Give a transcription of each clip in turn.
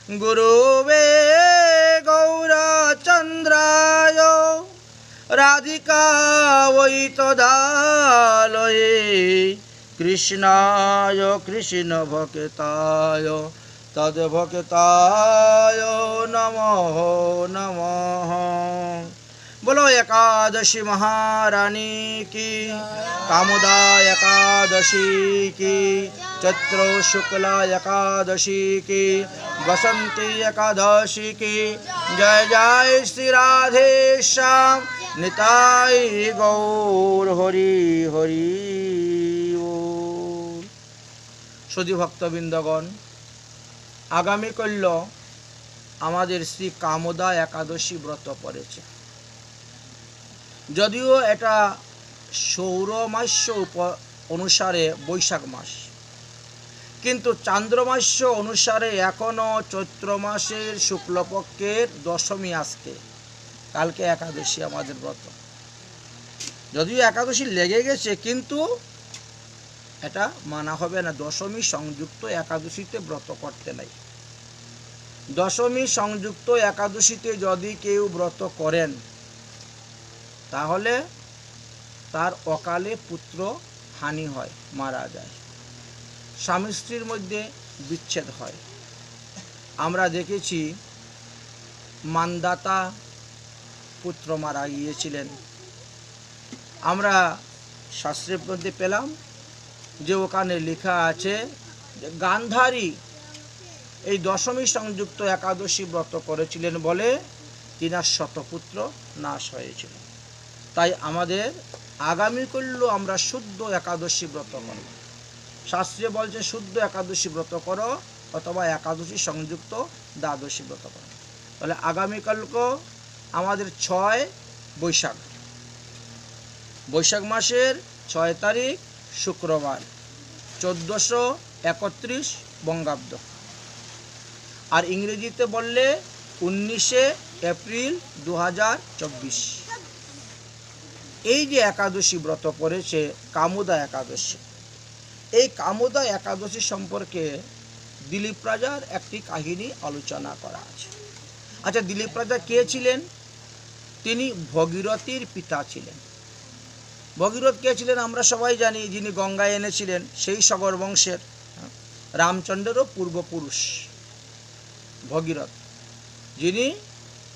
गुरुवे गौरचन्द्राय राधिकायै तदालये कृष्णाय कृष्णभक्ताय तद्भक्ताय नमः नमः। बोलो एकादशी महारानी की, कामोदा एकादशी की, चैत्र शुक्ला एकादशी की, बसंती एकादशी की। जय जय श्री राधे श्याम निताई गौर हरि हरि। सुधी भक्तबृंदगण, आगामी कल्य आमादेर श्री कामोदा एकादशी व्रत पड़ेছে। যদিও এটা সৌরমাস্য অনুসারে বৈশাখ মাস, কিন্তু চান্দ্রমাস্য অনুসারে এখনো চৈত্র মাসের শুক্লপক্ষের দশমী আজকে, কালকে একাদশী আমাদের ব্রত। যদিও একাদশী লেগে গেছে, কিন্তু এটা মানা হবে না। দশমী সংযুক্ত একাদশীতে ব্রত করতে নাই। দশমী সংযুক্ত একাদশীতে যদি কেউ ব্রত করেন, তাহলে তার অকালে পুত্র হানি হয়, মারা যায়, স্বামী স্ত্রীর মধ্যে বিচ্ছেদ হয়। আমরা দেখেছি মান্দাতা পুত্র মারা গিয়েছিলেন। আমরা শাস্ত্রের মধ্যে পেলাম যে ওখানে লেখা আছে যে গান্ধারী এই দশমী সংযুক্ত একাদশী ব্রত করেছিলেন বলে তিনার শতপুত্র নাশ হয়েছিল। তাই আমাদের আগামী করলেও আমরা শুদ্ধ একাদশী ব্রত করব। শাস্ত্রে বলছে শুদ্ধ একাদশী ব্রত করো অথবা একাদশী সংযুক্ত দ্বাদশী ব্রত করো। তাহলে আগামীকালকে আমাদের 6 বৈশাখ, বৈশাখ মাসের 6 তারিখ শুক্রবার, 1431 বঙ্গাব্দ, আর ইংরেজিতে বললে 19 এপ্রিল 2024। এই যে একাদশী ব্রত পড়েছে কামোদা একাদশী, এই কামোদা একাদশী সম্পর্কে দিলীপ রাজার একটি কাহিনী আলোচনা করা আছে। আচ্ছা, দিলীপ রাজা কে ছিলেন? তিনি ভগীরথীর পিতা ছিলেন। ভগীরথ কে ছিলেন আমরা সবাই জানি, যিনি গঙ্গায় এনেছিলেন, সেই সগর বংশের রামচন্দ্রেরও পূর্বপুরুষ ভগীরথ, যিনি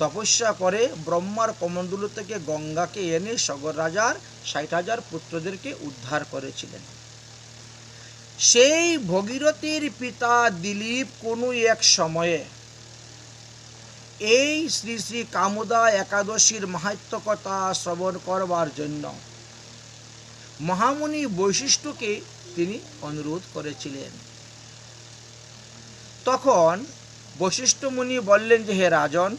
তপস্যা করে ব্রহ্মার কমণ্ডল থেকে গঙ্গাকে এনে সগর রাজার 60,000 পুত্রদেরকে উদ্ধার করেছিলেন। সেই ভগীরথীর পিতা দিলীপ কোনো এক সময়ে এই শ্রী শ্রী কামোদা একাদশীর মাহাত্ম্য কথা শ্রবণ করবার জন্য মহামুনি বৈশিষ্ট্যকে তিনি অনুরোধ করেছিলেন। তখন বৈশিষ্ট্য মুনি বললেন যে, হে রাজন,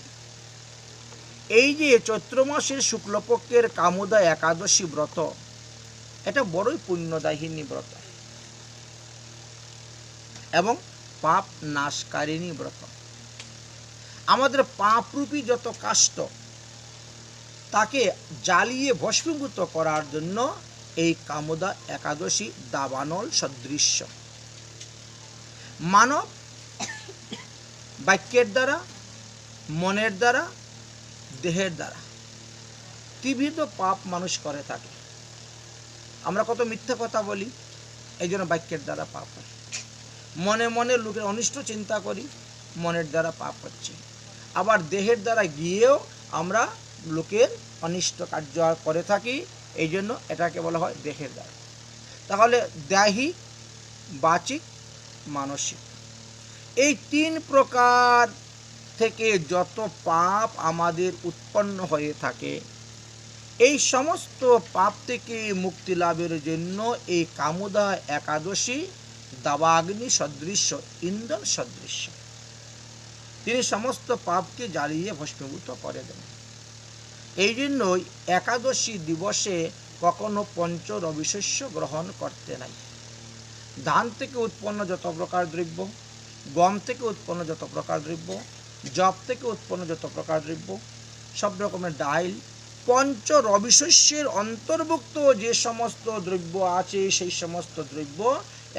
এই যে চৈত্র মাসের শুক্লপক্ষের কামোদা একাদশী ব্রত, এটা বড়ই পুণ্যদায়িনী ব্রত এবং পাপ নাশকারিণী ব্রত। আমাদের পাপরূপী যত কাষ্ট তাকে জ্বালিয়ে ভস্মীভূত করার জন্য এই কামোদা একাদশী দাবানল সদৃশ্য। মানব বাক্যের দ্বারা, মনের দ্বারা, দেহের দ্বারা ত্রিবিধ পাপ মানুষ করে থাকে। আমরা কত মিথ্যা কথা বলি, এই জন্য বাক্যের দ্বারা পাপ হয়। মনে মনে লোকের অনিষ্ট চিন্তা করি, মনের দ্বারা পাপ হচ্ছে। আবার দেহের দ্বারা গিয়েও আমরা লোকের অনিষ্ট কার্য করে থাকি, এই জন্য এটাকে বলা হয় দেহের দ্বারা। তাহলে দেহিক, বাচিক, মানসিক, এই 3 প্রকার থেকে যত পাপ আমাদের উৎপন্ন হয়ে থাকে, এই সমস্ত পাপ থেকে মুক্তি লাভের জন্য এই কামোদা একাদশী দাবাগ্নি সদৃশ্য, ইন্ধন সদৃশ্য। তিনি সমস্ত পাপকে জ্বালিয়ে ভস্মীভূত করে দেন। এই জন্যই একাদশী দিবসে কখনো পঞ্চ রবিশস্য গ্রহণ করতে নাই। ধান থেকে উৎপন্ন যত প্রকার দ্রব্য, গম থেকে উৎপন্ন যত প্রকার দ্রব্য, জব থেকে উৎপন্ন যত প্রকার দ্রব্য, সব রকমের ডাইল, পঞ্চ রবিশস্যের অন্তর্ভুক্ত যে সমস্ত দ্রব্য আছে, সেই সমস্ত দ্রব্য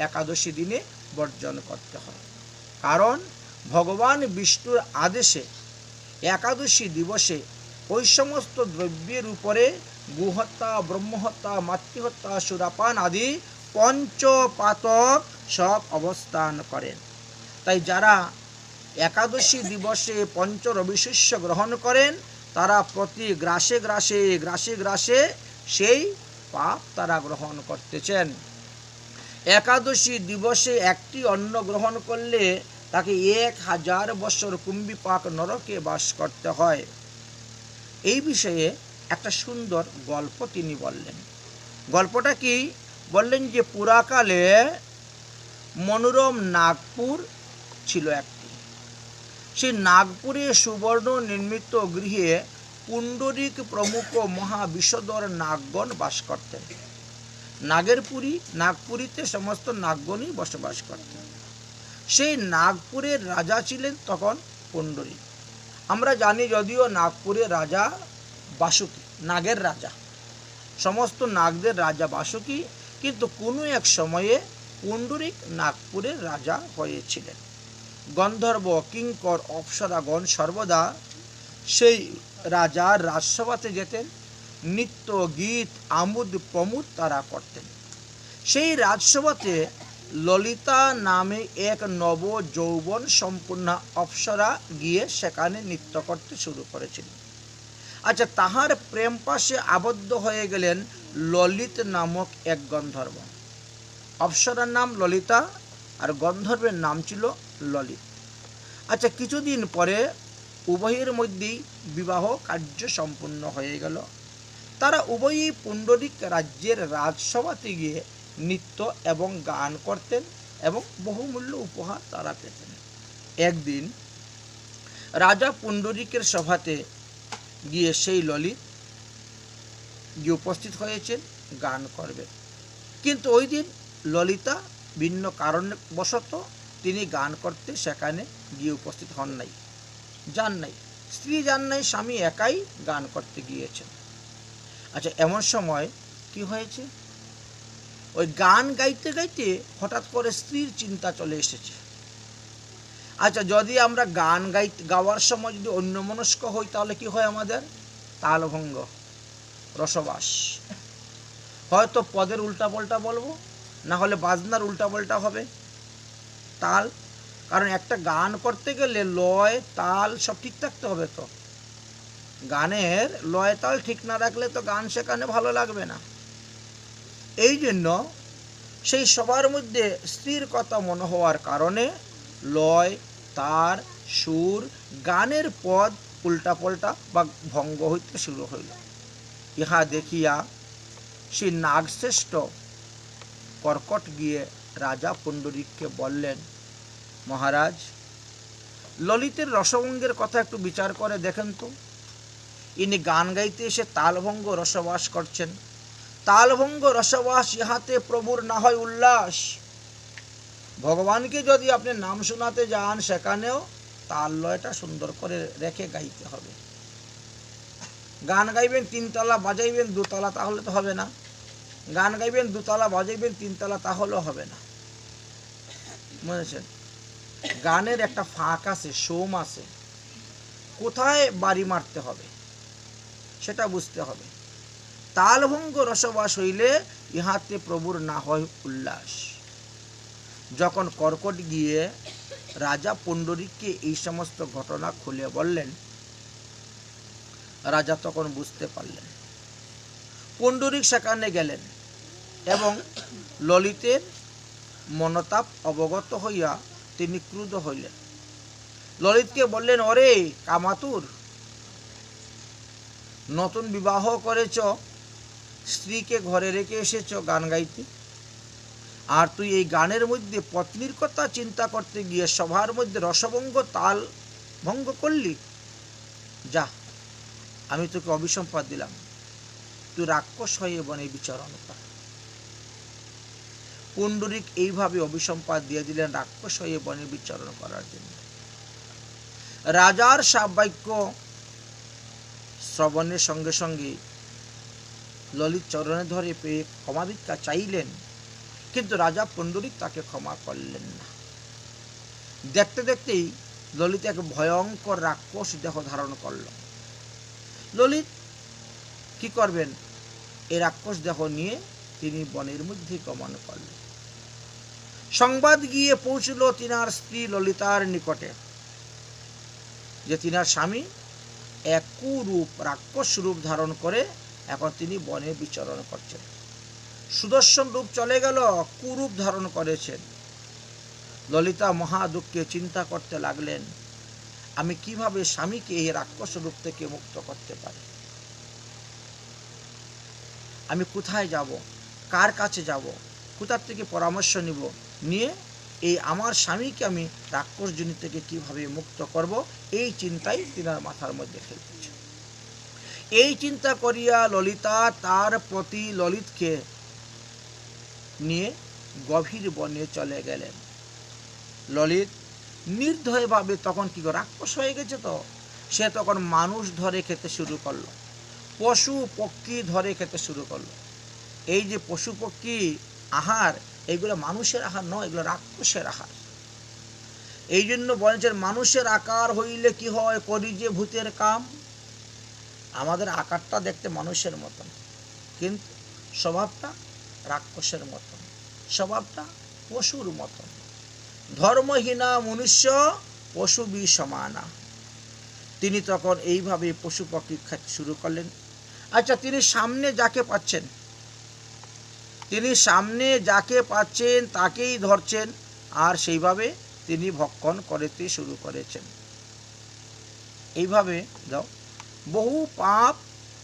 একাদশী দিনে বর্জন করতে হয়। কারণ ভগবান বিষ্ণুর আদেশে একাদশী দিবসে ওই সমস্ত দ্রব্যের উপরে গোহত্যা, ব্রহ্মহত্যা, মাতৃহত্যা, সুরাপান আদি পঞ্চপাতক সব অবস্থান করেন। তাই যারা একাদশী দিবসে পঞ্চ রবিশস্য গ্রহণ করেন তারা প্রতি গ্রাসে গ্রাসে গ্রাসে গ্রাসে সেই পাপ তারা গ্রহণ করতেছেন। একাদশী দিবসে একটি অন্ন গ্রহণ করলে তাকে 1000 বছর কুম্ভিপাক নরকে বাস করতে হয়। এই বিষয়ে একটা সুন্দর গল্প তিনি বললেন। গল্পটা কি? বললেন যে পুরাকালে মনোরম নাগপুর ছিল একটি। সেই নাগপুরে সুবর্ণ নির্মিত গৃহে পুণ্ডরিক প্রমুখ মহাবিষধর নাগগণ বাস করতেন। নাগপুরীতে সমস্ত নাগগণই বসবাস করতেন। সেই নাগপুরের রাজা ছিলেন তখন পুণ্ডরিক। আমরা জানি যদিও নাগপুরের রাজা বাসুকি, নাগের রাজা, সমস্ত নাগদের রাজা বাসুকি, কিন্তু কোনো এক সময়ে পুণ্ডরিক নাগপুরের রাজা হয়েছিলেন। গন্ধর্ব, কিঙ্কর, অপ্সরাগণ সর্বদা সেই রাজার রাজসভাতে যেতেন। নৃত্য, গীত, আমোদ প্রমোদ তারা করতেন। সেই রাজসভাতে ললিতা নামে এক নব যৌবন সম্পূর্ণ অপ্সরা গিয়ে সেখানে নৃত্য করতে শুরু করেছিলেন। আচ্ছা, তাহার প্রেম পাশে আবদ্ধ হয়ে গেলেন ললিত নামক এক গন্ধর্ব। অপ্সরার নাম ললিতা আর গন্ধর্বের নাম ছিল ললিত। আচ্ছা, কিছুদিন পরে উভয়ের মধ্যেই বিবাহ কার্য সম্পূর্ণ হয়ে গেল। তারা উভয়ই পুণ্ডরিক রাজ্যের রাজসভাতে গিয়ে নৃত্য এবং গান করতেন এবং বহুমূল্য উপহার তারা পেতেন। একদিন রাজা পুণ্ডরিকের সভাতে গিয়ে সেই ললিত গিয়ে উপস্থিত হয়েছেন, গান করবেন। কিন্তু ওই দিন ললিতা ভিন্ন কারণবশত তিনি গান করতে সেখানে গিয়ে উপস্থিত হন নাই, যান নাই, স্ত্রী যান নাই, স্বামী একাই গান করতে গিয়েছেন। আচ্ছা, এমন সময় কি হয়েছে, ওই গান গাইতে গাইতে হঠাৎ করে স্ত্রীর চিন্তা চলে এসেছে। আচ্ছা, যদি আমরা গান গাওয়ার সময় যদি অন্যমনস্ক হই তাহলে কি হয়, আমাদের তালভঙ্গ, রসবাস, হয়তো পদের উল্টাপাল্টা বলবো, না হলে বাজনার উল্টাপাল্টা হবে, তাল। কারণ একটা গান করতে গেলে লয় তাল সব ঠিক থাকতে হবে। তো গানের লয় তাল ঠিক না রাখলে তো গান সেখানে ভালো লাগবে না। এই জন্য সেই সবার মধ্যে স্ত্রীর কথা মনে হওয়ার কারণে লয়, তার, সুর, গানের পদ উল্টাপাল্টা বা ভঙ্গ হইতে শুরু হইল। ইহা দেখিয়া সেই নাগশ্রেষ্ঠ কর্কট গিয়ে রাজা পুণ্ডরিককে বললেন, মহারাজ, ললিতের রসভঙ্গের কথা একটু বিচার করে দেখেন তো। ইনি গান গাইতে এসে তালভঙ্গ রসবাস করছেন। তালভঙ্গ রসবাস ইহাতে প্রভুর না হয় উল্লাস। ভগবানকে যদি আপনি নাম শোনাতে যান সেখানেও তাল লয়টা সুন্দর করে রেখে গাইতে হবে। গান গাইবেন তিনতলা, বাজাইবেন দুতলা, তাহলে তো হবে না। গান গাইবেন দুতলা, বাজাইবেন তিনতলা, তাহলেও হবে না। বুঝেছেন? গানের একটা ফাঁক আছে, সোম আছে, কোথায় বাড়ি মারতে হবে সেটা বুঝতে হবে। তালভঙ্গ রসবাস হইলে ইহাতে প্রভুর না হয় উল্লাস। যখন কর্কট গিয়ে রাজা পুণ্ডরিককে এই সমস্ত ঘটনা খুলে বললেন, রাজা তখন বুঝতে পারলেন। পুণ্ডরিক সেখানে গেলেন এবং ললিতের মনোতাপ অবগত হইয়া তিনি ক্রুদ্ধ হইলেন। ললিতকে বললেন, ওরে কামাতুর, নতুন বিবাহ করেছ, স্ত্রীকে ঘরে রেখে এসেছ গান গাইতে, আর তুই এই গানের মধ্যে পত্নীর কথা চিন্তা করতে গিয়ে সভার মধ্যে রসভঙ্গ তাল ভঙ্গ করলি। যা, আমি তোকে অভিসম্পাদ দিলাম, তুই রাক্ষস হয়ে বনে বিচরণ কর। পুণ্ডরিক এইভাবে অভিসম্পাদ দিয়ে দিলেন রাক্ষস হয়ে বনে বিচরণ করার জন্য। রাজার শাপবাক্য শ্রবণের সঙ্গে সঙ্গে ললিত চরণে ধরে পেয়ে ক্ষমা ভিক্ষা চাইলেন, কিন্তু রাজা পুণ্ডরিক তাকে ক্ষমা করলেন না। দেখতে দেখতেই ললিত এক ভয়ঙ্কর রাক্ষস দেহ ধারণ করল। ললিত কি করবেন? এই রাক্ষস দেহ নিয়ে তিনি বনের মধ্যে গমন করলেন। সংবাদ গিয়ে পৌঁছল তিনার স্ত্রী ললিতার নিকটে যে তিনার স্বামী এক কুরূপ রাক্ষস রূপ ধারণ করে এখন তিনি বনে বিচরণ করছেন। সুদর্শন রূপ চলে গেল, কুরূপ ধারণ করেছেন। ললিতা মহা দুঃখে চিন্তা করতে লাগলেন, আমি কিভাবে স্বামীকে এই রাক্ষস রূপ থেকে মুক্ত করতে পারি? আমি কোথায় যাব, কার কাছে যাব, কোথার থেকে পরামর্শ নিব, নিয়ে এই আমার স্বামীকে আমি রাক্ষসজনী থেকে কিভাবে মুক্ত করব, এই চিন্তাই তিনার মাথার মধ্যে খেলতেছে। এই চিন্তা করিয়া ললিতা তার প্রতি ললিতকে নিয়ে গভীর বনে চলে গেলেন। ললিত নির্দয়ভাবে তখন কি রাক্ষস হয়ে গেছে, তো সে তখন মানুষ ধরে খেতে শুরু করলো, পশু পক্ষী ধরে খেতে শুরু করলো। এই যে পশু পক্ষী আহার, এগুলো মানুষের আহার নয়, এগুলো রাক্ষসের আহার। এই জন্য বলেছেন মানুষের আকার হইলে কি হয়, করি যে ভূতের কাম। আমাদের আকারটা দেখতে মানুষের মতন, কিন্তু স্বভাবটা রাক্ষসের মতন, স্বভাবটা পশুর মতন। ধর্মহীনা মনুষ্য পশু বি সমানা। তিনি তখন এইভাবে পশু পক্ষী খেতে শুরু করলেন। আচ্ছা, তিনি সামনে যাকে পাচ্ছেন, তাকেই ধরছেন, আর সেইভাবে তিনি ভক্ষণ করতে শুরু করেছেন। এইভাবে বহু পাপ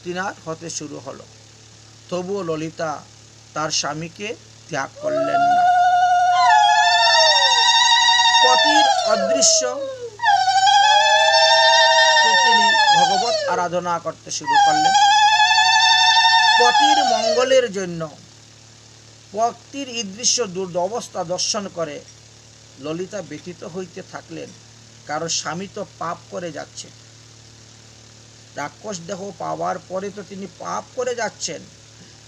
তিনার হতে শুরু হলো। তবুও ললিতা তার স্বামীকে ত্যাগ করলেন না। পতির অদৃশ্য তিনি ভগবত আরাধনা করতে শুরু করলেন। পতির মঙ্গলের জন্য পতির ঈদৃশ্য দুর্দবস্থা দর্শন করে ললিতা ব্যথিত হইতে থাকলেন, কারণ স্বামী তো পাপ করে যাচ্ছে। রাক্ষস দেহ পাওয়ার পরে তো তিনি পাপ করে যাচ্ছেন,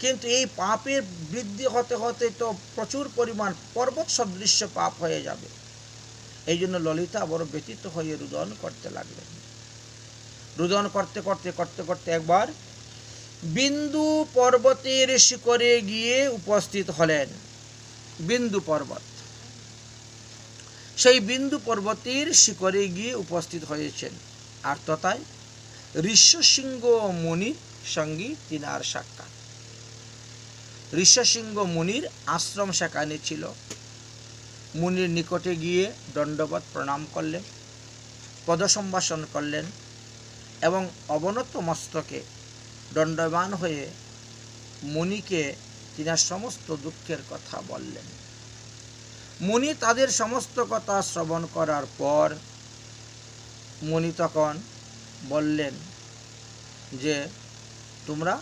কিন্তু এই পাপের বৃদ্ধি হতে হতে তো প্রচুর পরিমাণ পর্বত সদৃশ্য পাপ হয়ে যাবে। এই জন্য ললিতা বড় ব্যথিত হয়ে রুদন করতে লাগলেন। রুদন করতে করতে করতে করতে একবার বিন্দু পর্বতের শিখরে গিয়ে উপস্থিত হলেন। বিন্দু পর্বত, সেই বিন্দু পর্বতের শিখরে গিয়ে উপস্থিত হয়েছেন। আর তথায় ঋষ্যশৃঙ্গ মুনির সঙ্গে তিনার সাক্ষাৎ। ঋষ্যশৃঙ্গ মুনির আশ্রম সেখানে ছিল। মুনির নিকটে গিয়ে দণ্ডবত প্রণাম করলেন, পদসম্ভাষণ করলেন এবং অবনত মস্তকে দণ্ডবান হয়ে মুনিকে তিনার সমস্ত দুঃখের কথা বললেন। মুনি তাদের সমস্ত কথা শ্রবণ করার পর মুনি তখন বললেন যে তোমরা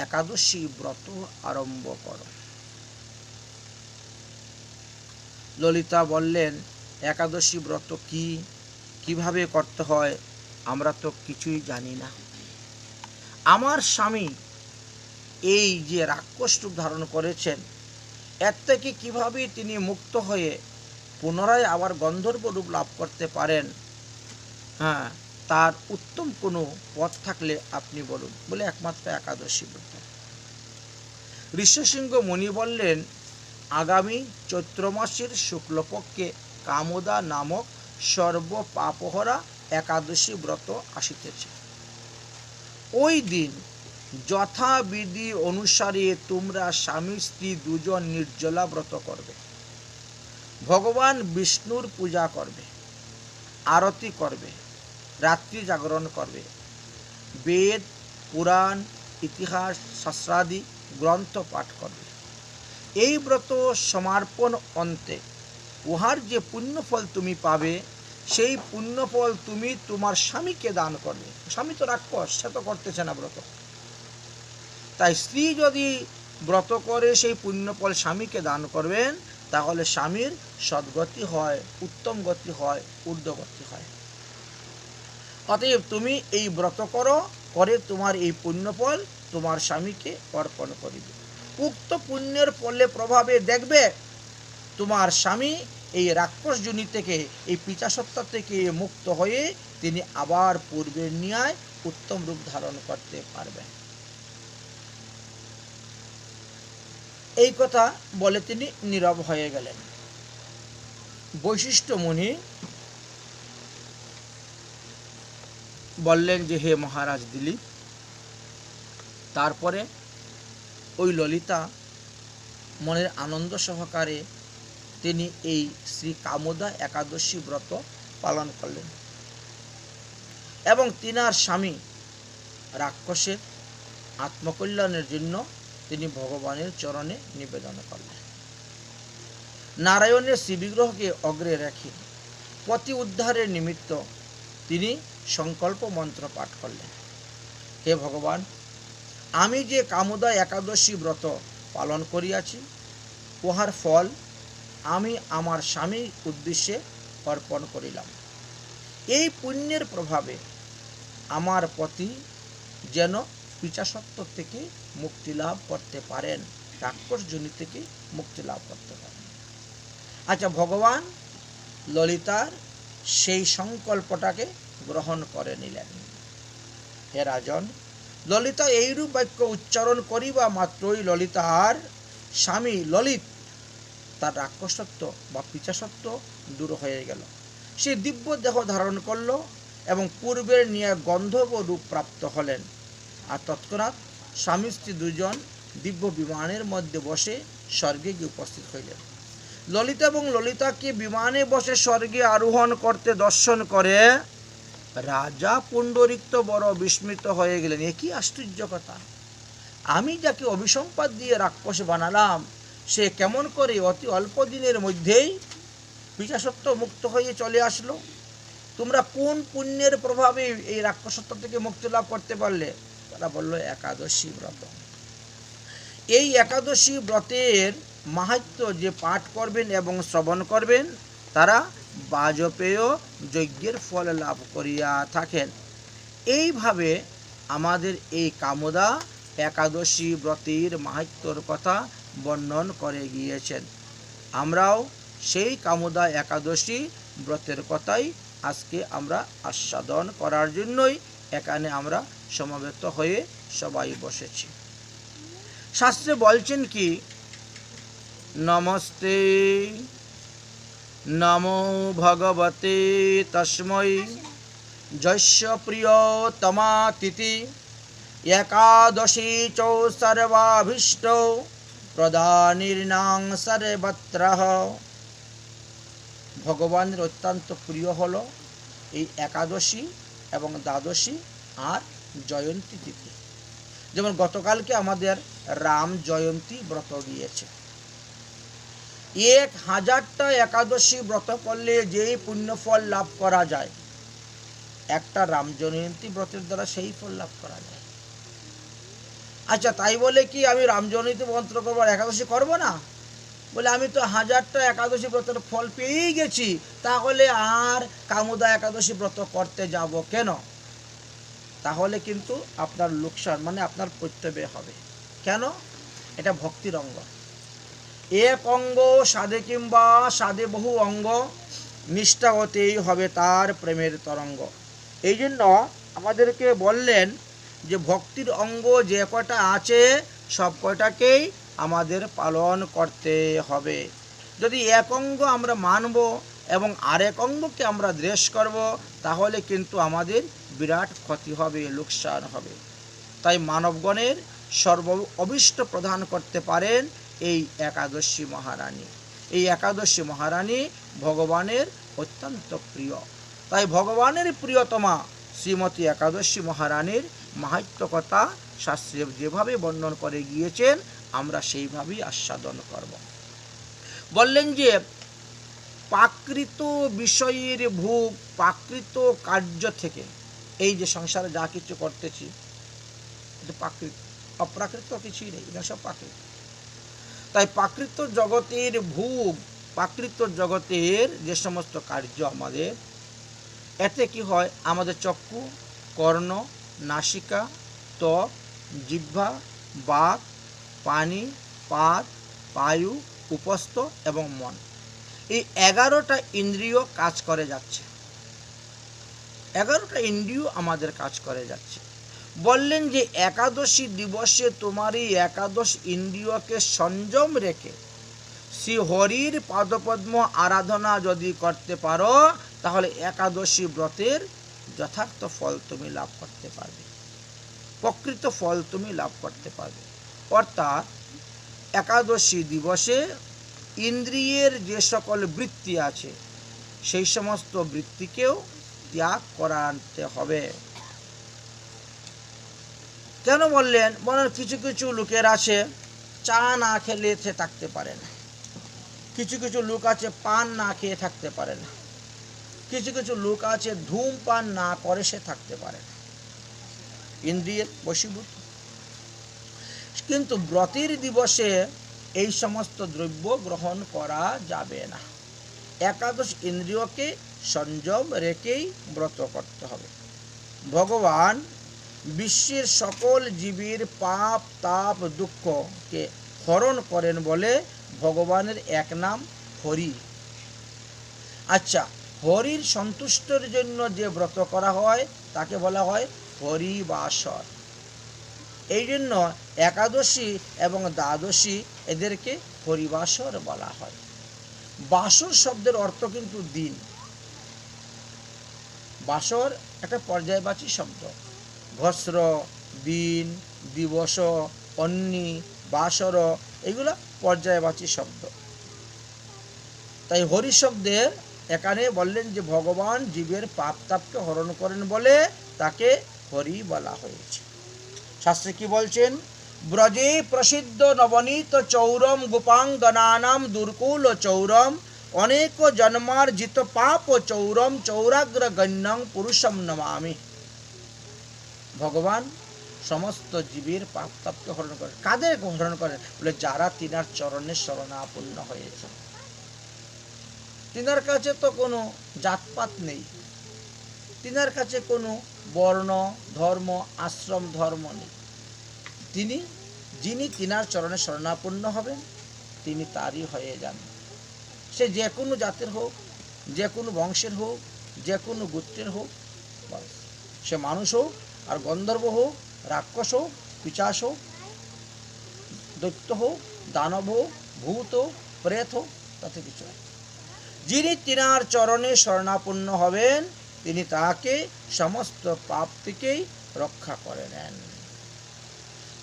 একাদশী ব্রত আরম্ভ করো। ললিতা বললেন, একাদশী ব্রত কি, কিভাবে করতে হয়, আমরা তো কিছুই জানি না। আমার স্বামী এই যে রাক্ষস রূপ ধারণ করেছেন, এর থেকে কিভাবে তিনি মুক্ত হয়ে পুনরায় আবার গন্ধর্ব রূপ লাভ করতে পারেন, তার উত্তম কোনো পথ থাকলে আপনি বলুন। বলে একমাত্র একাদশী ব্রত। ঋষ্যশৃঙ্গ মুনি বললেন, আগামী চৈত্র মাসের শুক্লপক্ষে কামোদা নামক সর্বপাপহরা একাদশী ব্রত আসিতেছে। ওই দিন যথাবিধি অনুসারে তোমরা স্বামী স্ত্রী দুজন নির্জলা ব্রত করবে, ভগবান বিষ্ণুর পূজা করবে, আরতি করবে, রাত্রি জাগরণ করবে, বেদ পুরাণ ইতিহাস শাস্ত্রাদি গ্রন্থ পাঠ করবে। এই ব্রত সমর্পণ অন্তে উহার যে পুণ্যফল তুমি পাবে, সেই পুণ্যফল তুমি তোমার স্বামীকে দান করবে। স্বামী তো রাক্ষস, সে তো করতেছে না ব্রত। তাই স্ত্রী যদি ব্রত করে সেই পুণ্যফল স্বামীকে দান করবেন, তাহলে স্বামীর সদ্গতি হয়, উত্তম গতি হয়, ঊর্ধ্বগতি হয়। অতএব তুমি এই ব্রত করো, করে তোমার এই পুণ্যফল তোমার স্বামীকে অর্পণ করিবে। উক্ত পুণ্যের ফলে প্রভাবে দেখবে তোমার স্বামী এই রাক্ষস যোনি থেকে, এই পিশাচসত্তা থেকে মুক্ত হয়ে তিনি আবার পূর্বের ন্যায় উত্তম রূপ ধারণ করতে পারবেন। এই কথা বলে তিনি নীরব হয়ে গেলেন। বৈশিষ্ট্য মুনি বললেন যে, হে মহারাজ দিলীপ, তারপরে ওই ললিতা মনের আনন্দ সহকারে তিনি এই শ্রী কামোদা একাদশী ব্রত পালন করলেন এবং তিনার স্বামী রাক্ষসের আত্মকল্যাণের জন্য তিনি ভগবানের চরণে নিবেদন করলেন। নারায়ণের শ্রীবিগ্রহকে অগ্রে রেখে পতি উদ্ধারের নিমিত্ত তিনি সংকল্প মন্ত্র পাঠ করলেন। হে ভগবান, আমি যে কামোদা একাদশী ব্রত পালন করিয়াছি, উহার ফল আমি আমার স্বামীর উদ্দেশ্যে অর্পণ করিলাম। এই পুণ্যের প্রভাবে আমার পতি যেন পিশাচত্ব থেকে মুক্তি লাভ করতে পারেন, রাক্ষস যোনি থেকে মুক্তি লাভ করতে পারেন। আচ্ছা, ভগবান ললিতার সেই সংকল্পটাকে গ্রহণ করে নিলেন। হে রাজন, ললিতা এইরূপ বাক্য উচ্চারণ করিবা মাত্রই ললিতার স্বামী ললিত তার রাক্ষসত্ব বা পিশাচত্ব দূর হয়ে গেল। সে দিব্য দেহ ধারণ করল এবং পূর্বের নিয়ে গন্ধর্ব রূপ প্রাপ্ত হলেন। আর তৎক্ষণাৎ স্বামী স্ত্রী দুজন দিব্য বিমানের মধ্যে বসে স্বর্গে গিয়ে উপস্থিত হইলেন। ললিতা এবং ললিতাকে বিমানে বসে স্বর্গে আরোহণ করতে দর্শন করে রাজা পুণ্ডরিক্ত বড় বিস্মিত হয়ে গেলেন। এ কি আশ্চর্য কথা! আমি যাকে অভিসম্পাদ দিয়ে রাক্ষস বানালাম, সে কেমন করে অতি অল্প দিনের মধ্যেই পিশাচত্ব মুক্ত হয়ে চলে আসলো? তোমরা কোন পুণ্যের প্রভাবে এই রাক্ষসত্ব থেকে মুক্তি লাভ করতে পারলে? তারা বলল, একাদশী ব্রত। এই একাদশী ব্রতের মাহাত্ম্য যে পাঠ করবেন এবং শ্রবণ করবেন, তারা বাজপেয় যজ্ঞের ফল লাভ করিয়া থাকেন। এইভাবে আমাদের এই কামোদা একাদশী ব্রতের মাহাত্ম্যর কথা বর্ণন করে গিয়েছেন। আমরাও সেই কামোদা একাদশী ব্রতের কথাই আজকে আমরা আস্বাদন করার জন্যই এখানে আমরা সমবেত হয়ে সবাই বসেছি। শাস্ত্রে বলছেন কি, নমস্তে নমো ভগবতে তস্मै যস্য প্রিয়তমাতিথি একাদশী চ সর্বাভীষ্ট প্রদানির্নাং সর্বত্রঃ। ভগবানের অত্যন্ত প্রিয় হলো এই একাদশী এবং দ্বাদশী আর জয়ন্তী তিথি। যেমন গতকালকে আমাদের রাম জয়ন্তী ব্রত গিয়েছে। 1000টা একাদশী ব্রত করলে যেই পুণ্যফল লাভ করা যায়, একটা রাম জয়ন্তী ব্রতের দ্বারা সেই ফল লাভ করা যায়। আচ্ছা, তাই বলে কি আমি রাম জয়ন্তী মন্ত্র করবো আর একাদশী করবো না? বলে আমি তো 1000টা একাদশী ব্রতের ফল পেয়েই গেছি, তাহলে আর কামোদা একাদশী ব্রত করতে যাব কেন? তাহলে কিন্তু আপনার লোকসান, মানে আপনার প্রত্যয় হবে। কেন? এটা ভক্তির অঙ্গ। এক অঙ্গ সাধে কিংবা সাধে বহু অঙ্গ, নিষ্ঠা হতেই হবে তার প্রেমের তরঙ্গ। এই জন্য আমাদেরকে বললেন যে ভক্তির অঙ্গ যে কয়টা আছে সব কয়টাকেই আমাদের পালন করতে হবে। যদি এক অঙ্গ আমরা মানব এবং আরেক অঙ্গকে আমরা দ্বেষ করব, তাহলে কিন্তু আমাদের বিরাট ক্ষতি হবে, লোকসান হবে। তাই মানবগণের সর্ব অভীষ্ট প্রদান করতে পারেন এই একাদশী মহারানী। এই একাদশী মহারানী ভগবানের অত্যন্ত প্রিয়। তাই ভগবানের প্রিয়তমা শ্রীমতী একাদশী মহারানীর মাহাত্ম্য কথা শাস্ত্রে যেভাবে বর্ণন করে গিয়েছেন, আমরা সেইভাবেই আস্বাদন করব। বললেন যে প্রাকৃত বিষয়ের ভোগ, প্রাকৃত কার্য থেকে, এই যে সংসারে যা কিছু করতেছি প্রাকৃত, অপ্রাকৃত কিছুই নেই, এটা সব প্রাকৃত। তাই প্রাকৃত জগতের ভোগ, প্রাকৃত জগতের যে সমস্ত কার্য আমাদের, এতে কি হয়, আমাদের চক্ষু, কর্ণ, নাসিকা, ত্বক, জিহ্বা, বাক, পানি, পাত, বায়ু, উপস্থ এবং মন, এই 11টা ইন্দ্রিয় কাজ করে যাচ্ছে, 11টা ইন্দ্রিয় আমাদের কাজ করে যাচ্ছে। বললেন যে একাদশী দিবসে তোমার এই একাদশ ইন্দ্রিয়কে সংযম রেখে শ্রী হরির পাদপদ্ম আরাধনা যদি করতে পারো, তাহলে একাদশী ব্রতের যথার্থ ফল তুমি লাভ করতে পারবে, প্রকৃত ফল তুমি লাভ করতে পারবে। অর্থাৎ একাদশী দিবসে ইন্দ্রিয়ের যে সকল বৃত্তি আছে সেই সমস্ত বৃত্তিকেও ত্যাগ করাতে হবে। কেন বললেন? কিছু কিছু লোকের আছে চা না খেলে সে থাকতে পারে না, কিছু কিছু লোক আছে পান না খেয়ে থাকতে পারে না, কিছু কিছু লোক আছে ধূমপান না করে সে থাকতে পারে না, ইন্দ্রিয়ের বশীভূত। কিন্তু ব্রতের দিবসে এই সমস্ত দ্রব্য গ্রহণ করা যাবে না, একাদশ ইন্দ্রিয়কে সংযম রেখেই ব্রত করতে হবে। ভগবান বিশ্বের সকল জীবের পাপ তাপ দুঃখকে হরণ করেন বলে ভগবানের এক নাম হরি। আচ্ছা, হরির সন্তুষ্টের জন্য যে ব্রত করা হয় তাকে বলা হয় হরিবাসর। এই জন্য একাদশী এবং দ্বাদশী এদেরকে হরিবাসর বলা হয়। বাসর শব্দের অর্থ কিন্তু দিন। বাসর একটা পর্যায়বাচী শব্দ। ভস্র, দিন, দিবস, অন্নি, বাসর এগুলো পর্যায়বাচী শব্দ। তাই হরি শব্দের এখানে বললেন যে ভগবান জীবের পাপ তাপকে হরণ করেন বলে তাকে হরি বলা হয়েছে। শাস্ত্রে কি বলছেন? ব্রজে প্রসিদ্ধ নবনীত চৌরম গোপাঙ্গনানাম দুর্কুল চৌরম অনেক জন্মার্জিত পাপ চৌরম চৌরাগ্র গণ্যং পুরুষম নমামি। ভগবান সমস্ত জীবের পাপ তাপকে হরণ করেন। কাদের হরণ করেন? বলে যারা তিনার চরণে শরণাপন্ন হয়েছে। তিনার কাছে তো কোনো জাতপাত নেই, তিনার কাছে কোনো বর্ণ ধর্ম আশ্রম ধর্ম নেই। যিনি তিনার চরণে শরণাপন্ন হবেন তিনি তারই হয়ে যান। সে যে কোনো জাতের হোক, যে কোনো বংশের হোক, যে কোনো গোত্রের হোক, সে মানুষ হোক আর গন্ধর্ব হোক, রাক্ষস হোক, পিশাচ হোক, দৈত্য হোক, দানব হোক, ভূত হোক, প্রেত হোক, তাতে কিছু নেই। যিনি তিনার চরণে শরণাপন্ন হবেন তিনি তাকে সমস্ত পাপ থেকেই রক্ষা করে নেন।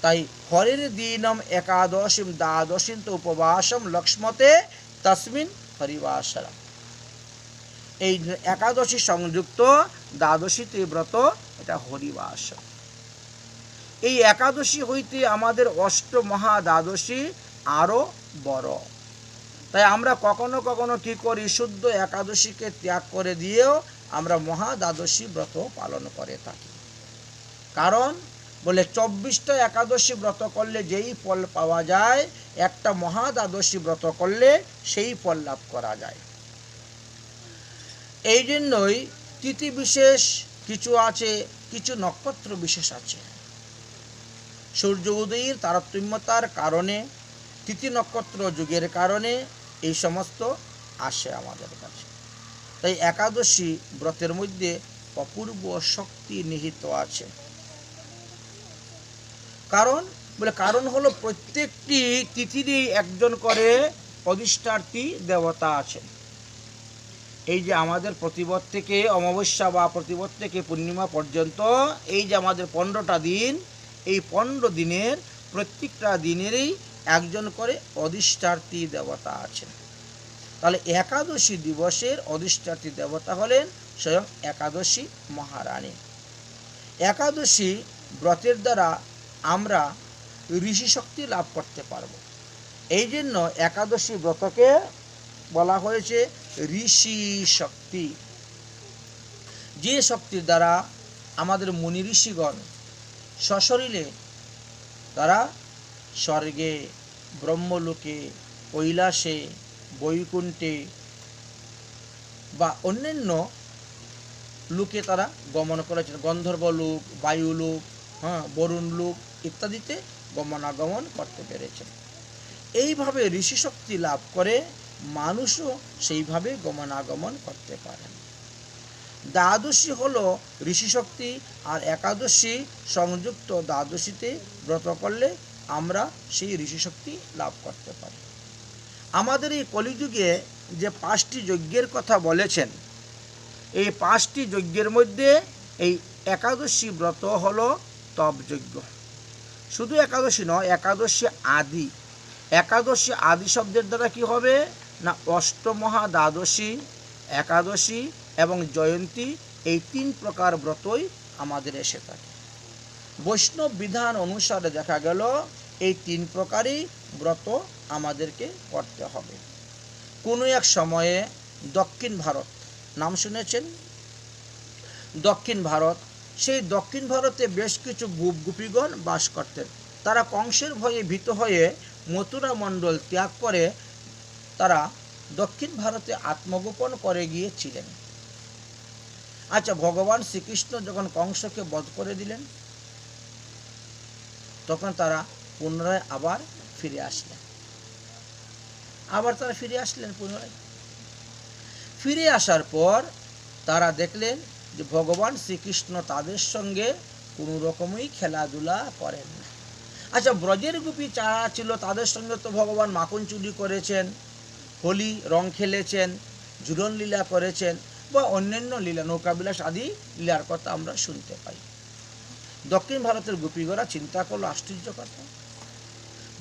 তাই হরির দিনম একাদশীম দ্বাদশীম তো উপবাসম লক্ষ্মতে তস্মিন হরিবাসরম। এই একাদশী সংযুক্ত দ্বাদশীতে ব্রত, এটা হরিবাস। এই একাদশী হইতে আমাদের অষ্ট মহা দ্বাদশী আরো বড়। তাই আমরা কখনো কখনো কি করি, শুদ্ধ একাদশীকে ত্যাগ করে দিয়েও আমরা মহা দ্বাদশী ব্রত পালন করে থাকি। কারণ বলে 24টা একাদশী ব্রত করলে যেই ফল পাওয়া যায়, একটা মহা দ্বাদশী ব্রত করলে সেই ফল লাভ করা যায়। এই জন্যই তিথি বিশেষ কিছু আছে, কিছু নক্ষত্র বিশেষ আছে। সূর্য উদয়ের তারতম্যতার কারণে, তিথি নক্ষত্র যুগের কারণে এই সমস্ত আসে আমাদের কাছে। তাই একাদশী ব্রতের মধ্যে অপূর্ব শক্তি নিহিত আছে। কারণ হলো প্রত্যেকটি তিথিরই একজন করে অধিষ্ঠাত্রী দেবতা আছেন। এই যে আমাদের প্রতিপদ থেকে অমাবস্যা বা প্রতিপদ থেকে পূর্ণিমা পর্যন্ত এই যে আমাদের 15টা দিন, এই 15 দিনের প্রত্যেকটা দিনেরই একজন করে অধিষ্ঠাত্রী দেবতা আছেন। তাহলে একাদশী দিবসের অধিষ্ঠাত্রী দেবতা হলেন স্বয়ং একাদশী মহারানী। একাদশী ব্রতের দ্বারা আমরা ঋষি শক্তি লাভ করতে পারব। এই জন্য একাদশী ব্রতকে বলা হয়েছে ঋষি শক্তি। যে শক্তির দ্বারা আমাদের মুনি ঋষিগণ সশরীরে তারা স্বর্গে, ব্রহ্মলোকে, কৈলাসে, বৈকুণ্ঠে বা অন্যান্য লোকে তারা গমন করেছেন। গন্ধর্ব লোক, বায়ুলোক, বরুণ লোক ইত্যাদিতে গমনাগমন করতে পেরেছেন। এইভাবে ঋষি শক্তি লাভ করে মানুষও সেইভাবে গমনাগমন করতে পারেন। দ্বাদশী হলো ঋষিশক্তি, আর একাদশী সংযুক্ত দ্বাদশীতে ব্রত করলে আমরা সেই ঋষিশক্তি লাভ করতে পারি। আমাদের এই কলিযুগে যে 5টি যজ্ঞের কথা বলেছেন, এই 5টি যজ্ঞের মধ্যে এই একাদশী ব্রত হলো তপ যজ্ঞ। শুধু একাদশী নয়, একাদশী আদি। একাদশী আদি শব্দের দ্বারা কি হবে না, অষ্টমহা, দ্বাদশী, একাদশী এবং জয়ন্তী, এই 3 প্রকার ব্রতই আমাদের এসে থাকে। বৈষ্ণব বিধান অনুসারে দেখা গেল এই 3 প্রকারই ব্রত আমাদেরকে করতে হবে। কোনো এক সময়ে দক্ষিণ ভারত, নাম শুনেছেন দক্ষিণ ভারত, সেই দক্ষিণ ভারতে বেশ কিছু গোপীগণ বাস করতেন। তারা কংসের ভয়ে ভীত হয়ে মথুরা মণ্ডল ত্যাগ করে তারা দক্ষিণ ভারতে আত্মগোপন করে গিয়েছিলেন। আচ্ছা, ভগবান শ্রীকৃষ্ণ যখন কংসকে বধ করে দিলেন, তখন তারা পুনরায় আবার ফিরে আসলেন। পুনরায় ফিরে আসার পর তারা দেখলেন যে ভগবান শ্রীকৃষ্ণ তাদের সঙ্গে কোনো রকমই খেলাধুলা করেন না। আচ্ছা, ব্রজের গোপী যারা ছিল তাদের সঙ্গে তো ভগবান মাখন চুরি করেছেন, হোলি রং খেলেছেন, ঝুলন লীলা করেছেন, বা অন্যান্য লীলা, নৌকাবিলাস আদি লীলার কথা আমরা শুনতে পাই। দক্ষিণ ভারতের গোপীগণরা চিন্তা করলো, আশ্চর্য কথা,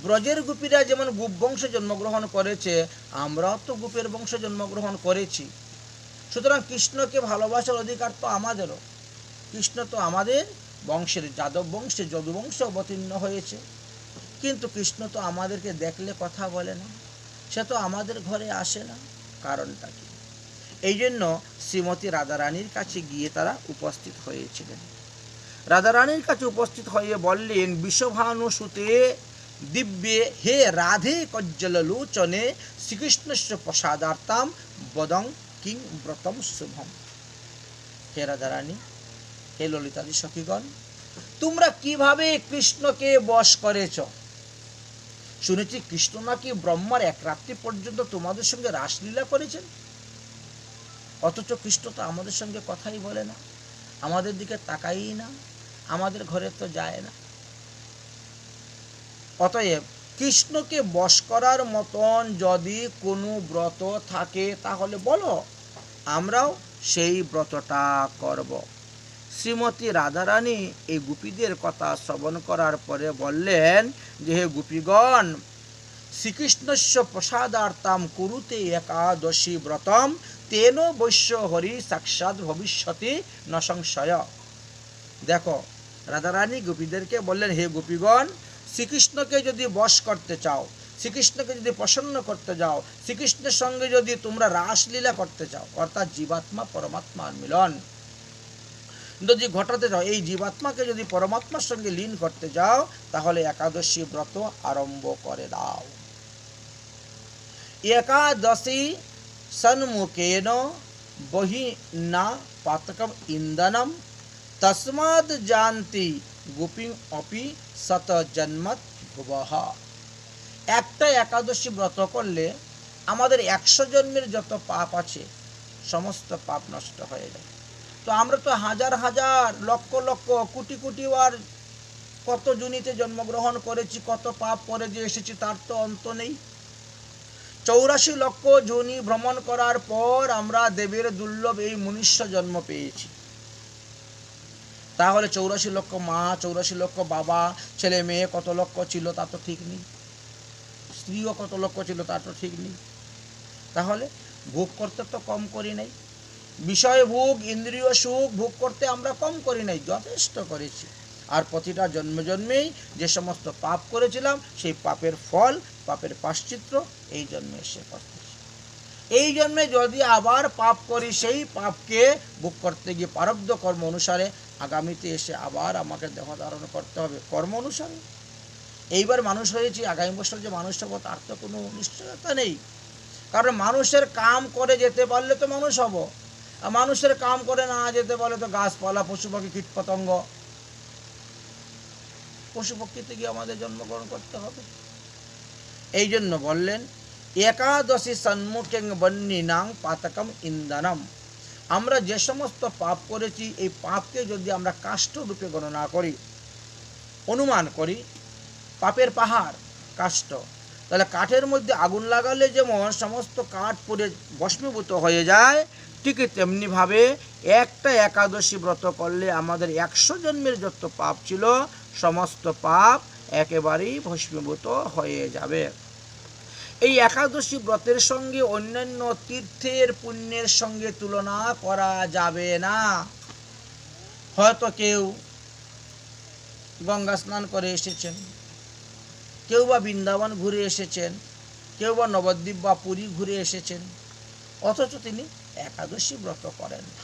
ব্রজের গোপীরা যেমন গোপ বংশে জন্মগ্রহণ করেছে, আমরাও তো গোপের বংশে জন্মগ্রহণ করেছি, সুতরাং কৃষ্ণকে ভালোবাসার অধিকার তো আমাদেরও। কৃষ্ণ তো আমাদের বংশের, যাদব বংশে, যদুবংশে অবতীর্ণ হয়েছে, কিন্তু কৃষ্ণ তো আমাদেরকে দেখলে কথা বলে না, সে তো আমাদের ঘরে আসে না, কারণটা কি? এই জন্য শ্রীমতী রাধারানীর কাছে গিয়ে তারা উপস্থিত হয়েছিলেন। রাধারানীর কাছে উপস্থিত হয়ে বললেন, বিষভানু সুতে দিব্যে হে রাধে কজ্জল লোচনে শ্রীকৃষ্ণস্য প্রসাদার্তাম বদং কিং ব্রতম শুভম। হে রাধারানী, হে ললিতাদি সখীগণ, তোমরা কিভাবে কৃষ্ণকে বশ করেছ? শুনেছি কৃষ্ণ নাকি ব্রহ্মার এক রাত্রি পর্যন্ত তোমাদের সঙ্গে রাসলীলা করেছেন, অথচ কৃষ্ণ তো আমাদের সঙ্গে কথাই বলে না, আমাদের দিকে তাকাই না, আমাদের ঘরে তো যায় না। অতএব কৃষ্ণকে বশ করার মতন যদি কোনো ব্রত থাকে তাহলে বলো, আমরাও সেই ব্রতটা করব। শ্রীমতী রাধারানী এই গোপীদের কথা শ্রবণ করার পরে বললেন যে, হে গোপীগণ, শ্রীকৃষ্ণস্য প্রসাদার্তাম কুরুতে একাদশী ব্রতম তেন বৈশ্য হরি সাক্ষাৎ ভবিষ্যতি ন সংশয়। দেখো, রাধারানী গোপীদেরকে বললেন, হে গোপীগণ, শ্রীকৃষ্ণকে যদি বশ করতে চাও, শ্রীকৃষ্ণকে যদি প্রসন্ন করতে যাও, শ্রীকৃষ্ণের সঙ্গে যদি তোমরা রাসলীলা করতে চাও, অর্থাৎ জীবাত্মা পরমাত্মার মিলন যদি ঘটাতে চাও, এই জীবাত্মাকে যদি পরমাত্মার সঙ্গে লীন করতে যাও, তাহলে একাদশী ব্রত আরম্ভ করে দাও। একাদশী সন্মুখেন বহিনা পাতকম ইন্ধনম তস্মাদ জানতি গোপী অপি শত জন্মত ভুবঃ। একটা একাদশী ব্রত করলে আমাদের 100 জন্মের যত পাপ আছে সমস্ত পাপ নষ্ট হয়ে যায়। তো আমরা তো হাজার হাজার, লক্ষ লক্ষ, কোটি কোটি বার কত জুনিতে জন্মগ্রহণ করেছি, কত পাপ করে যে এসেছি, তার তো অন্ত নেই। 84 লক্ষ যোনি ভ্রমণ করার পর আমরা দেবের দুর্লভ এই মনুষ্য জন্ম পেয়েছি। তাহলে 84 লক্ষ মা, 84 লক্ষ বাবা, ছেলে মেয়ে কত লক্ষ ছিল তা তো ঠিক নেই, স্ত্রীও কত লক্ষ ছিল তা তো ঠিক নেই। তাহলে ভোগ করতে তো কম করি নাই, বিষয় ভোগ, ইন্দ্রিয় সুখ ভোগ করতে আমরা কম করি নাই, যথেষ্ট করেছি। আর প্রতিটা জন্মে জন্মেই যে সমস্ত পাপ করেছিলাম, সেই পাপের ফল, পাপের প্রায়শ্চিত্ত এই জন্মে এসে করতেছি। এই জন্মে যদি আবার পাপ করি, সেই পাপকে ভোগ করতে গিয়ে প্রারব্ধ কর্ম অনুসারে আগামীতে এসে আবার আমাকে দেহ ধারণ করতে হবে কর্ম অনুসারে। এইবার মানুষ হয়েছি, আগামী বছর যে মানুষ হবো তার তো কোনো নিশ্চয়তা নেই, কারণ মানুষের কাম করে যেতে পারলে তো মানুষ হব, আর মানুষের কাম করে না যেতে পারলে তো গাছপালা, পশু পাখি, কীট পতঙ্গ, পশু পক্ষী থেকে আমাদের জন্মগ্রহণ করতে হবে। এই জন্য বললেন, একাদশী সন্মুখে বন্যিনাং পাতকম ইন্ধনম। আমরা যে সমস্ত পাপ করেছি এই পাপকে যদি আমরা কাষ্ঠ রূপে গণনা করি, অনুমান করি পাপের পাহাড় কাষ্ঠ, তাহলে কাঠের মধ্যে আগুন লাগালে যেমন সমস্ত কাঠ পুড়ে ভস্মীভূত হয়ে যায়, ঠিক তেমনিভাবে একটা একাদশী ব্রত করলে আমাদের 100 জন্মের যত পাপ ছিল সমস্ত পাপ একেবারেই ভস্মীভূত হয়ে যাবে। এই একাদশী ব্রতের সঙ্গে অন্যান্য তীর্থের পুণ্যের সঙ্গে তুলনা করা যাবে না। হয়তো কেউ গঙ্গা স্নান করে এসেছেন, কেউ বা বৃন্দাবন ঘুরে এসেছেন, কেউ বা নবদ্বীপ বা পুরী ঘুরে এসেছেন, অথচ তিনি একাদশী ব্রত করেন না।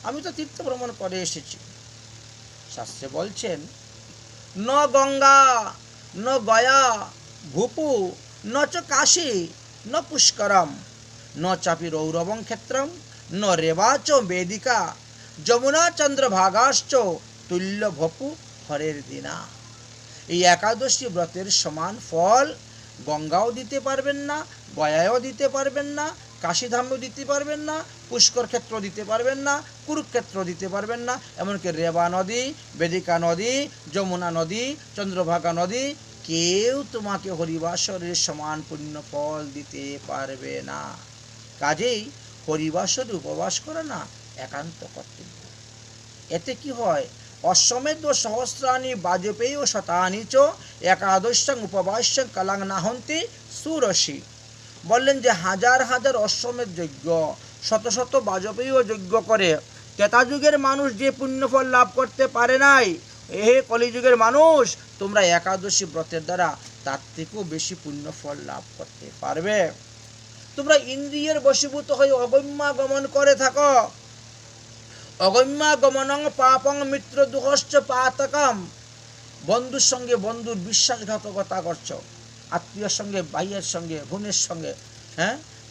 আমি তো তীর্থ ভ্রমণ করে এসেছি। শাস্ত্রে বলছেন ন গঙ্গা ন গয়া ভূপু ন চ কাশী ন পুষ্করম ন চাপি রৌরবং ক্ষেত্রম ন রেবাচ বেদিকা যমুনা চন্দ্রভাগাশ্চ তুল্য ভপু হরের দিনা। এই একাদশী ব্রতের সমান ফল গঙ্গাও দিতে পারবেন না, গয়ায়ও দিতে পারবেন না, কাশীধামেও দিতে পারবেন না, পুষ্কর ক্ষেত্র দিতে পারবেন না, কুরুক্ষেত্র দিতে পারবেন না, এমনকি রেবা নদী, বেদিকা নদী, যমুনা নদী, চন্দ্রভাগা নদী, কেউ তোমাকে হরিবাসরের সমান পুণ্য ফল দিতে পারবে না। কাজেই হরিবাসরে উপবাস করে না একান্ত কর্তব্য। এতে কি হয়? অশ্বমেধ সহস্রাণি বাজপেয় শতানি চ একাদশং উপবাস্যং কালাং নাহন্তি সুরসি। বললেন যে হাজার হাজার অশ্বমেধ যজ্ঞ, শত শত বাজপেয় যজ্ঞ করে ত্রেতাযুগের মানুষ যে পুণ্যফল লাভ করতে পারে নাই, হে কলিযুগের মানুষ তোমরা একাদশী ব্রতের দ্বারা তার থেকেও বেশি পুণ্যফল লাভ করতে পারবে। তোমরা ইন্দ্রিয়ের বশীভূত হয়ে অগম্যা গমন করে থাকো। অগম্যা গমনং পাপং মিত্র দুহশ্চ পাতকম। বন্ধুর সঙ্গে বন্ধুর বিশ্বাসঘাতকতা করছো, আত্মীয়ের সঙ্গে, ভাইয়ের সঙ্গে, বোনের সঙ্গে,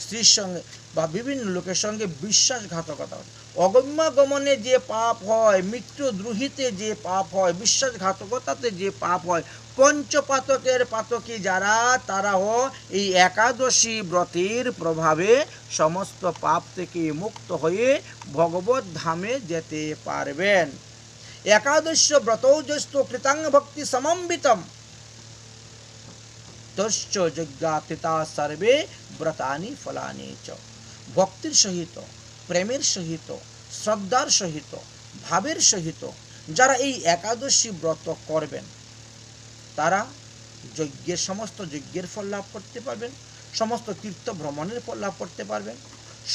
স্ত্রীর সঙ্গে বা বিভিন্ন লোকের সঙ্গে বিশ্বাসঘাতকতা। অগম্যা গমনে যে পাপ হয়, মিত্রদ্রোহিতে যে পাপ হয়, বিশ্বাসঘাতকতাতে যে পাপ হয়, পঞ্চপাতকের পাতকী যারা তারাও এই একাদশী ব্রতের প্রভাবে সমস্ত পাপ থেকে মুক্ত হয়ে ভগবত ধামে যেতে পারবেন। একাদশ ব্রতৌজস্ত কৃতাঙ্গ ভক্তি সমম্বিতম তস্য যজ্ঞাকৃতা সর্বে ব্রতানি ফলানি চ। ভক্তির সহিত, প্রেমের সহিত, শ্রদ্ধার সহিত, ভাবের সহিত যারা এই একাদশী ব্রত করবেন তারা যজ্ঞের সমস্ত যজ্ঞের ফল লাভ করতে পারবেন, সমস্ত তীর্থ ভ্রমণের ফল লাভ করতে পারবেন,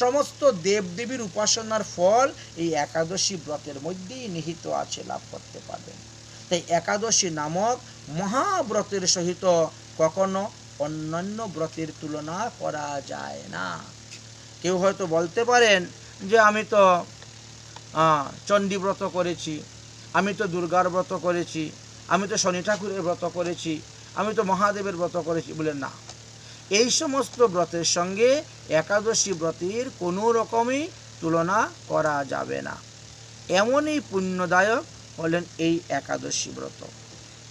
সমস্ত দেবদেবীর উপাসনার ফল এই একাদশী ব্রতের মধ্যেই নিহিত আছে, লাভ করতে পারবেন। তাই একাদশী নামক মহাব্রতের সহিত কখনো অন্যান্য ব্রতের তুলনা করা যায় না। কেউ হয়তো বলতে পারেন যে আমি তো চণ্ডী ব্রত করেছি, আমি তো দুর্গার ব্রত করেছি, আমি তো শনি ঠাকুরের ব্রত করেছি, আমি তো মহাদেবের ব্রত করেছি। বলে না, এই সমস্ত ব্রতের সঙ্গে একাদশী ব্রতের কোনো রকমই তুলনা করা যাবে না। এমনই পুণ্যদায়ক হলেন এই একাদশী ব্রত।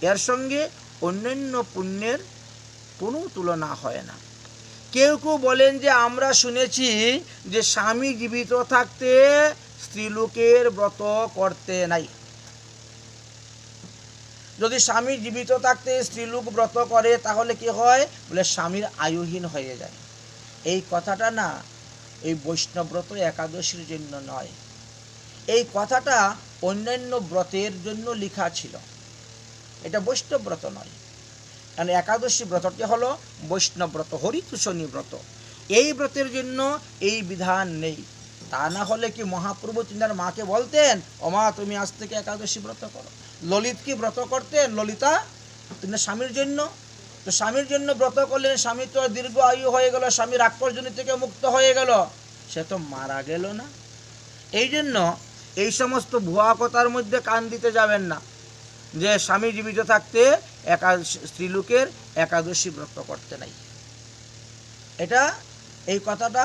এর সঙ্গে অন্যান্য পুণ্যের কোনো তুলনা হয় না। কেউ কেউ বলেন যে আমরা শুনেছি যে স্বামী জীবিত থাকতে স্ত্রীলোকের ব্রত করতে নাই। যদি স্বামী জীবিত থাকতে স্ত্রীলোক ব্রত করে তাহলে কি হয়? বলে স্বামীর আয়ুহীন হয়ে যায়। এই কথাটা না এই বৈষ্ণব্রত একাদশীর জন্য নয়, এই কথাটা অন্যান্য ব্রতের জন্য লেখা ছিল, এটা বৈষ্ণব ব্রত নয়। কারণ একাদশী ব্রতটি হলো বৈষ্ণব ব্রত, হরিতোষণী ব্রত। এই ব্রতের জন্য এই বিধান নেই। তা না হলে কি মহাপ্রভু তিনার মাকে বলতেন, ও মা তুমি আজ থেকে একাদশী ব্রত করো। ললিত কি ব্রত করতেন? ললিতা তিনি স্বামীর জন্য, তো স্বামীর জন্য ব্রত করলেন, স্বামী তো দীর্ঘ আয়ু হয়ে গেল, স্বামী রাক্ষসজনী থেকে মুক্ত হয়ে গেল, সে তো মারা গেল না। এই জন্য এই সমস্ত ভুয়া কথার মধ্যে কান দিতে যাবেন না যে স্বামী জীবিত থাকতে স্ত্রীলোকের একাদশী ব্রত করতে নাই। এটা এই কথাটা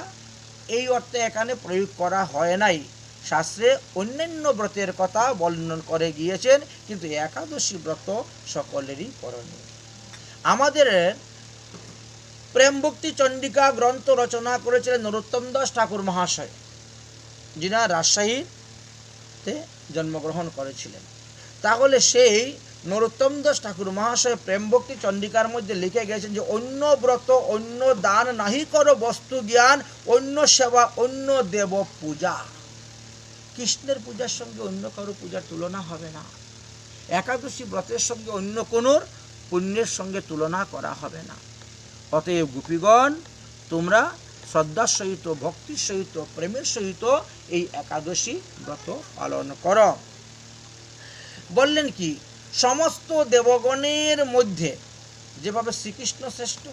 এই অর্থে এখানে প্রয়োগ করা হয় নাই। শাস্ত্রে অন্যান্য ব্রতের কথা বর্ণন করে গিয়েছেন, কিন্তু একাদশী ব্রত সকলেরই করণীয়। আমাদের প্রেম ভক্তি চণ্ডিকা গ্রন্থ রচনা করেছিলেন নরোত্তম দাস ঠাকুর মহাশয়, যিনি রাজশাহীতে জন্মগ্রহণ করেছিলেন। তাহলে সেই নরোত্তম দাস ঠাকুর মহাশয় প্রেম ভক্তি চণ্ডিকার মধ্যে লিখে গেছেন যে অন্য ব্রত অন্য দান নাহি করো বস্তু জ্ঞান, অন্য সেবা অন্য দেব পূজা। কৃষ্ণের পূজার সঙ্গে অন্য কারো পূজার তুলনা হবে না। একাদশী ব্রতের সঙ্গে অন্য কোনো পুণ্যের সঙ্গে তুলনা করা হবে না। অতএব গোপীগণ, তোমরা শ্রদ্ধার সহিত ভক্তির সহিত প্রেমের সহিত এই একাদশী ব্রত পালন কর। বললেন কি, সমস্ত দেবগণের মধ্যে যেভাবে শ্রীকৃষ্ণ শ্রেষ্ঠ,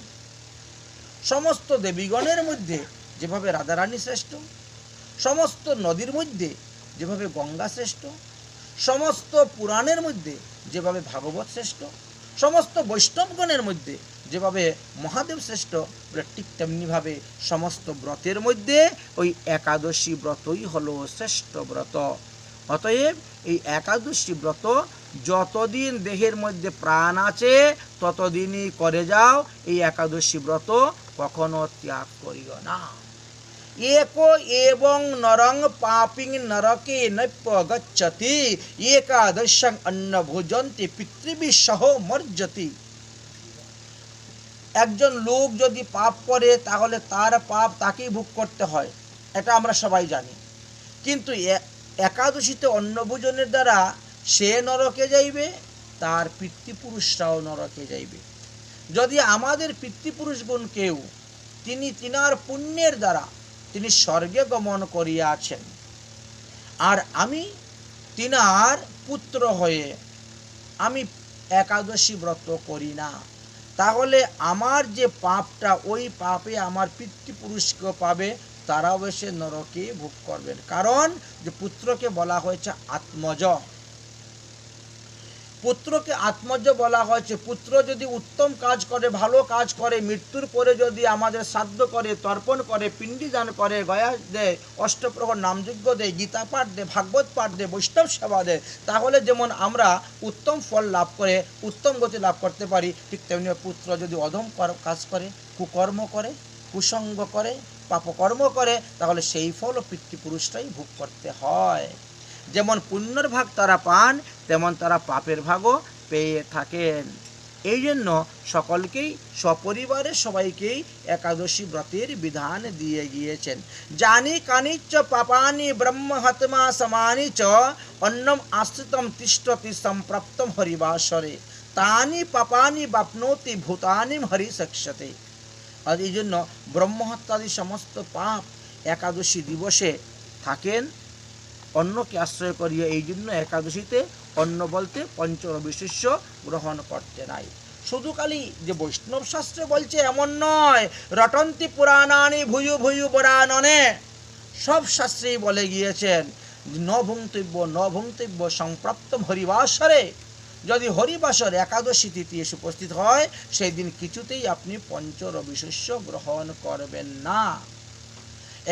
সমস্ত দেবীগণের মধ্যে যেভাবে রাধারানী শ্রেষ্ঠ, সমস্ত নদীর মধ্যে যেভাবে গঙ্গা শ্রেষ্ঠ, সমস্ত পুরাণের মধ্যে যেভাবে ভাগবত শ্রেষ্ঠ, সমস্ত বৈষ্ণবগণের মধ্যে যেভাবে মহাদেব শ্রেষ্ঠ, ঠিক তেমনিভাবে সমস্ত ব্রতের মধ্যে ওই একাদশী ব্রতই হলো শ্রেষ্ঠ ব্রত। অতএব এই একাদশী ব্রত যতদিন দেহের মধ্যে প্রাণ আছে ততদিনই করে যাও। এই একাদশী ব্রত কখনো ত্যাগ করিও না। एको एवं नरं पापिं नरके नैप्यगच्छति एकादशं अन्न भोजन्ति पितृभिः सह मर्जति। একজন লোক যদি পাপ করে তাহলে তার পাপ তাকেই ভোগ করতে হয়, এটা আমরা সবাই জানি। কিন্তু একাদশীতে অন্নভোজনের দ্বারা সে নরকে যাইবে, তার পিতৃপুরুষরাও নরকে যাইবে। যদি আমাদের পিতৃপুরুষগণ কেউ তিনার পুণ্যের দ্বারা তিনি স্বর্গে গমন করিয়াছেন, আর আমি তিনার পুত্র হয়ে আমি একাদশী ব্রত করি না, তাহলে আমার যে পাপটা, ওই পাপে আমার পিতৃপুরুষকে পাবে, তারাও এসে নরকে ভোগ করবেন। কারণ যে পুত্রকে বলা হয়েছে আত্মজ, পুত্রকে আত্মজ বলা হয়েছে। পুত্র যদি উত্তম কাজ করে, ভালো কাজ করে, মৃত্যুর পরে যদি আমাদের শ্রাদ্ধ করে, তর্পণ করে, পিণ্ডদান করে, গয়া দেয়, অষ্টপ্রহর নামযজ্ঞ দেয়, গীতা পাঠ দেয়, ভাগবত পাঠ দেয়, বৈষ্ণব সেবা দেয়, তাহলে যেমন আমরা উত্তম ফল লাভ করে উত্তম গতি লাভ করতে পারি, ঠিক তেমনি পুত্র যদি অধম কাজ করে, কুকর্ম করে, কুসঙ্গ করে, পাপকর্ম করে, তাহলে সেই ফল পিতৃপুরুষরাই ভোগ করতে হয়। যেমন পুণ্যের ভাগ তারা পান, তেমন তারা পাপের ভাগও পেয়ে থাকেন। এই জন্য সকলকেই সপরিবারে সবাইকেই একাদশী ব্রতের বিধান দিয়ে গিয়েছেন। জানি কানিচ্চ পাপানি ব্রহ্মহত্মা সমানি চ অন্নম আশ্রিতম তিষ্ঠতি সম্প্রাপ্তম হরিবাসরে তানি পাপানি বাপ্নোতি ভূতানি হরি সক্ষতে। আর এই জন্য ব্রহ্মহত্যাদি সমস্ত পাপ একাদশী দিবসে থাকেন, অন্নকে আশ্রয় করিয়া। এই জন্য একাদশীতে অন্ন বলতে পঞ্চরবিশিষ্য গ্রহণ করতে নাই। শুধু খালি যে বৈষ্ণব শাস্ত্রে বলছে এমন নয়, রটন্তি পুরাণানি ভূয়ু ভূয়ু পুরাণনে, সব শাস্ত্রেই বলে গিয়েছেন ন ভুঙ্ক্তব্য সম্প্রাপ্তম হরিবাসরে। যদি হরিবাসর একাদশী তিথি এসে উপস্থিত হয়, সেই দিন কিছুতেই আপনি পঞ্চরবিশিষ্য গ্রহণ করবেন না।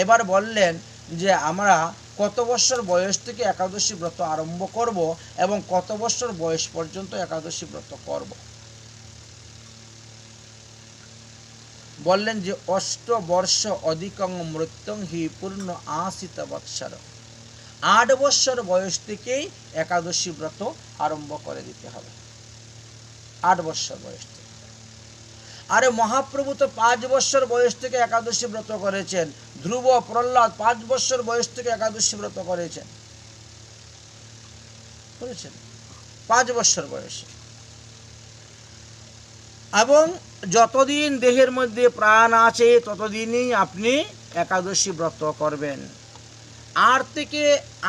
এবার বললেন যে আমরা কত বছর বয়স থেকে একাদশী ব্রত আরম্ভ করব এবং কত বছর বয়স পর্যন্ত একাদশী ব্রত করব। বললেন যে 8 বর্ষ অধিকং মৃত্যুং হি পূর্ণ 80 বৎসর। 8 বছর বয়স থেকেই একাদশী ব্রত আরম্ভ করে দিতে হবে, 8 বছর বয়স থেকে। আরে মহাপ্রভু তো 5 বছর বয়স থেকে একাদশী ব্রত করেছেন। ধ্রুব, প্রহ্লাদ 5 বছর বয়স থেকে একাদশী ব্রত করেছেন, 5 বছর বয়সে। এবং যতদিন দেহের মধ্যে প্রাণ আছে ততদিনই আপনি একাদশী ব্রত করবেন। 8 থেকে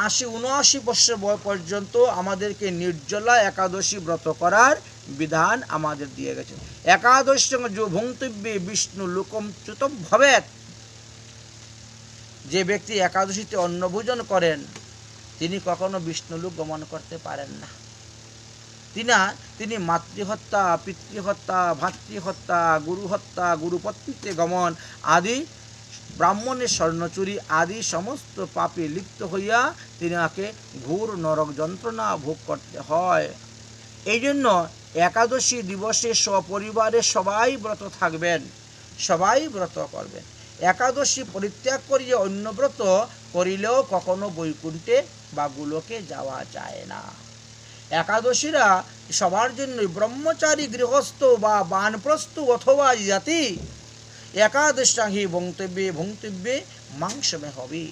80-79 বছর বয়স পর্যন্ত আমাদেরকে নির্জলা একাদশী ব্রত করার বিধান আমাদের দিয়ে গেছে। একাদশী ভুঙ্ক্তব্যে বিষ্ণু লোকম চ্যুতম ভবেৎ। যে ব্যক্তি একাদশীতে অন্নভোজন করেন তিনি কখনো বিষ্ণুলোক গমন করতে পারেন না। তিনি মাতৃহত্যা, পিতৃহত্যা, ভাতৃহত্যা, গুরুহত্যা, গুরুপত্নীতে গমন আদি, ব্রাহ্মণের স্বর্ণচুরি আদি সমস্ত পাপে লিপ্ত হইয়া তিনাকে ঘোর নরক যন্ত্রণা ভোগ করতে হয়। এই জন্য একাদশী দিবসে সপরিবারে সবাই ব্রত থাকবেন। সবাই ব্রত করবেন। একাদশী পরিত্যাগ করিয়ে অন্য ব্রত করিলেও কখনো বৈকুণ্ঠে বা গোলকে যাওয়া যায় না। একাদশীরা সবার জন্যই, ব্রহ্মচারী, গৃহস্থ বা বানপ্রস্থ অথবা জাতি, একাদশাহি ভঙ্তব্যে ভঙ্তব্যে মাংসমে হবে।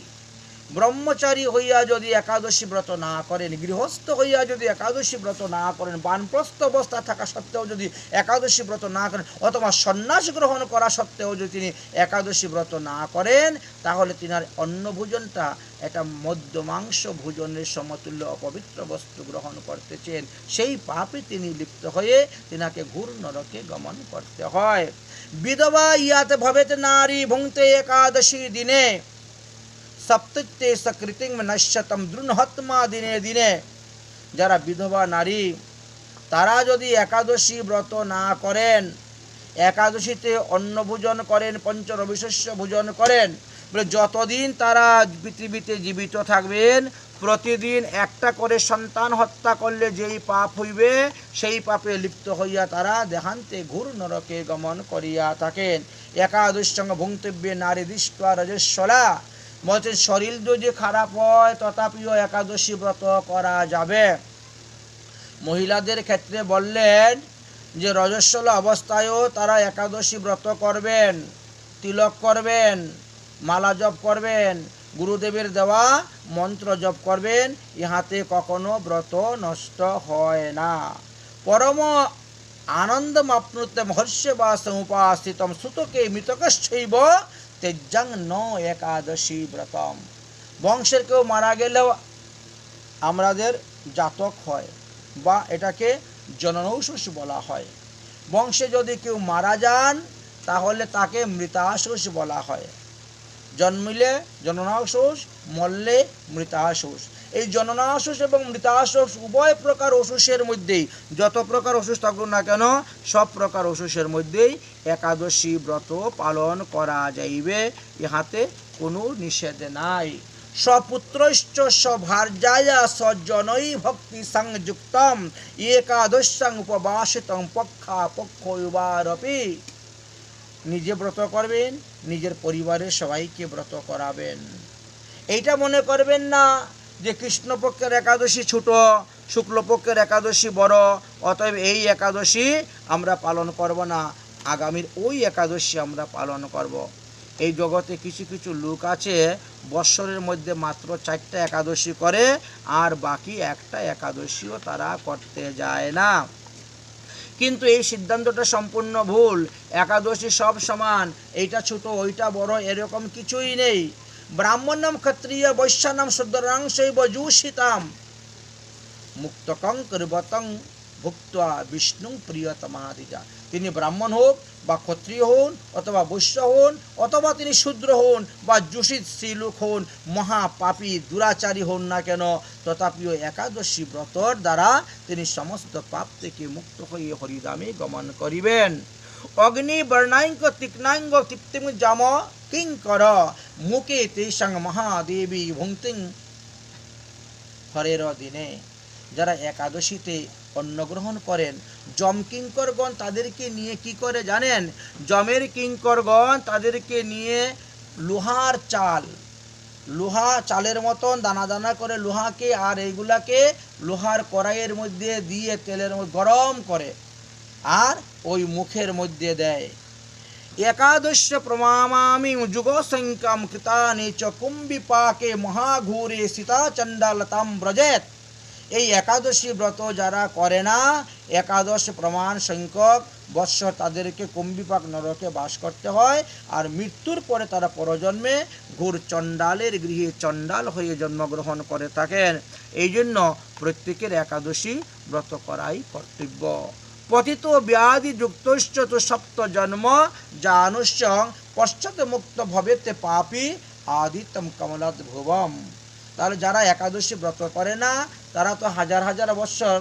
ব্রহ্মচারী হইয়া যদি একাদশী ব্রত না করেন, গৃহস্থ হইয়া যদি একাদশী ব্রত না করেন, বানপ্রস্থ অবস্থা থাকা সত্ত্বেও যদি একাদশী ব্রত না করেন, অথবা সন্ন্যাস গ্রহণ করা সত্ত্বেও যদি তিনি একাদশী ব্রত না করেন, তাহলে তিনার অন্ন ভোজনটা এটা মধ্য মাংস ভোজনের সমতুল্য অপবিত্র বস্তু গ্রহণ করতেছেন। সেই পাপে তিনি লিপ্ত হয়ে তিনাকে ঘোর নরকে গমন করতে হয়। বিধবা ইয়াতে ভবেতে নারী ভুঙ্ক্তে একাদশী দিনে সপ্তত্যে সকৃতিং নশ্যতম দ্রুণহত্মা দিনে দিনে। যারা বিধবা নারী, তারা যদি একাদশী ব্রত না করেন, একাদশীতে অন্ন ভোজন করেন, পঞ্চরবিশস্য ভোজন করেন, বলে যতদিন তারা পৃথিবীতে জীবিত থাকবেন, প্রতিদিন একটা করে সন্তান হত্যা করলে যেই পাপ হইবে, সেই পাপে লিপ্ত হইয়া তারা দেহান্তে ঘোর নরকে গমন করিয়া থাকেন। একাদশী ভুঙ্ক্তব্যে নারী দৃষ্টা রজস্বলা। বলছেন শরীর যদি খারাপ হয় তথাপিও একাদশী ব্রত করা যাবে। মহিলাদের ক্ষেত্রে বললেন যে রজস্বলা অবস্থায়ও তারা একাদশী ব্রত করবেন, তিলক করবেন, মালা জপ করবেন, গুরুদেবের দেওয়া মন্ত্র জপ করবেন, ইহাতে কখনো ব্রত নষ্ট হয় না। পরম আনন্দমাপ্নুতে মহর্ষিবাসম উপাসিতম সুতকে মৃতকশ্চৈব তেজ্জাং ন একাদশী ব্রতম। বংশের কেউ মারা গেলেও আমাদের জাতক হয়, বা এটাকে জননৌষস বলা হয়। বংশে যদি কেউ মারা যান তাহলে তাকে মৃতাশোষ বলা হয়। জন্মিলে জননাশোষ, মরলে মৃতাশোষ। এই জননাশোষ এবং মৃতাশোষ উভয় প্রকার অসুষের মধ্যেই, যত প্রকার অসুষ থাকুক না কেন, সব প্রকার অসুষের মধ্যেই একাদশী ব্রত পালন করা যাইবে, ইহাতে কোনো নিষেধ নাই। স্বপুত্রশ্চ স্বভার্যায়া স্বজনৈ ভক্তি সংযুক্তম একাদশাং উপবাসিতং পক্ষাপক্ষয়োবারপি। নিজে ব্রত করবেন, নিজের পরিবারের সবাইকে ব্রত করাবেন। এইটা মনে করবেন না যে কৃষ্ণপক্ষের একাদশী ছোট, শুক্লপক্ষের একাদশী বড়, অতএব এই একাদশী আমরা পালন করব না, আগামীর ওই একাদশী আমরা পালন করব। এই জগতে কিছু কিছু লোক আছে বৎসরের মধ্যে মাত্র 4টা একাদশী করে, আর বাকি একটা একাদশীও তারা করতে যায় না। কিন্তু এই সিদ্ধান্তটা সম্পূর্ণ ভুল। একাদশী সব সমান, এইটা ছোট ওইটা বড় এরকম কিছুই নেই। ব্রাহ্মণম ক্ষত্রিয় বৈশ্যানাম শূদ্রাং শৈব জুষিতাম মুক্তকং কর্বতং ভুক্তা বিষ্ণু প্রিয়তমাদিজা। তিনি ব্রাহ্মণ হোক বা ক্ষত্রিয় হন অথবা বৈশ্য হন অথবা তিনি শূদ্র হন বা জুষিত স্ত্রীলোক হন, মহাপাপী দুরাচারী হন না কেন, তথাপিও একাদশী ব্রতর দ্বারা তিনি সমস্ত পাপ থেকে মুক্ত হয়ে হরিধামে গমন করিবেন। অগ্নি বর্ণাঙ্গ তীক্ষ্ণাঙ্গ তৃপ্তিম জাম কিঙ্কর মুখে তেষাং মহাদেবী ভুঙ্ক্তিং হরের দিনে। যারা একাদশীতে অন্ন গ্রহণ করেন, যম কিঙ্করগণ তাদেরকে নিয়ে কি করে জানেন? যমের কিঙ্করগণ তাদেরকে নিয়ে লোহার চাল, লোহা চালের মতন দানা দানা করে লোহাকে, আর এইগুলাকে লোহার কড়াইয়ের মধ্যে দিয়ে তেলের মধ্যে গরম করে আর ওই মুখের মধ্যে দেয়। একাদশ প্রমামামি যুগ সংখ্যাম কৃতানি চ কুম্বিপাকে মহাঘূরে সীতা চণ্ডালতাম ব্রজেত। এই একাদশী ব্রত যারা করে না, একাদশ প্রমাণ সংখ্যক বৎসর তাদেরকে কুম্বিপাক নরকে বাস করতে হয়, আর মৃত্যুর পরে তারা পরজন্মে ঘোর চণ্ডালের গৃহে চণ্ডাল হয়ে জন্মগ্রহণ করে থাকেন। এই জন্য প্রত্যেকের একাদশী ব্রত করাই কর্তব্য। পতিত ব্যাধি যুক্তশ্চ তো সপ্ত জন্ম জানুষ্য পশ্চাৎ মুক্ত ভবেতে পাপী আদিত্যম কমলাদ ভুবম। তাহলে যারা একাদশী ব্রত করে না তারা তো হাজার হাজার বৎসর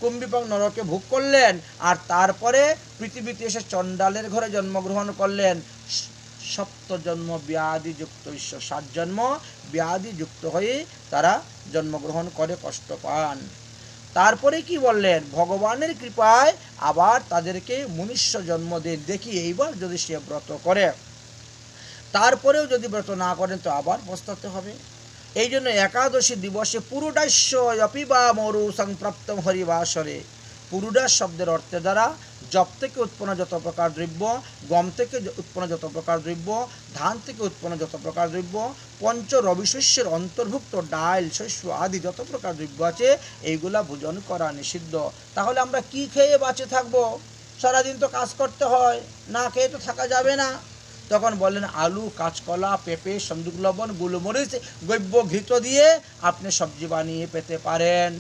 কুম্বিপাক নরকে ভোগ করলেন, আর তারপরে পৃথিবীতে এসে চণ্ডালের ঘরে জন্মগ্রহণ করলেন। সপ্ত জন্ম ব্যাধিযুক্ত, 7 জন্ম ব্যাধিযুক্ত হয়ে তারা জন্মগ্রহণ করে কষ্ট পান। তারপরে কি বললেন? ভগবানের কৃপায় আবার তাদেরকে মনুষ্য জন্ম দিয়ে দেখি এইবার যদি সে ব্রত করে, তারপরেও যদি ব্রত না করেন তো আবার পস্তাতে হবে। এই জন্য একাদশী দিবসে পুরুডাস্য অপিবা মরু সংপ্রাপ্তম হরিবাসরে, পুরুডাস শব্দের অর্থের দ্বারা জব থেকে উৎপন্ন যত প্রকার দ্রব্য, গম থেকে উৎপন্ন যত প্রকার দ্রব্য, ধান থেকে উৎপন্ন যত প্রকার দ্রব্য, পঞ্চ রবিশস্যের অন্তর্ভুক্ত ডাল শস্য আদি যত প্রকার দ্রব্য আছে এইগুলা ভোজন করা নিষিদ্ধ। তাহলে আমরা কি খেয়ে বাঁচে থাকবো? সারাদিন তো কাজ করতে হয়, না খেয়ে তো থাকা যাবে না। তখন বললেন আলু, কাঁচকলা, পেঁপে, সন্দুক লবণ, গোলমরিচ, গব্য ঘৃত দিয়ে আপনি সবজি বানিয়ে পেতে পারেন।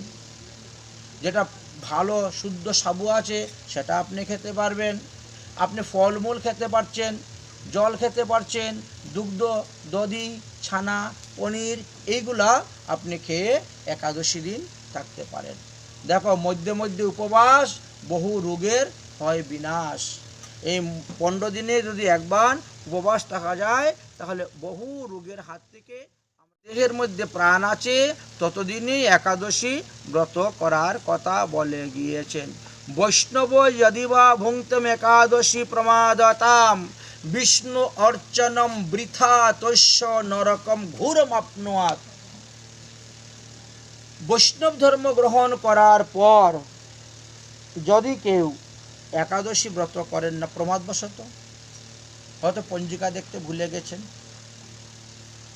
যেটা ভালো শুদ্ধ সাবু আছে সেটা আপনি খেতে পারবেন। আপনি ফলমূল খেতে পারছেন, জল খেতে পারছেন, দুগ্ধ, দধি, ছানা, পনির এইগুলা আপনি খেয়ে একাদশী দিন থাকতে পারেন। দেখো মধ্যে মধ্যে উপবাস বহু রোগের হয় বিনাশ। এই 15 দিনে যদি একবার উপবাস থাকা যায় তাহলে বহু রোগের হাত থেকে, দেহের মধ্যে প্রাণ আছে ততদিনই একাদশী ব্রত করার কথা বলে গিয়েছেন। বৈষ্ণব যদিবা ভুঙ্ক্তম একাদশী প্রমাদতাম বিষ্ণু অর্চনম বৃথা তস্য নরকম ঘোরমাপ্নুয়াৎ। বৈষ্ণব ধর্ম গ্রহণ করার পর যদি কেউ একাদশী ব্রত করেন না প্রমাদবশত, হয়তো পঞ্জিকা দেখতে ভুলে গেছেন,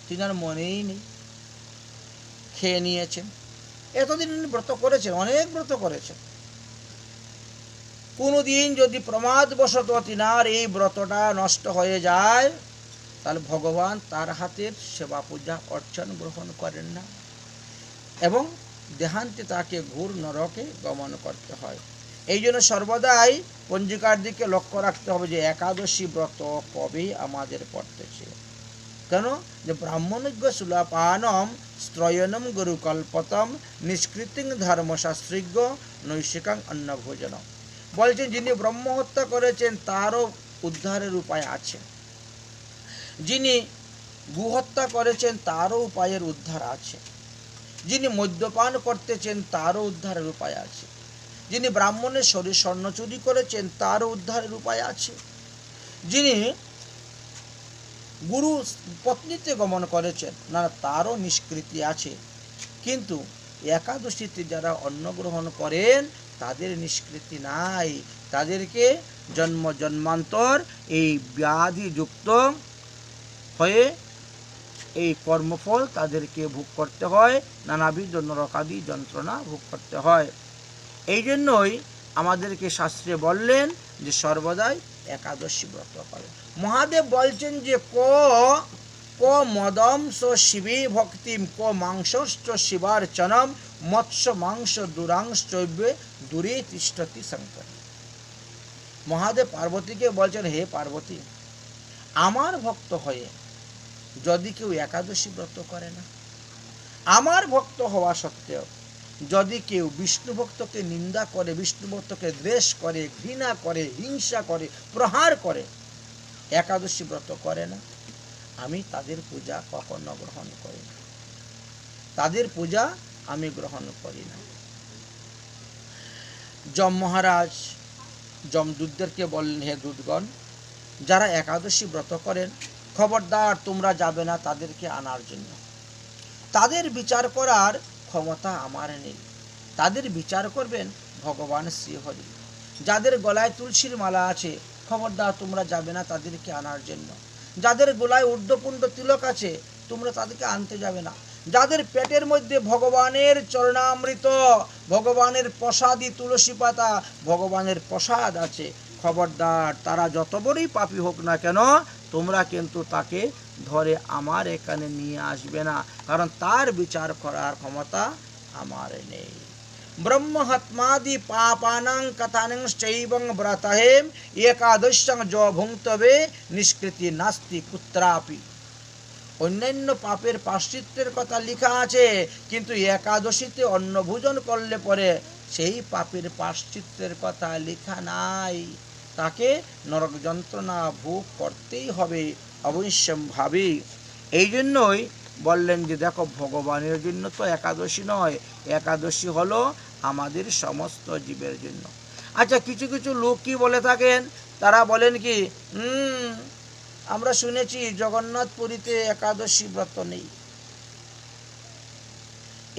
তিনার মনেই নেই, খেয়ে নিয়েছেন, এতদিন ব্রত করেছেন, অনেক ব্রত করেছেন, কোনোদিন যদি প্রমাদবশত তিনার এই ব্রতটা নষ্ট হয়ে যায় তাহলে ভগবান তার হাতের সেবা পূজা অর্চন গ্রহণ করেন না এবং দেহান্তে তাকে ঘোর নরকে গমন করতে হয়। এই জন্য সর্বদাই পঞ্জিকার দিকে লক্ষ্য রাখতে হবে যে একাদশী ব্রত কবে আমাদের পড়তেছে। কেন? যে ব্রাহ্মণজ্ঞ সুলাপানম স্ত্রয়নম গুরুকল্পতম নিষ্কৃতিং ধর্মশাস্ত্রজ্ঞ নৈশিকাং অন্নভোজনম। বলছেন যিনি ব্রহ্ম হত্যা করেছেন তারও উদ্ধারের উপায় আছে, যিনি গুহত্যা করেছেন তারও উপায়ের উদ্ধার আছে, যিনি মদ্যপান করতেছেন তারও উদ্ধারের উপায় আছে, যিনি ব্রাহ্মণের শরীর স্বর্ণচুরি করেছেন তারও উদ্ধারের উপায় আছে, যিনি গুরু পত্নীতে গমন করেছেন না তারও নিষ্কৃতি আছে। কিন্তু একাদশীতে যারা অন্ন গ্রহণ করেন তাদের নিষ্কৃতি নাই, তাদেরকে জন্ম জন্মান্তর এই ব্যাধিযুক্ত হয়ে এই কর্মফল তাদেরকে ভোগ করতে হয়, নানাবিধ নরকাদি যন্ত্রণা ভোগ করতে হয়। এই জন্যই আমাদেরকে শাস্ত্রে বললেন যে সর্বদাই একাদশী ব্রত করে। মহাদেব বলছেন যে ক মদম স শিবে ভক্তিম ক মাংসশ্চ শিবার্চনম মৎস্য মাংস দুরাংশৈবে দূরে তিষ্ঠতি শঙ্কর। মহাদেব পার্বতীকে বলছেন হে পার্বতী, আমার ভক্ত হয়ে যদি কেউ একাদশী ব্রত করে না, আমার ভক্ত হওয়া সত্ত্বেও যদি কেউ বিষ্ণু ভক্তকে নিন্দা করে, বিষ্ণু ভক্তকে দ্বেষ করে, ঘৃণা করে, হিংসা করে, প্রহার করে, একাদশী ব্রত করে না, আমি তাদের পূজা কখনো গ্রহণ করি না, তাদের পূজা আমি গ্রহণ করি না। যম মহারাজ যমদূতদেরকে বললেন হে দূতগণ, যারা একাদশী ব্রত করেন খবরদার তোমরা যাবে না তাদেরকে আনার জন্য, তাদের বিচার করার ক্ষমতা আমার নেই, তাদের বিচার করবেন ভগবান শ্রীহরি। যাদের গলায় তুলসীর মালা আছে খবরদার তোমরা যাবে না তাদেরকে আনার জন্য, যাদের গলায় ঊর্ধ্বপুণ্ড তিলক আছে তোমরা তাদেরকে আনতে যাবে না, যাদের পেটের মধ্যে ভগবানের চরণামৃত, ভগবানের প্রসাদী তুলসী পাতা, ভগবানের প্রসাদ আছে, খবরদার তারা যত বড়ই পাপী হোক না কেন তোমরা কিন্তু তাকে ধরে আমার এখানে নিয়ে আসবে না, কারণ তার বিচার করার ক্ষমতা আমার নেই। ব্রহ্মহত্মাদি পাপানাং কথানাং চৈবং ব্রতহেম একাদশং য ভুঙ্ক্তবে নিষ্কৃতি নাস্তি কুত্রাপি। অন্যান্য পাপের প্রায়শ্চিত্তের কথা লেখা আছে, কিন্তু একাদশীতে অন্ন ভোজন করলে পরে সেই পাপের প্রায়শ্চিত্তের কথা লেখা নাই, তাকে নরক যন্ত্রণা ভোগ করতেই হবে অবশ্যম্ভাবী। এই জন্যই বললেন যে দেখো ভগবানের জন্য তো একাদশী নয়, একাদশী হলো আমাদের সমস্ত জীবের জন্য। আচ্ছা, কিছু কিছু লোক কি বলে থাকেন, তারা বলেন কি, আমরা শুনেছি জগন্নাথ পুরীতে একাদশী ব্রত নেই।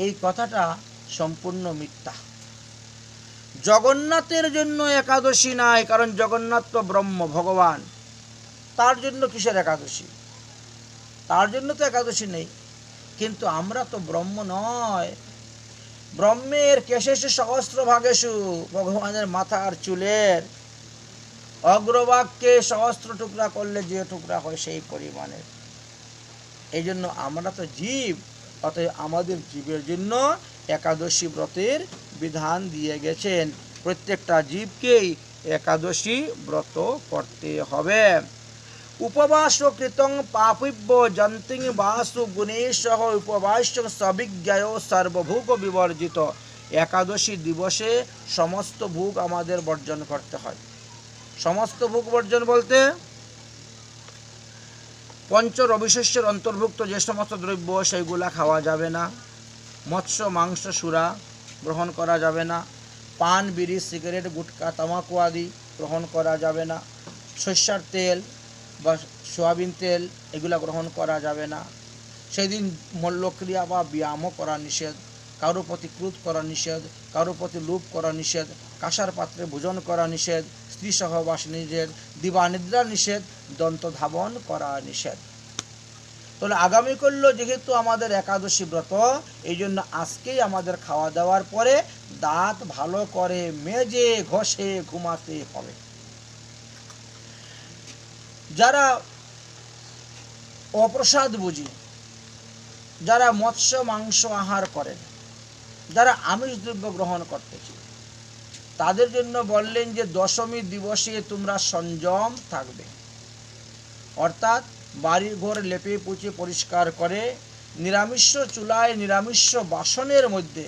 এই কথাটা সম্পূর্ণ মিথ্যা। জগন্নাথের জন্য একাদশী নাই, কারণ জগন্নাথ তো ব্রহ্ম, ভগবান। তার জন্য কিসের একাদশী? তার জন্য তো একাদশী নেই। কিন্তু আমরা তো ব্রহ্ম নয়। ব্রহ্মের কেশেষু সহস্র ভাগেষু, ভগবানের মাথার চুলের অগ্রভাগকে সহস্র টুকরা করলে যে টুকরা হয় সেই পরিমাণের। এই জন্য আমরা তো জীব, অতএব আমাদের জীবের জন্য একাদশী ব্রতের বিধান দিয়ে গেছেন। প্রত্যেকটা জীবকেই একাদশী ব্রত করতে হবে। উপবাস কৃতং পাপিব্য জন্তিং বাসু গুণেশহ উপবাস সবিজ্ঞায় সর্বভোগ বিবর্জিত। একাদশী দিবসে সমস্ত ভোগ আমাদের বর্জন করতে হয়। সমস্ত ভোগ বর্জন বলতে পঞ্চ রবিশস্যের অন্তর্ভুক্ত যে সমস্ত দ্রব্য সেইগুলা খাওয়া যাবে না। মৎস্য, মাংস, সুরা গ্রহণ করা যাবে না। পান, বিড়ি, সিগারেট, গুটকা, তামাকু আদি গ্রহণ করা যাবে না। সর্ষের তেল বা সয়াবিন তেল এগুলা গ্রহণ করা যাবে না। সেদিন মল্লক্রিয়া বা ব্যায়ামও করা নিষেধ। কারো প্রতি ক্রোধ করা নিষেধ, কারো প্রতি লোভ করা নিষেধ, কাঁসার পাত্রে ভোজন করা নিষেধ, স্ত্রী সহবাস নিষেধ, দিবানিদ্রা নিষেধ, দন্ত ধাবন করা নিষেধ। তাহলে আগামী করল যেহেতু আমাদের একাদশী ব্রত, এই জন্য আজকেই আমাদের খাওয়া দাওয়ার পরে দাঁত ভালো করে মেজে ঘষে ঘুমাতে হবে। যারা অপ্রসাদ বুঝি, যারা মৎস্য মাংস আহার করেন, যারা আমিষ দ্রব্য গ্রহণ করতেছে, তাদের জন্য বললেন যে দশমী দিবসে তোমরা সংযম থাকবে। অর্থাৎ বাড়ি ঘর লেপে পুছে পরিষ্কার করে নিরামিষ চুলায় নিরামিষ বাসনের মধ্যে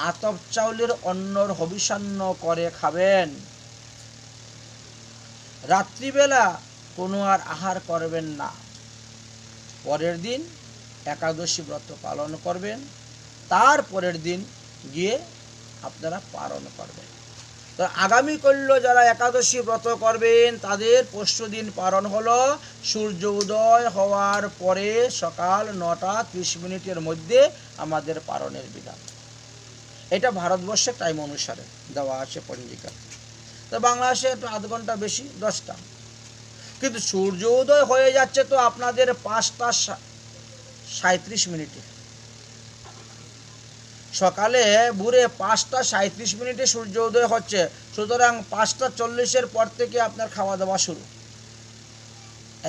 আতপ চাউলের অন্নর হবিষান্ন করে খাবেন। রাত্রিবেলা কোনো আর আহার করবেন না। পরের দিন একাদশী ব্রত পালন করবেন, তার পরের দিন গিয়ে আপনারা পালন করবেন। তো আগামী করল যারা একাদশী ব্রত করবেন তাদের পরশু দিন পালন হলো সূর্য উদয় হওয়ার পরে সকাল 9:30 মধ্যে আমাদের পালনের বিধান। এটা ভারতবর্ষের টাইম অনুসারে দেওয়া আছে পঞ্জিকা। তো বাংলাদেশে একটু আধ ঘন্টা বেশি, 10টা। কিন্তু সূর্য উদয় হয়ে যাচ্ছে তো আপনাদের 5:37। সকালে ভোরে 5:37 সূর্য উদয় হচ্ছে, সুতরাং 5:40 পর থেকে আপনার খাওয়া দাওয়া শুরু।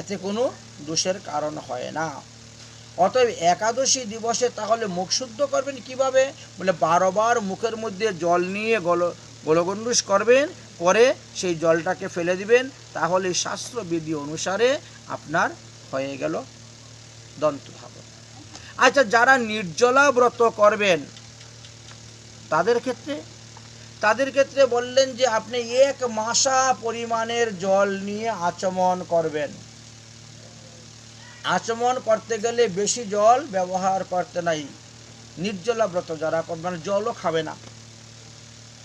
এতে কোনো দোষের কারণ হয় না। অতএব একাদশী দিবসে তাহলে মুখ শুদ্ধ করবেন কিভাবে? বলে 12 বার মুখের মধ্যে জল নিয়ে গলগণ্ডুষ করবেন, করে সেই জলটাকে ফেলে দিবেন, তাহলে শাস্ত্রবিধি অনুসারে আপনার হয়ে গেল দন্তধাবন। আচ্ছা, যারা নির্জলা ব্রত করবেন তাদের ক্ষেত্রে বললেন যে আপনি 1 মাসা পরিমাণের জল নিয়ে আচমন করবেন। আচমন করতে গেলে বেশি জল ব্যবহার করতে নাই। নির্জলা ব্রত যারা করবেন জলও খাবে না।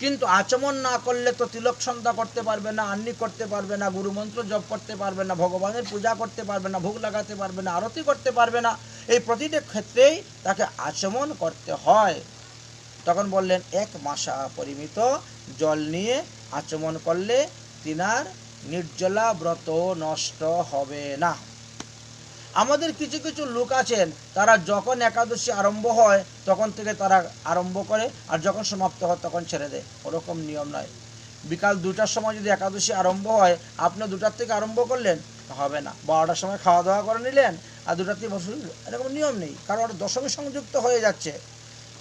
কিন্তু আচমন না করলে তো তিলক সন্ধ্যা করতে পারবে না, আন্নি করতে পারবে না, গুরুমন্ত্র জপ করতে পারবে না, ভগবানের পূজা করতে পারবে না, ভোগ লাগাতে পারবে না, আরতি করতে পারবে না। এই প্রতিটি ক্ষেত্রেই তাকে আচমন করতে হয়। তখন বললেন 1 মাসা পরিমিত জল নিয়ে আচমন করলে তিনার নির্জলা ব্রত নষ্ট হবে না। আমাদের কিছু কিছু লোক আছেন, তারা যখন একাদশী আরম্ভ হয় তখন থেকে তারা আরম্ভ করে, আর যখন সমাপ্ত হয় তখন ছেড়ে দেয়। ওরকম নিয়ম নয়। বিকাল 2টার সময় যদি একাদশী আরম্ভ হয়, আপনি 2টার থেকে আরম্ভ করলেন, হবে না। 12টার সময় খাওয়া দাওয়া করে নিলেন আর 2টার থেকে বসে, এরকম নিয়ম নেই, কারণ ওটা দশমী সংযুক্ত হয়ে যাচ্ছে।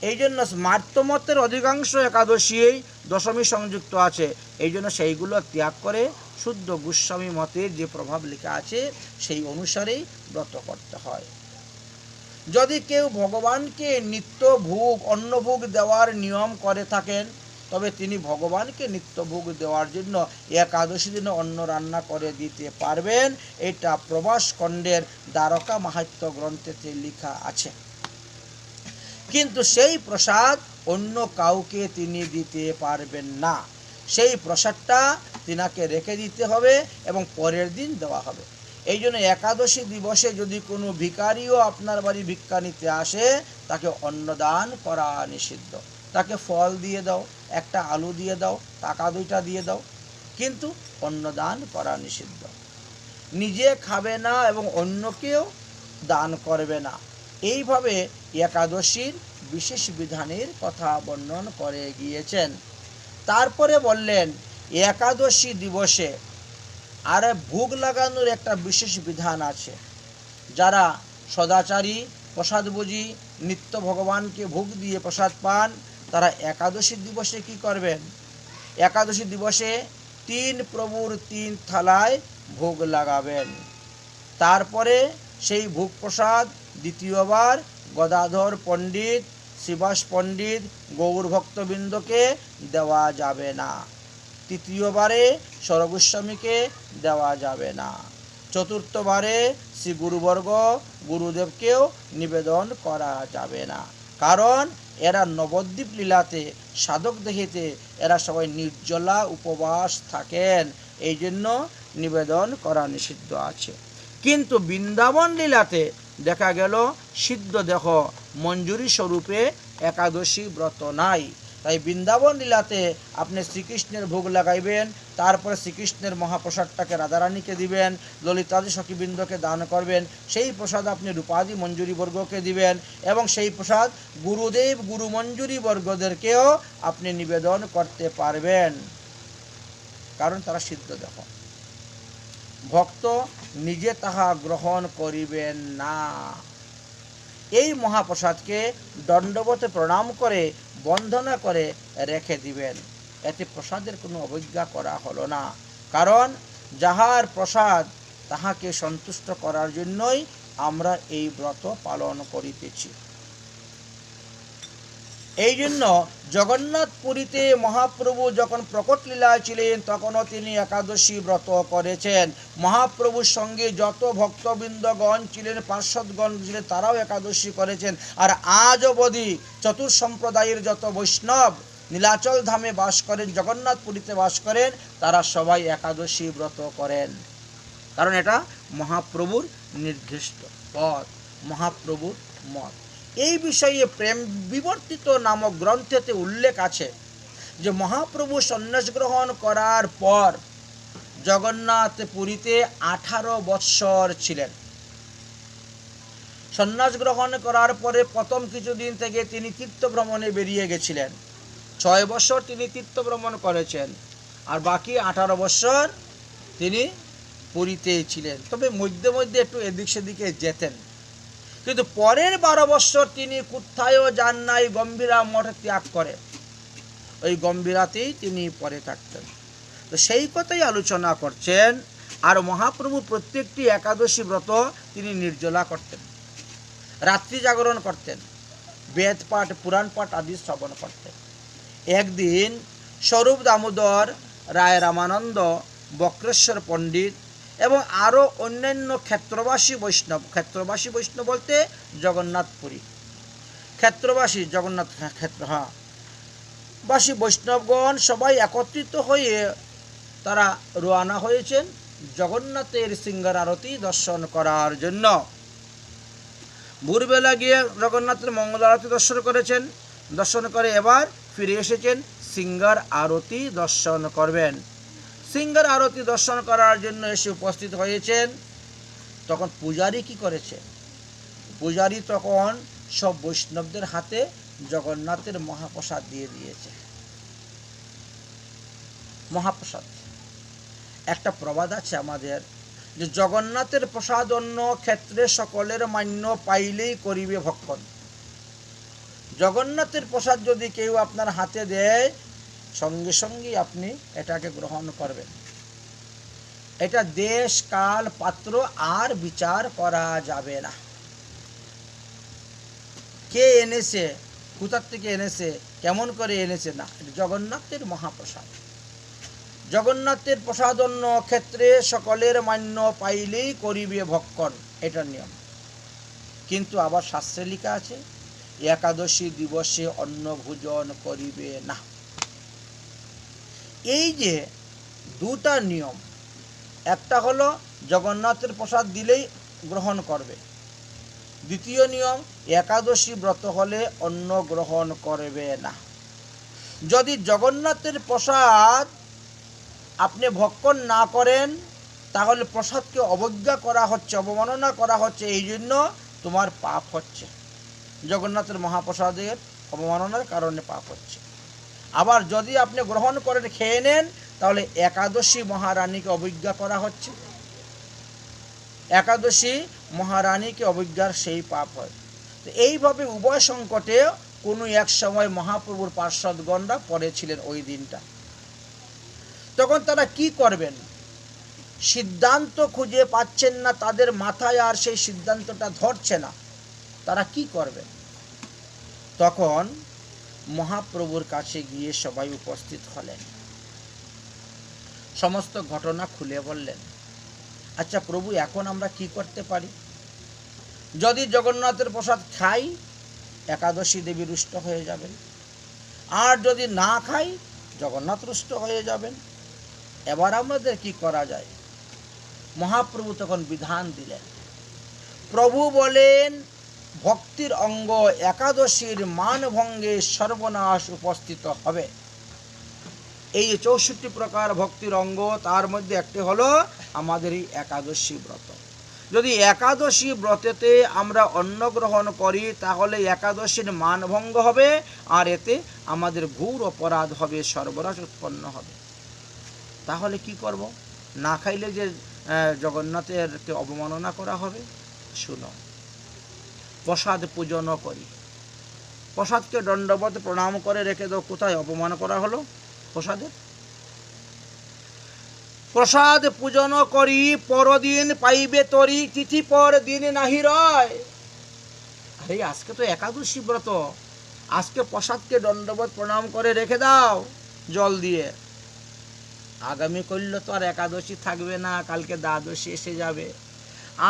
এই জন্য স্মার্তমতের অধিকাংশ একাদশীই দশমী সংযুক্ত আছে। এই জন্য সেইগুলো ত্যাগ করে শুদ্ধ গোস্বামী মতের যে প্রভাব লেখা আছে সেই অনুসারেই ব্রত করতে হয়। যদি কেউ ভগবানকে নিত্য ভোগ অন্নভোগ দেওয়ার নিয়ম করে থাকেন, তবে তিনি ভগবানকে নিত্য ভোগ দেওয়ার জন্য একাদশী দিনে অন্ন রান্না করে দিতে পারবেন। এটা প্রভাস খণ্ডের দ্বারকা মাহাত্ম্য গ্রন্থেতে লেখা আছে। কিন্তু সেই প্রসাদ অন্য কাউকে তিনি দিতে পারবেন না। সেই প্রসাদটা তিনাকে রেখে দিতে হবে এবং পরের দিন দেওয়া হবে। এই জন্য একাদশী দিবসে যদি কোনো ভিখারিও আপনার বাড়ি ভিক্ষা নিতে আসে, তাকে অন্নদান করা নিষিদ্ধ। তাকে ফল দিয়ে দাও, একটা আলু দিয়ে দাও, টাকা 2টা দিয়ে দাও, কিন্তু অন্নদান করা নিষিদ্ধ। নিজে খাবে না এবং অন্যকেও দান করবে না। এইভাবে একাদশীর বিশেষ বিধানের কথা বর্ণন করে গিয়েছেন। তারপরে বললেন একাদশী দিবসে আর ভোগ লাগানোর একটা বিশেষ বিধান আছে। যারা সদাচারী, প্রসাদভোজী, নিত্য ভগবানকে ভোগ দিয়ে প্রসাদ পান, তারা একাদশী দিবসে কি করবেন? একাদশী দিবসে 3 প্রভুর 3 থালায় ভোগ লাগাবেন। তারপরে সেই ভোগ প্রসাদ দ্বিতীয়বার গদাধর পণ্ডিত, শ্রীবাস পণ্ডিত, গৌর ভক্তবৃন্দকে দেওয়া যাবে না। তৃতীয়বারে সরগোস্বামীকে দেওয়া যাবে না। চতুর্থবারে শ্রী গুরুবর্গ, গুরুদেবকেও নিবেদন করা যাবে না। কারণ এরা নবদ্বীপ লীলাতে সাধক দেখিতে এরা সবাই নির্জলা উপবাস থাকেন, এই জন্য নিবেদন করা নিষিদ্ধ আছে। কিন্তু বৃন্দাবন লীলাতে দেখা গেল সিদ্ধ দেহ মঞ্জুরি স্বরূপে একাদশী ব্রত নাই। তাই বৃন্দাবন লীলাতে আপনি শ্রীকৃষ্ণের ভোগ লাগাইবেন, তারপরে শ্রীকৃষ্ণের মহাপ্রসাদটাকে রাধারানীকে দিবেন, ললিতাদি সখীবৃন্দকে দান করবেন, সেই প্রসাদ আপনি রূপাদি মঞ্জুরি বর্গকে দিবেন এবং সেই প্রসাদ গুরুদেব গুরু মঞ্জুরি বর্গদেরকেও আপনি নিবেদন করতে পারবেন, কারণ তারা সিদ্ধ দেহ। ভক্ত নিজে তাহা গ্রহণ করিবেন না। এই মহাপ্রসাদকে দণ্ডবতে প্রণাম করে বন্দনা করে রেখে দিবেন। এতে প্রসাদের কোনো অবজ্ঞা করা হলো না, কারণ যাহার প্রসাদ তাহাকে সন্তুষ্ট করার জন্যই আমরা এই ব্রত পালন করিতেছি। এই জন্য জগন্নাথপুরীতে মহাপ্রভু যখন প্রকট লীলায় ছিলেন তখনও তিনি একাদশী ব্রত করেছেন। মহাপ্রভুর সঙ্গে যত ভক্তবৃন্দগণ ছিলেন, পার্শ্বদগণ ছিলেন, তারাও একাদশী করেছেন। আর আজ অবধি চতুর্সম্প্রদায়ের যত বৈষ্ণব নীলাচল ধামে বাস করেন, জগন্নাথপুরীতে বাস করেন, তারা সবাই একাদশী ব্রত করেন। কারণ এটা মহাপ্রভুর নির্দিষ্ট পথ, মহাপ্রভুর মত। এই বিষয়ে প্রেম বিবর্তিত নামক গ্রন্থেতে উল্লেখ আছে যে মহাপ্রভু সন্ন্যাস গ্রহণ করার পর জগন্নাথ পুরীতে 18 বৎসর ছিলেন। সন্ন্যাস গ্রহণ করার পরে প্রথম কিছুদিন থেকে তিনি তীর্থ ভ্রমণে বেরিয়ে গেছিলেন। 6 বছর তিনি তীর্থ ভ্রমণ করেছেন, আর বাকি 18 বছর তিনি পুরীতেই ছিলেন। তবে মধ্যে মধ্যে একটু এদিক সেদিকে যেতেন। কিন্তু পরের 12 বছর তিনি কোথায়ও যান নাই, গম্ভীরা মঠ ত্যাগ করে ওই গম্ভীরাতেই তিনি পরে থাকতেন। তো সেই কথাই আলোচনা করছেন। আর মহাপ্রভু প্রত্যেকটি একাদশী ব্রত তিনি নির্জলা করতেন, রাত্রি জাগরণ করতেন, বেদ পাঠ, পুরাণ পাঠ আদি শ্রবণ করতেন। একদিন স্বরূপ দামোদর রায়, রামানন্দ, বক্রেশ্বর পণ্ডিত এবং আরও অন্যান্য ক্ষেত্রবাসী বৈষ্ণব বলতে জগন্নাথপুরী ক্ষেত্রবাসী, জগন্নাথ ক্ষেত্র বাসী বৈষ্ণবগণ সবাই একত্রিত হয়ে তারা রওনা হয়েছেন জগন্নাথের সিংহার আরতি দর্শন করার জন্য। ভোরবেলা গিয়ে জগন্নাথের মঙ্গল আরতি দর্শন করেছেন, দর্শন করে এবার ফিরে এসেছেন সিংহার আরতি দর্শন করবেন। সিংহার আরতি দর্শন করার জন্য এসে উপস্থিত হয়েছেন। তখন পূজারী কি করেছে? পূজারী তখন সব বৈষ্ণবদের হাতে জগন্নাথের মহাপ্রসাদ দিয়ে দিয়েছে। মহাপ্রসাদ একটা প্রবাদ আছে আমাদের যে জগন্নাথের প্রসাদ অন্য ক্ষেত্রে সকলের মান্য, পাইলেই করিবে ভক্ষণ। জগন্নাথের প্রসাদ যদি কেউ আপনার হাতে দেয়, সঙ্গে সঙ্গে আপনি এটাকে গ্রহণ করবেন। এটা দেশ, কাল, পাত্র আর বিচার করা যাবে না। কে এনেছে, কোথার থেকে এনেছে, কেমন করে এনেছে, না, জগন্নাথের মহাপ্রসাদ। জগন্নাথের প্রসাদ অন্য ক্ষেত্রে সকলের মান্য, পাইলেই করিবে ভক্ষণ, এটার নিয়ম। কিন্তু আবার শাস্ত্রে লেখা আছে একাদশী দিবসে অন্ন ভোজন করিবে না। এই যে দুটা নিয়ম, একটা হলো জগন্নাথের প্রসাদ দিলেই গ্রহণ করবে, দ্বিতীয় নিয়ম একাদশী ব্রত হলে অন্ন গ্রহণ করবে না। যদি জগন্নাথের প্রসাদ আপনি ভক্ষণ না করেন তাহলে প্রসাদকে অবজ্ঞা করা হচ্ছে, অবমাননা করা হচ্ছে, এই জন্য তোমার পাপ হচ্ছে, জগন্নাথের মহাপ্রসাদের অবমাননার কারণে পাপ হচ্ছে। আবার যদি আপনি গ্রহণ করে খেয়ে নেন তাহলে একাদশী মহারানীকে অবজ্ঞা করা হচ্ছে, একাদশী মহারানীকে অবজ্ঞার সেই পাপ হয়। তো এইভাবে উভয় সংকটে কোনো এক সময় মহাপ্রভুর পার্ষদগণরা পড়েছিলেন ওই দিনটা। তখন তারা কি করবেন সিদ্ধান্ত খুঁজে পাচ্ছেন না, তাদের মাথায় আর সেই সিদ্ধান্তটা ধরছে না, তারা কি করবেন? তখন মহাপ্রভুর কাছে গিয়ে সবাই উপস্থিত হলেন, সমস্ত ঘটনা খুলে বললেন, আচ্ছা প্রভু, এখন আমরা কি করতে পারি? যদি জগন্নাথের প্রসাদ খাই একাদশী দেবী রুষ্ট হয়ে যাবেন, আর যদি না খাই জগন্নাথ রুষ্ট হয়ে যাবেন, এবার আমাদের কি করা যায়? মহাপ্রভু তখন বিধান দিলেন। প্রভু বলেন, ভক্তির অঙ্গ একাদশীর মানভঙ্গে সর্বনাশ উপস্থিত হবে। এই 64 প্রকার ভক্তির অঙ্গ, তার মধ্যে একটি হলো আমাদের এই একাদশী ব্রত। যদি একাদশী ব্রতেতে আমরা অন্ন গ্রহণ করি তাহলে একাদশীর মানভঙ্গ হবে, আর এতে আমাদের ঘোর অপরাধ হবে, সর্বনাশ উৎপন্ন হবে। তাহলে কি করব? না খাইলে যে জগন্নাথেরকে অবমাননা করা হবে। শুনো, প্রসাদ পূজন করি, প্রসাদকে দণ্ডবত প্রণাম করে রেখে দাও। কোথায় অপমান করা হলো প্রসাদের? প্রসাদ পূজন করি পরদিন পাইবে তরি, তিথি পর দিন নাহি রয়। আরে আজকে তো একাদশী ব্রত, আজকে প্রসাদকে দণ্ডবত প্রণাম করে রেখে দাও জল দিয়ে, আগামী করলে তো আর একাদশী থাকবে না, কালকে দ্বাদশী এসে যাবে।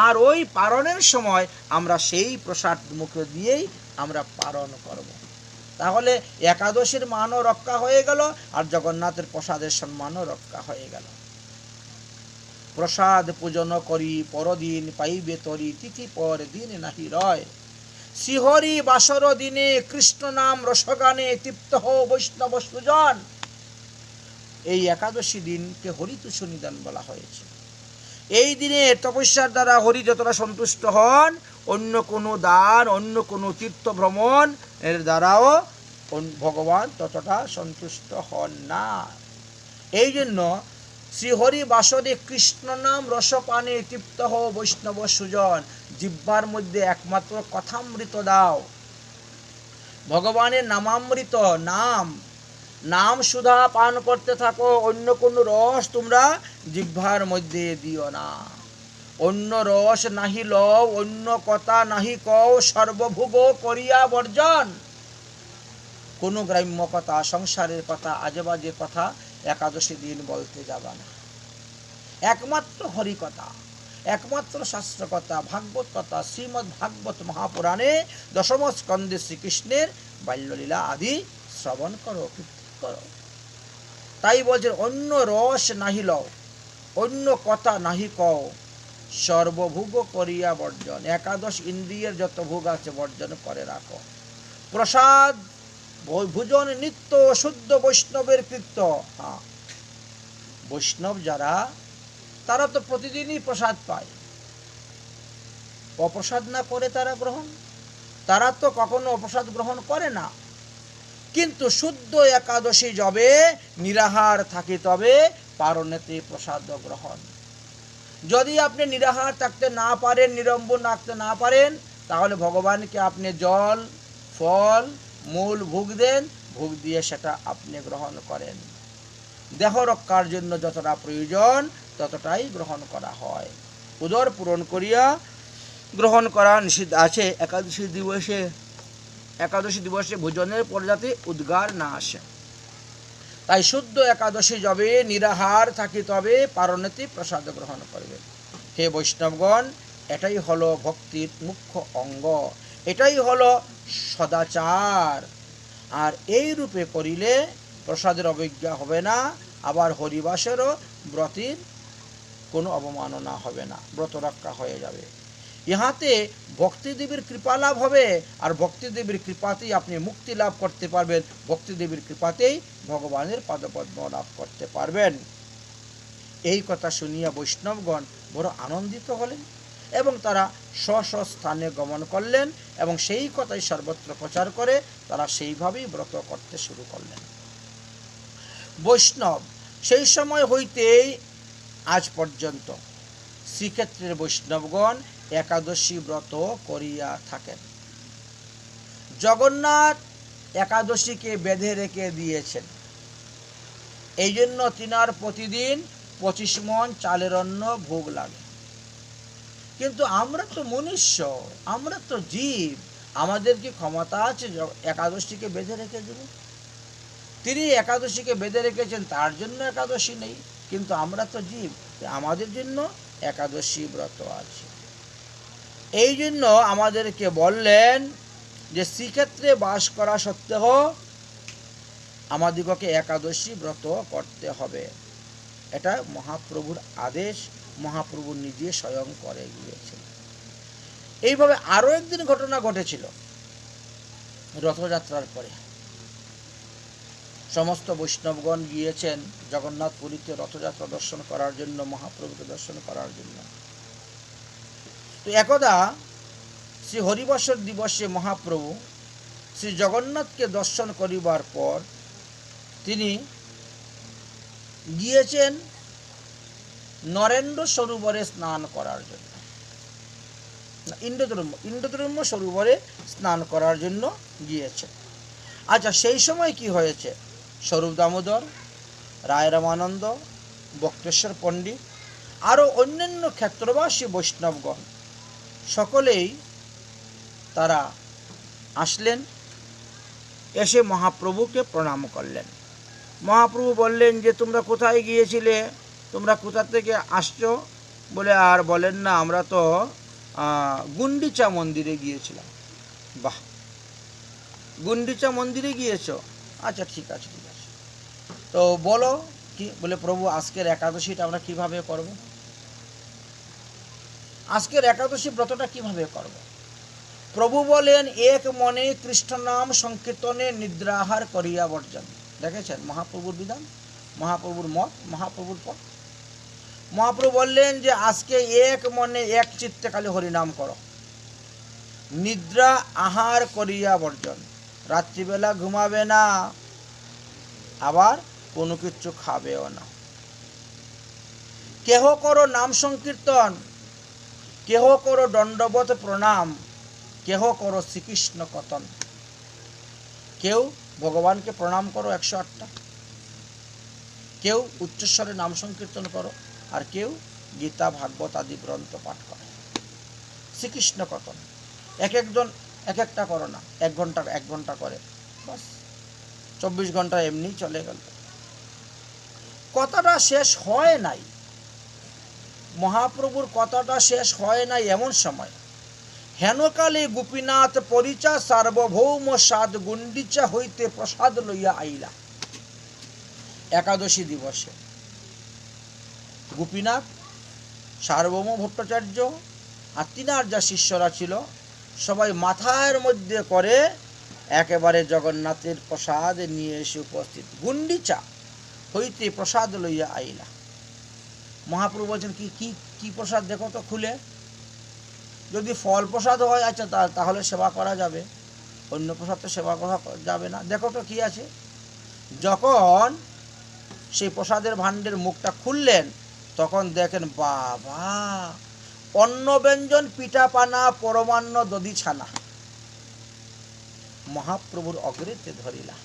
আর ওই পারণের সময় আমরা সেই প্রসাদ মুখে দিয়েই আমরা পারণ করব। তাহলে একাদশীর মানও রক্ষা হয়ে গেল, আর জগন্নাথের প্রসাদের সম্মানও রক্ষা হয়ে গেল। প্রসাদ পূজন করি পরদিন পাইবে তরি, তিথি পর দিন নাহি রয়। শ্রীহরি বাসর দিনে কৃষ্ণ নাম রসগানে তৃপ্ত হো বৈষ্ণব সুজন। এই একাদশী দিনকে হরিতুষ নিদান বলা হয়েছে। এই দিনে তপস্যার দ্বারা হরি যতটা সন্তুষ্ট হন, অন্য কোনো দান, অন্য কোনো তীর্থ ভ্রমণ এর দ্বারাও ভগবান ততটা সন্তুষ্ট হন না। এই জন্য শ্রীহরি বাসরে কৃষ্ণ নাম রসপানে তৃপ্ত হো বৈষ্ণব সুজন। জিহ্বার মধ্যে একমাত্র কথামৃত দাও, ভগবানের নামামৃত, নাম নাম সুধা পান করতে থাকো। অন্য কোনো রস তোমরা জিহ্বার মধ্যে দিও না। অন্য রস নাহি লও, অন্য কথা নাহি কও, সর্বভোগ করিয়া বর্জন। কোনো গ্রাম্য কথা, সংসারের কথা, আজেবাজে কথা একাদশী দিন বলতে যাবা না। একমাত্র হরি কথা, একমাত্র শাস্ত্র কথা, ভাগবত কথা, শ্রীমদ্ ভাগবত মহাপুরাণে দশম স্কন্ধে শ্রীকৃষ্ণের বাল্যলীলা আদি শ্রবণ করো, করো। তাই বলছেন, অন্য রস নাহি লও, অন্য কথা নাহি কও, সর্বভোগ করিয়া বর্জন। একাদশ ইন্দ্রিয়ের যত ভোগ আছে বর্জন করে রাখো। প্রসাদ ভোজন নিত্য শুদ্ধ বৈষ্ণবের কৃত্য। হ্যাঁ, বৈষ্ণব যারা তারা তো প্রতিদিনই প্রসাদ পায়, অপ্রসাদ না করে তারা গ্রহণ, তারা তো কখনো অপ্রসাদ গ্রহণ করে না। কিন্তু শুদ্ধ একাদশী যবে নিরাহার থাকি তবে পারণেতে প্রসাদ গ্রহণ। যদি আপনি নিরাহার থাকতে না পারেন, নিরম্বর রাখতে না পারেন, তাহলে ভগবানকে আপনি জল, ফল, মূল ভোগ দেন, ভোগ দিয়ে সেটা আপনি গ্রহণ করেন। দেহ রক্ষার জন্য যতটা প্রয়োজন ততটাই গ্রহণ করা হয়। উদর পূরণ করিয়া গ্রহণ করা নিষিদ্ধ আছে। একাদশী দিবসে ভোজনের পর যাতে উদ্গার না আসে। তাই শুদ্ধ একাদশী যবে নিরাহার থাকি তবে পারণেতে প্রসাদ গ্রহণ করবে। হে বৈষ্ণবগণ, এটাই হলো ভক্তির মুখ্য অঙ্গ, এটাই হলো সদাচার। আর এই রূপে করিলে প্রসাদের অবজ্ঞা হবে না, আবার হরিবাসেরও ব্রতের কোনো অবমাননা হবে না, ব্রত রক্ষা হয়ে যাবে। ইহাতে ভক্তিদেবীর কৃপা লাভ হবে, আর ভক্তিদেবীর কৃপাতেই আপনি মুক্তি লাভ করতে পারবেন, ভক্তিদেবীর কৃপাতেই ভগবানের পাদপদ্ম লাভ করতে পারবেন। এই কথা শুনিয়া বৈষ্ণবগণ বড় আনন্দিত হলেন এবং তারা স্ব স্থানে গমন করলেন এবং সেই কথাই সর্বত্র প্রচার করে তারা সেইভাবেই ব্রত করতে শুরু করলেন। বৈষ্ণব সেই সময় হইতেই আজ পর্যন্ত শ্রীক্ষেত্রের বৈষ্ণবগণ একাদশী ব্রত করিয়া থাকেন। জগন্নাথ একাদশীকে বেঁধে রেখে দিয়েছেন, এই জন্য তিনার প্রতিদিন 25 মণ চালের অন্ন ভোগ লাগে। কিন্তু আমরা তো মনুষ্য, আমরা তো জীব, আমাদের কি ক্ষমতা আছে একাদশীকে বেঁধে রেখে দেব? তিনি একাদশীকে বেঁধে রেখেছেন, তার জন্য একাদশী নেই, কিন্তু আমরা তো জীব, আমাদের জন্য একাদশী ব্রত আছে। এই জন্য আমাদেরকে বললেন যে শ্রীক্ষেত্রে বাস করা সত্ত্বেও আমাদিগকে একাদশী ব্রত করতে হবে। এটা মহাপ্রভুর আদেশ, মহাপ্রভু নিজে স্বয়ং করে গিয়েছেন। এইভাবে আরও একদিন ঘটনা ঘটেছিল। রথযাত্রার পরে সমস্ত বৈষ্ণবগণ গিয়েছেন জগন্নাথ পুরীতে রথযাত্রা দর্শন করার জন্য, মহাপ্রভুকে দর্শন করার জন্য। তো একদা শ্রী হরিবর্ষর দিবসে মহাপ্রভু শ্রী জগন্নাথকে দর্শন করিবার পর তিনি গিয়েছেন নরেন্দ্র সরোবরে স্নান করার জন্য, ইন্দ্রদ্রম্য সরোবরে স্নান করার জন্য গিয়েছেন। আচ্ছা, সেই সময় কি হয়েছে? স্বরূপ দামোদর, রায় রামানন্দ, বক্রেশ্বর পণ্ডিত আরও অন্যান্য ক্ষেত্রবাসী বৈষ্ণবগণ সকলেই তারা আসলেন, এসে মহাপ্রভুকে প্রণাম করলেন। মহাপ্রভু বললেন যে তোমরা কোথায় গিয়েছিলে, তোমরা কোথা থেকে আসছো? বলে আর বলেন না, আমরা তো গুন্ডিচা মন্দিরে গিয়েছিলাম। বাহ, গুন্ডিচা মন্দিরে গিয়েছ? আচ্ছা, ঠিক আছে ঠিক আছে, তো বলো কি? বলে প্রভু আজকের একাদশীটা আমরা কিভাবে করব, আজকের একাদশী ব্রতটা কিভাবে করব? প্রভু বলেন এক মনে কৃষ্ণ নাম সংকীর্তনে নিদ্রাহার করিয়া বর্জন। দেখেছেন মহাপ্রভুর বিধান, মহাপ্রভুর মত, মহাপ্রভুর পথ। মহাপ্রভু বললেন যে আজকে এক মনে এক চিত্তে খালি হরিনাম করো, নিদ্রা আহার করিয়া বর্জন, রাত্রিবেলা ঘুমাবে না, আবার কোনো কিছু খাবেও না। কেহ করো নাম সংকীর্তন, কেহ করো দণ্ডবত প্রণাম, কেহ করো শ্রীকৃষ্ণ কথন। কেউ ভগবানকে প্রণাম করো 108টা, কেউ উচ্চস্বরে নাম সংকীর্তন করো, আর কেউ গীতা ভাগবত আদি গ্রন্থ পাঠ করো। শ্রীকৃষ্ণ কথন এক একজন এক একটা করো না, 1 ঘন্টা করে, বাস 24 ঘন্টা এমনি চলে গেল। কথাটা শেষ হয় নাই, মহাপ্রভুর কথাটা শেষ হয় নাই এমন সময় হেনকালে গোপীনাথ পরিচা সার্বভৌম সাদ গুন্ডিচা হইতে প্রসাদ লইয়া আইলা। একাদশী দিবসে গোপীনাথ, সার্বভৌম ভট্টাচার্য আর তিনার যা শিষ্যরা ছিল সবাই মাথার মধ্যে করে একেবারে জগন্নাথের প্রসাদ নিয়ে এসে উপস্থিত। গুন্ডিচা হইতে প্রসাদ লইয়া আইলা। মহাপ্রভু বলছেন কি কি কি প্রসাদ দেখো তো খুলে, যদি ফল প্রসাদ হয় আচ্ছা তাহলে সেবা করা যাবে, অন্য প্রসাদ তো সেবা করা যাবে না, দেখো তো কি আছে। যখন সেই প্রসাদের ভাণ্ডের মুখটা খুললেন তখন দেখেন বাবা, অন্ন ব্যঞ্জন পিঠা পানা পরমান্ন দধি ছানা। মহাপ্রভুর অগ্রেতে ধরিলা,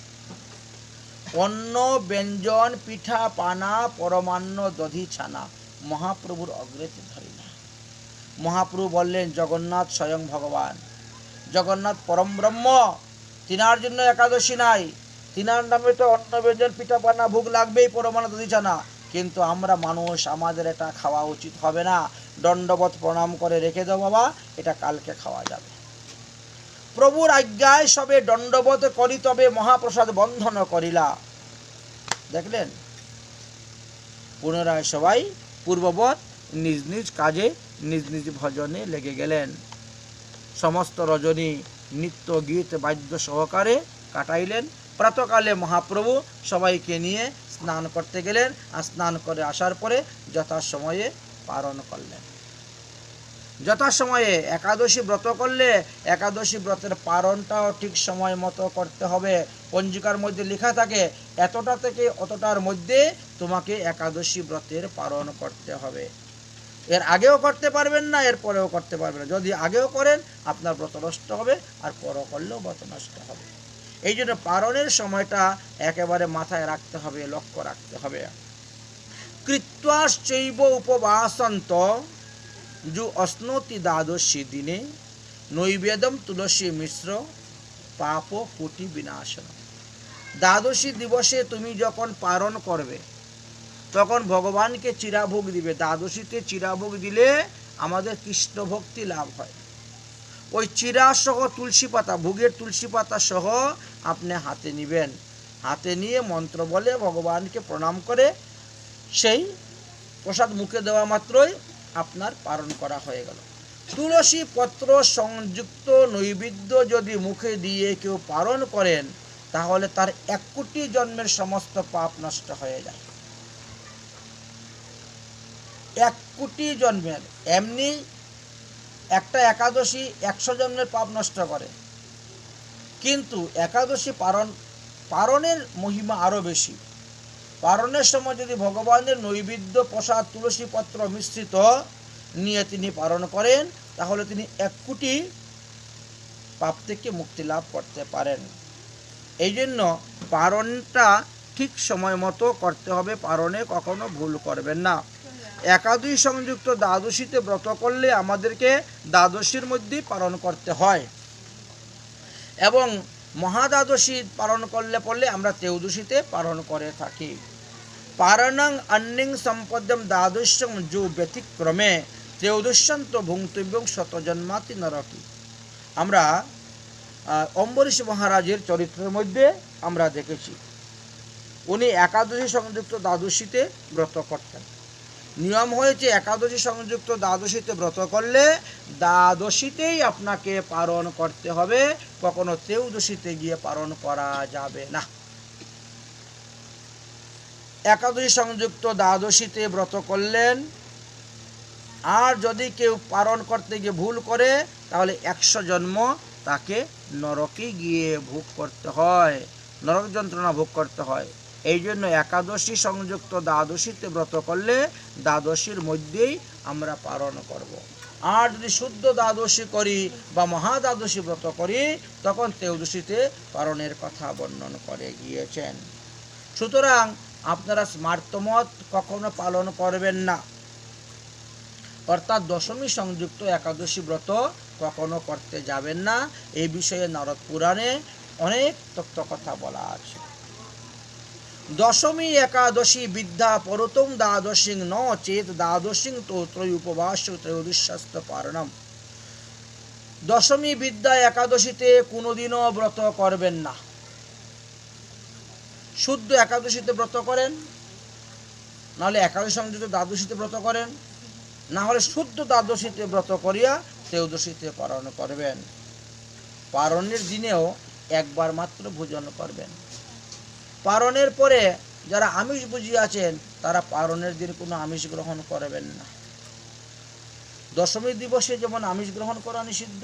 অন্ন ব্যঞ্জন পিঠা পানা পরমান্ন দধি ছানা, মহাপ্রভুর অগ্রেতে ধরিলা। মহাপ্রভু বললেন জগন্নাথ স্বয়ং ভগবান, জগন্নাথ পরম ব্রহ্ম, তিনার জন্য একাদশী নাই, তিনার নামে তো অন্ন ব্যঞ্জন পিঠা পানা ভোগ লাগবেই, পরমান্ন দধি ছানা, কিন্তু আমরা মানুষ, আমাদের এটা খাওয়া উচিত হবে না, দণ্ডবত প্রণাম করে রেখে দাও বাবা, এটা কালকে খাওয়া যাবে। প্রভুর আজ্ঞায় সবে দণ্ডবত করি তবে মহাপ্রসাদ বন্ধন করিলা। দেখলেন পুনরায় সবাই পূর্ববৎ নিজ নিজ কাজে নিজ নিজ ভজনে লেগে গেলেন। সমস্ত রজনী নিত্য গীত বাদ্য সহকারে কাটাইলেন। প্রাতকালে মহাপ্রভু সবাইকে নিয়ে স্নান করতে গেলেন, আর স্নান করে আসার পরে যথাসময়ে পালন করলেন। যথাসময়ে একাদশী ব্রত করলে একাদশী ব্রতের পালনটাও ঠিক সময় মতো করতে হবে। পঞ্জিকার মধ্যে লেখা থাকে এতটা থেকে অতটার মধ্যে তোমাকে একাদশী ব্রতের পালন করতে হবে। এর আগেও করতে পারবেন না, এর পরেও করতে পারবেন না। যদি আগেও করেন আপনার ব্রত নষ্ট হবে, আর পরও করলেও ব্রত নষ্ট হবে। এই জন্য পালনের সময়টা একেবারে মাথায় রাখতে হবে, লক্ষ্য রাখতে হবে। কৃত্বাশ্চৈব উপবাসন্ত যু অশ্নোতি দ্বাদশী দিনে নৈবেদ্যম তুলসী মিশ্র পাপ কোটি বিনাশন। দ্বাদশী দিবসে তুমি যখন পালন করবে তখন ভগবানকে চিরাভোগ দিবে। দ্বাদশীতে চিরাভোগ দিলে আমাদের কৃষ্ণ ভক্তি লাভ হয়। ওই চিরা সহ তুলসী পাতা, ভোগের তুলসী পাতা সহ আপনি হাতে নিবেন। হাতে নিয়ে মন্ত্র বলে ভগবানকে প্রণাম করে সেই প্রসাদ মুখে দেওয়া মাত্রই আপনার পালন করা হয়ে গেল। তুলসী পত্র সংযুক্ত নৈবেদ্য যদি মুখে দিয়ে কেউ পালন করেন তাহলে তার 1 কোটি জন্মের সমস্ত পাপ নষ্ট হয়ে যায়। 1 কোটি জন্মের। এমনি একটা একাদশী 100 জন্মের পাপ নষ্ট করে, কিন্তু একাদশী পালনের মহিমা আরও বেশি। পালনের সময় যদি ভগবানের নৈবেদ্য প্রসাদ তুলসী পত্র মিশ্রিত নিয়ে তিনি পালন করেন তাহলে তিনি 1 কোটি পাপ থেকে মুক্তি লাভ করতে পারেন। এই জন্য পালনটা ঠিক সময় মতো করতে হবে, পালনে কখনো ভুল করবেন না। একাদশী সংযুক্ত দ্বাদশীতে ব্রত করলে আমাদেরকে দ্বাদশীর মধ্যেই পালন করতে হয়, এবং মহাদ্বাদশী পালন করলে আমরা ত্রয়োদশীতে পালন করে থাকি। পারণং অন্যং সম্পদ্যম দ্বাদশ্যং যো ব্যতিক্রমে ত্রয়োদশ্যন্ত ভুঙ্ক্তব্যং শতজন্মাতি নরকি। আমরা অম্বরীশ মহারাজের চরিত্রের মধ্যে আমরা দেখেছি উনি একাদশী সংযুক্ত দ্বাদশীতে ব্রত করতেন। নিয়ম হয়েছে একাদশী সংযুক্ত দ্বাদশীতে ব্রত করলে দ্বাদশীতেই আপনাকে পালন করতে হবে, কখনো ত্রয়োদশীতে গিয়ে পালন করা যাবে না। একাদশী সংযুক্ত দ্বাদশীতে ব্রত করলেন, আর যদি কেউ পালন করতে গিয়ে ভুল করে তাহলে 100 জন্ম তাকে নরকে গিয়ে ভোগ করতে হয়, নরক যন্ত্রণা ভোগ করতে হয়। এই জন্য একাদশী সংযুক্ত দ্বাদশীতে ব্রত করলে দ্বাদশীর মধ্যেই আমরা পালন করব। আর যদি শুদ্ধ দ্বাদশী করি বা মহাদ্বাদশী ব্রত করি তখন ত্রয়োদশীতে পালনের কথা বর্ণন করে গিয়েছেন। সুতরাং আপনারা স্মার্তমত কখনো পালন করবেন না, অর্থাৎ দশমী সংযুক্ত একাদশী ব্রত কখনো করতে যাবেন না। এই বিষয়ে নারদ পুরাণে অনেক তত্ত্ব কথা বলা আছে। দশমী একাদশী বিদ্যা পরতম দ্বাদশী ন চেত দ্বাদশী তো ত্রয় উপবাস ত্রয়োদশাস্ত পারণম। দশমী বিদ্যা একাদশীতে কোনোদিনও ব্রত করবেন না। শুদ্ধ একাদশীতে ব্রত করেন, নাহলে একাদশী সংযুক্ত দ্বাদশীতে ব্রত করেন, না হলে শুদ্ধ দ্বাদশীতে ব্রত করিয়া ত্রয়োদশীতে পালন করবেন। পালনের দিনেও একবার মাত্র ভোজন করবেন। পালনের পরে যারা আমিষ বুঝি আছেন তারা পালনের দিন কোনো আমিষ গ্রহণ করবেন না। দশমী দিবসে যেমন আমিষ গ্রহণ করা নিষিদ্ধ,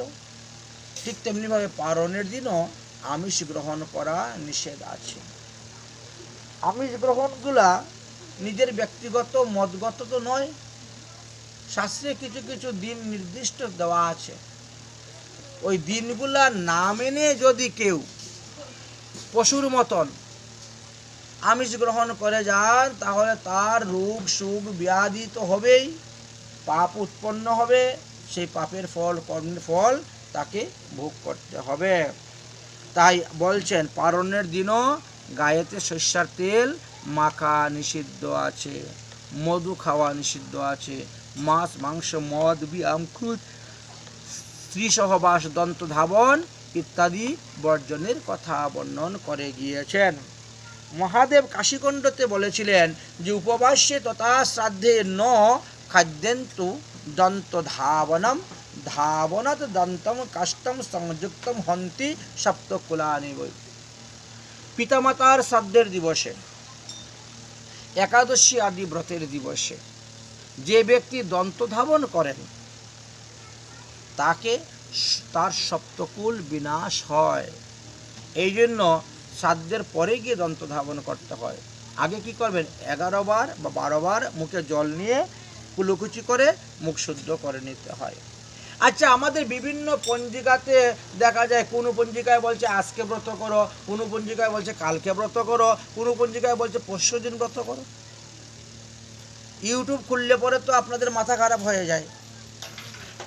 ঠিক তেমনিভাবে পালনের দিনও আমিষ গ্রহণ করা নিষেধ আছে। আমিষ গ্রহণগুলা নিজের ব্যক্তিগত মতগত তো নয়, শাস্ত্রে কিছু কিছু দিন নির্দিষ্ট দেওয়া আছে। ওই দিনগুলা না মেনে যদি কেউ পশুর মতন আমিষ গ্রহণ করে যান তাহলে তার রোগ সুখ ব্যাধি তো হবেই, পাপ উৎপন্ন হবে, সেই পাপের ফল কর্মের ফল তাকে ভোগ করতে হবে। তাই বলছেন পালনের দিনও গায়েতে সর্ষের তেল মাখা নিষিদ্ধ আছে, মধু খাওয়া নিষিদ্ধ আছে, মাছ মাংস মদ ব্যায়াম ক্রোধ স্ত্রী সহবাস দন্ত ধাবন ইত্যাদি বর্জনের কথা বর্ণন করে গিয়েছেন। মহাদেব কাশীখণ্ডতে বলেছিলেন যে উপবাস্যে তথা শ্রাদ্ধে ন খাদ্যন্তু দন্ত ধাবনম ধাবনাৎ দন্তম কাষ্টম সংযুক্তম হন্তি সপ্তকুলানি বই। পিতামাতার শ্রাদ্ধের দিবসে, একাদশী আদি ব্রতের দিবসে যে ব্যক্তি দন্ত ধাবন করেন তাকে তার সপ্তকুল বিনাশ হয়। এই জন্য শ্রাদ্ধের পরে গিয়ে দন্ত ধাবন করতে হয়। আগে কি করবেন, 11 বার বা 12 বার মুখে জল নিয়ে কুলুকুচি করে মুখ শুদ্ধ করে নিতে হয়। আচ্ছা, আমাদের বিভিন্ন পঞ্জিকাতে দেখা যায়, কোনো পঞ্জিকায় বলছে আজকে ব্রত করো, কোনো পঞ্জিকায় বলছে কালকে ব্রত করো, কোনো পঞ্জিকায় বলছে পরশু দিন ব্রত করো। ইউটিউব খুললে পরে তো আপনাদের মাথা খারাপ হয়ে যায়।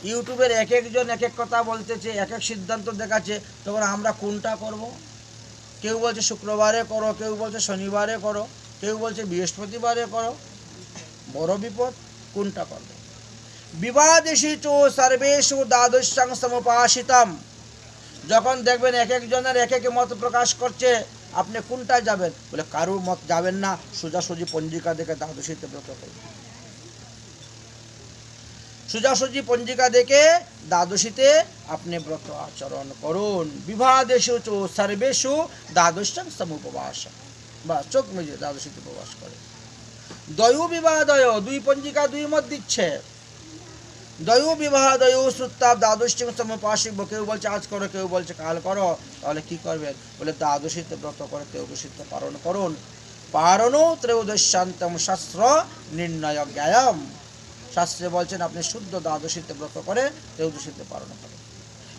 ইউটিউবের এক একজন এক এক কথা বলতেছে, এক এক সিদ্ধান্ত দেখাচ্ছে, তখন আমরা কোনটা করব? কেউ বলছে শুক্রবারে করো, কেউ বলছে শনিবারে করো, কেউ বলছে বৃহস্পতিবারে করো। বড় বিপদ, কোনটা করবে? বিবাদেশী চো সর্বেষু দ্বাদশাং সমুপাসিতম। যখন দেখবেন এক একজনের এক এক মত প্রকাশ করছে, আপনি কোনটায় যাবেন? বলে কারোর মত যাবেন না, সোজাসুজি পঞ্জিকা দেখে দ্বাদশীতে ব্রত করবেন। সোজাসুজি পঞ্জিকা দেখে দ্বাদশীতে আপনি ব্রত আচরণ করুন। বিবাদেশু চো সর্বেষু দ্বাদশাং সমুপবাস, বা চোখ মেজে দ্বাদশীতে উপবাস করে। দয়ু বিবাদয়, দুই পঞ্জিকা দুই মত দিচ্ছে। দয়ু বিবাদয় শ্রুতা দ্বাদশী সমুপাসিক, কেউ বলছে আজ করো, কেউ বলছে কাল করো। তাহলে কি করবেন? বলে দ্বাদশীতে ব্রত করে ত্রয়োদশীতে পালন করুন। পারণো ত্রয়োদশান্তম শাস্ত্র নির্ণয় জ্ঞায়ম। শাস্ত্রে বলছেন আপনি শুদ্ধ দ্বাদশীতে ব্রত করে ত্রয়োদশীতে পালন করেন।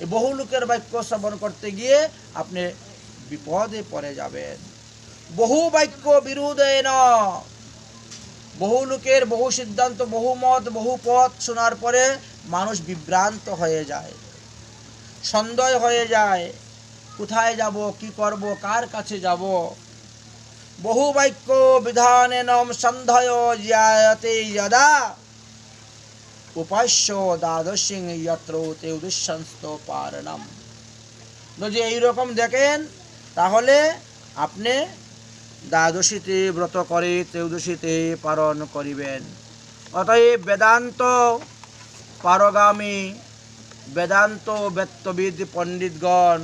এই বহু লোকের বাক্য শ্রবণ করতে গিয়ে আপনি বিপদে পড়ে যাবেন। বহু বাক্য বিরোধেন, বহু লোকের বহু সিদ্ধান্ত, বহু মত, বহু পথ শোনার পরে মানুষ বিভ্রান্ত হয়ে যায়, সন্দেহ হয়ে যায়, কোথায় যাব, কি করব, কার কাছে যাব। বহু বাক্য বিধানেনম সন্দেহ জায়তে যদা উপাস্য দ্বাদশীং যত্র ত্রয়োদশান্ত পারণম। যদি এইরকম দেখেন তাহলে আপনি দ্বাদশীতে ব্রত করে ত্রয়োদশীতে পালন করিবেন। অতএব বেদান্ত পারগামী, বেদান্ত বেত্তবিদ পণ্ডিতগণ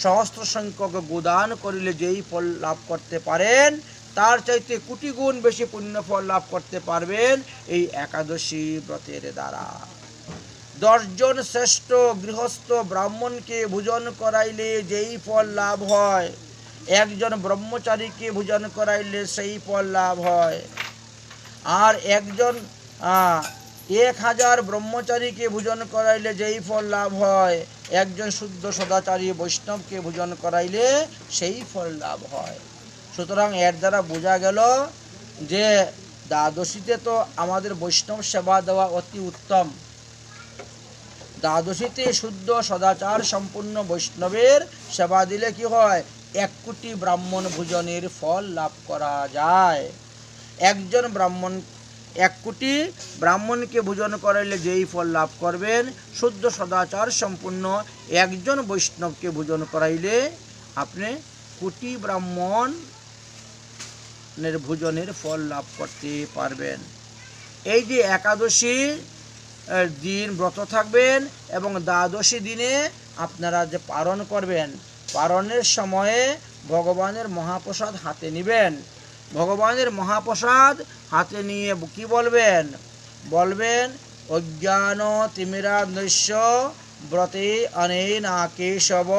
সহস্র সংখ্যক গোদান করিলে যেই ফল লাভ করতে পারেন, তার চাইতে কোটি গুণ বেশি পুণ্য ফল লাভ করতে পারবেন এই একাদশী ব্রতের দ্বারা। 10 জন শ্রেষ্ঠ গৃহস্থ ব্রাহ্মণকে ভোজন করাইলে যেই ফল লাভ হয়, একজন ব্রহ্মচারীকে ভোজন করাইলে সেই ফল লাভ হয়। আর একজন 1000 ব্রহ্মচারীকে ভোজন করাইলে যেই ফল লাভ হয়, একজন শুদ্ধ সদাচারী বৈষ্ণবকে ভোজন করাইলে সেই ফল লাভ হয়। সুতরাং এর দ্বারা বোঝা গেল যে দ্বাদশীতে তো আমাদের বৈষ্ণব সেবা দেওয়া অতি উত্তম। দ্বাদশীতে শুদ্ধ সদাচার সম্পূর্ণ বৈষ্ণবের সেবা দিলে কি হয়? 1 কোটি ব্রাহ্মণ ভোজনের ফল লাভ করা যায়। একজন ব্রাহ্মণ 1 কোটি ব্রাহ্মণকে ভোজন করাইলে যেই ফল লাভ করবেন, শুদ্ধ সদাচার সম্পূর্ণ একজন বৈষ্ণবকে ভোজন করাইলে আপনি কোটি ব্রাহ্মণের ভোজনের ফল লাভ করতে পারবেন। এই যে একাদশী দিন ব্রত থাকবেন এবং দ্বাদশী দিনে আপনারা যে পালন করবেন, পালনের সময়ে ভগবানের মহাপ্রসাদ হাতে নেবেন। ভগবানের মহাপ্রসাদ হাতে নিয়ে কি বলবেন? বলবেন অজ্ঞান তিমিরান্ধস্য ব্রতে অনেনা কেশব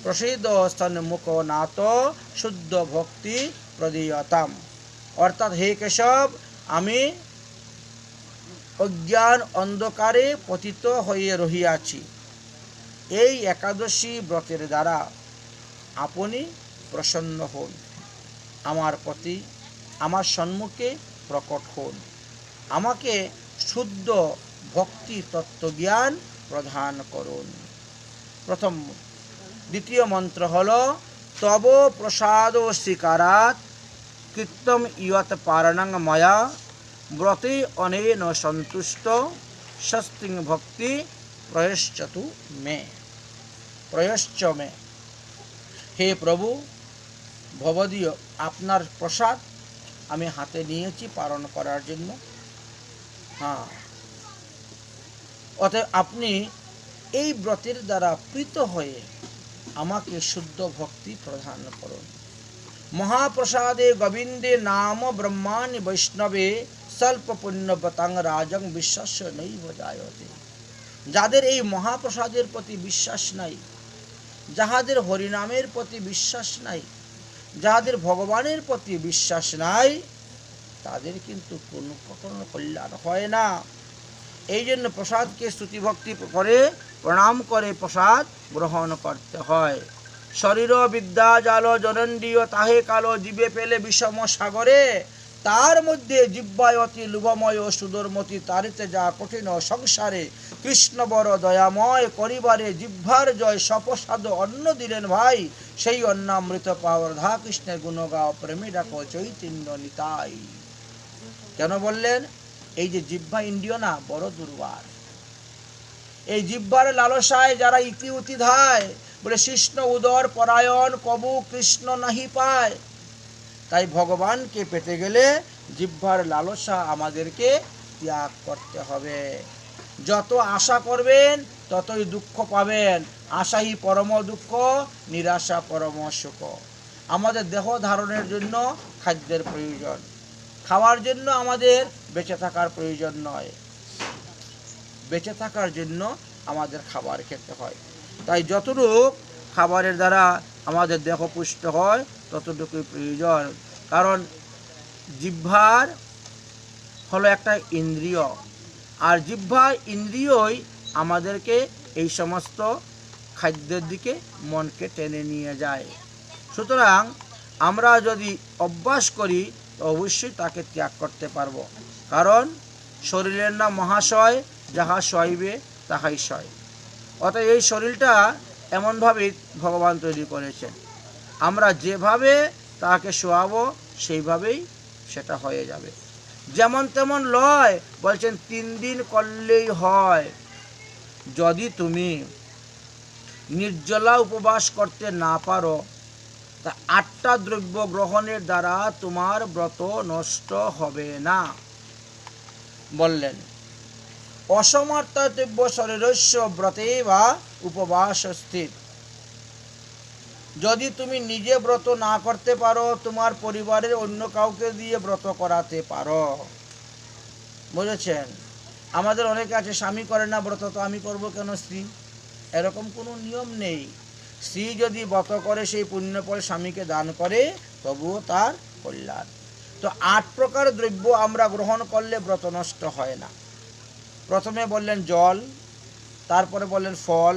প্রসিদ্ধ সন্মুখ নাত শুদ্ধ ভক্তি প্রদীয়তাম। অর্থাৎ হে কেশব, আমি অজ্ঞান অন্ধকারে পতিত হয়ে রহিয়াছি। এই একাদশী ব্রতের দ্বারা আপনি প্রসন্ন হন, আমার প্রতি আমার সম্মুখে প্রকট হন, আমাকে শুদ্ধ ভক্তি তত্ত্বজ্ঞান প্রদান করুন। প্রথম। দ্বিতীয় মন্ত্র হল তব প্রসাদ স্বীকারাত কীর্তম ইয়ত পারণং ময়া ব্রতে অনেন সন্তুষ্ট স্বস্তিং ভক্তি প্রয়শ্চতু মে। প্রয়শ্চ মে। হে প্রভু, ভবদীয় আপনার প্রসাদ আমি হাতে নিয়েছি পালন করার জন্য। হ্যাঁ, অতএব আপনি এই ব্রতের দ্বারা প্রীত হয়ে আমাকে শুদ্ধ ভক্তি প্রদান করুন। মহাপ্রসাদে গোবিন্দে নাম ব্রহ্মাণি বৈষ্ণবে স্বল্প পুণ্যবতাং রাজং বিশ্বাস্য নৈব জায়তে। যাদের এই মহাপ্রসাদের প্রতি বিশ্বাস নাই, যাহাদের হরিনামের প্রতি বিশ্বাস নাই, যাহাদের ভগবানের প্রতি বিশ্বাস নাই, তাদের কিন্তু কখনো কল্যাণ হয় না। এই জন্য প্রসাদকে স্তুতিভক্তি করে প্রণাম করে প্রসাদ গ্রহণ করতে হয়। শরীর বিদ্যা জাল জনন্ডিয় তাহে কালো জীবে পেলে বিষম সাগরে, তার মধ্যে জিহ্বায় অতি লোভময় সুদর্মতি তারিতে যা কঠিন সংসারে, কৃষ্ণ বড় দয়াময় করিবারে জিহ্বার জয় সপসাদ অন্ন দিলেন ভাই, সেই অন্নামৃত পাও রাধা কৃষ্ণের গুণ গাও প্রেমী ডাকো চৈতন্য নিতাই। কেন বললেন? এই যে জিহ্বা ইন্দ্রিয় না বড় দুর্বার, এই জিহ্বার লালসায় যারা ইতি উতি ধায়, বলে কৃষ্ণ উদর পরায়ণ কবু কৃষ্ণ নাহি পায়। তাই ভগবানকে পেতে গেলে জিহ্বার লালসা আমাদেরকে ত্যাগ করতে হবে। যত আশা করবেন ততই দুঃখ পাবেন। আশাই পরম দুঃখ, নিরাশা পরম সুখ। আমাদের দেহ ধারণের জন্য খাদ্যের প্রয়োজন, খাওয়ার জন্য আমাদের বেঁচে থাকার প্রয়োজন নয়, বেঁচে থাকার জন্য আমাদের খাবার খেতে হয়। তাই যতটুকু খাবারের দ্বারা আমাদের দেহ পুষ্ট হয় ততটুকুই প্রয়োজন। কারণ জিহ্বার হলো একটা ইন্দ্রিয়, আর জিহ্বার ইন্দ্রিয়ই আমাদেরকে এই সমস্ত খাদ্যের দিকে মনকে টেনে নিয়ে যায়। সুতরাং আমরা যদি অভ্যাস করি তো অবশ্যই তাকে ত্যাগ করতে পারবো। কারণ শরীরের নাম মহাশয়, যাহা সইবে তাহাই সয়। অতএব এই শরীরটা এমনভাবেই ভগবান তৈরি করেছেন, আমরা যেভাবে তাকে শোয়াবো সেইভাবেই সেটা হয়ে যাবে। যেমন তেমন লয়, বলছেন 3 দিন করলেই হয়। যদি তুমি নির্জলা উপবাস করতে না পারো, তা 8টা দ্রব্য গ্রহণের দ্বারা তোমার ব্রত নষ্ট হবে না। বললেন অসমর্থব্য শরীরস্য ব্রতে বা উপবাস স্থিত। যদি তুমি নিজে ব্রত না করতে পারো, তোমার পরিবারের অন্য কাউকে দিয়ে ব্রত করাতে পারো। বুঝেছেন? আমাদের অনেকে আছে স্বামী করে না ব্রত, তো আমি করব কেন স্ত্রী? এরকম কোনো নিয়ম নেই। স্ত্রী যদি ব্রত করে সেই পুণ্যফল স্বামীকে দান করে, তবুও তার কল্যাণ। তো 8 প্রকার দ্রব্য আমরা গ্রহণ করলে ব্রত নষ্ট হয় না। প্রথমে বললেন জল, তারপরে বললেন ফল,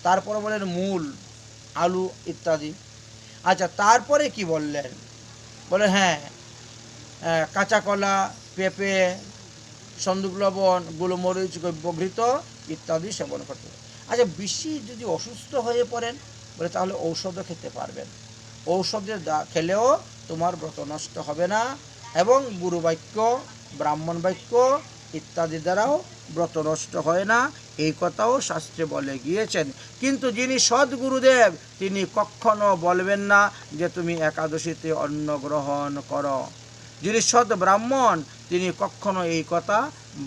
তারপরে বললেন মূল, আলু ইত্যাদি। আচ্ছা, তারপরে কি বললেন? বলে হ্যাঁ, কাঁচা কলা, পেঁপে, সন্দুক লবণ, গোলমরিচ, গভ্যঘৃত ইত্যাদি সেবন করতে হবে। আচ্ছা, বেশি যদি অসুস্থ হয়ে পড়েন, বলে তাহলে ঔষধও খেতে পারবেন। ঔষধের খেলেও তোমার ব্রত নষ্ট হবে না, এবং গুরু বাক্য, ব্রাহ্মণ বাক্য ইত্যাদি দ্বারাও ব্রত নষ্ট হয় না, এই কথাও শাস্ত্রে বলে গিয়েছেন। কিন্তু যিনি সদ্গুরুদেব, তিনি কখনো বলবেন না যে তুমি একাদশীতে অন্ন গ্রহণ করো। যিনি সৎ ব্রাহ্মণ, তিনি কখনো এই কথা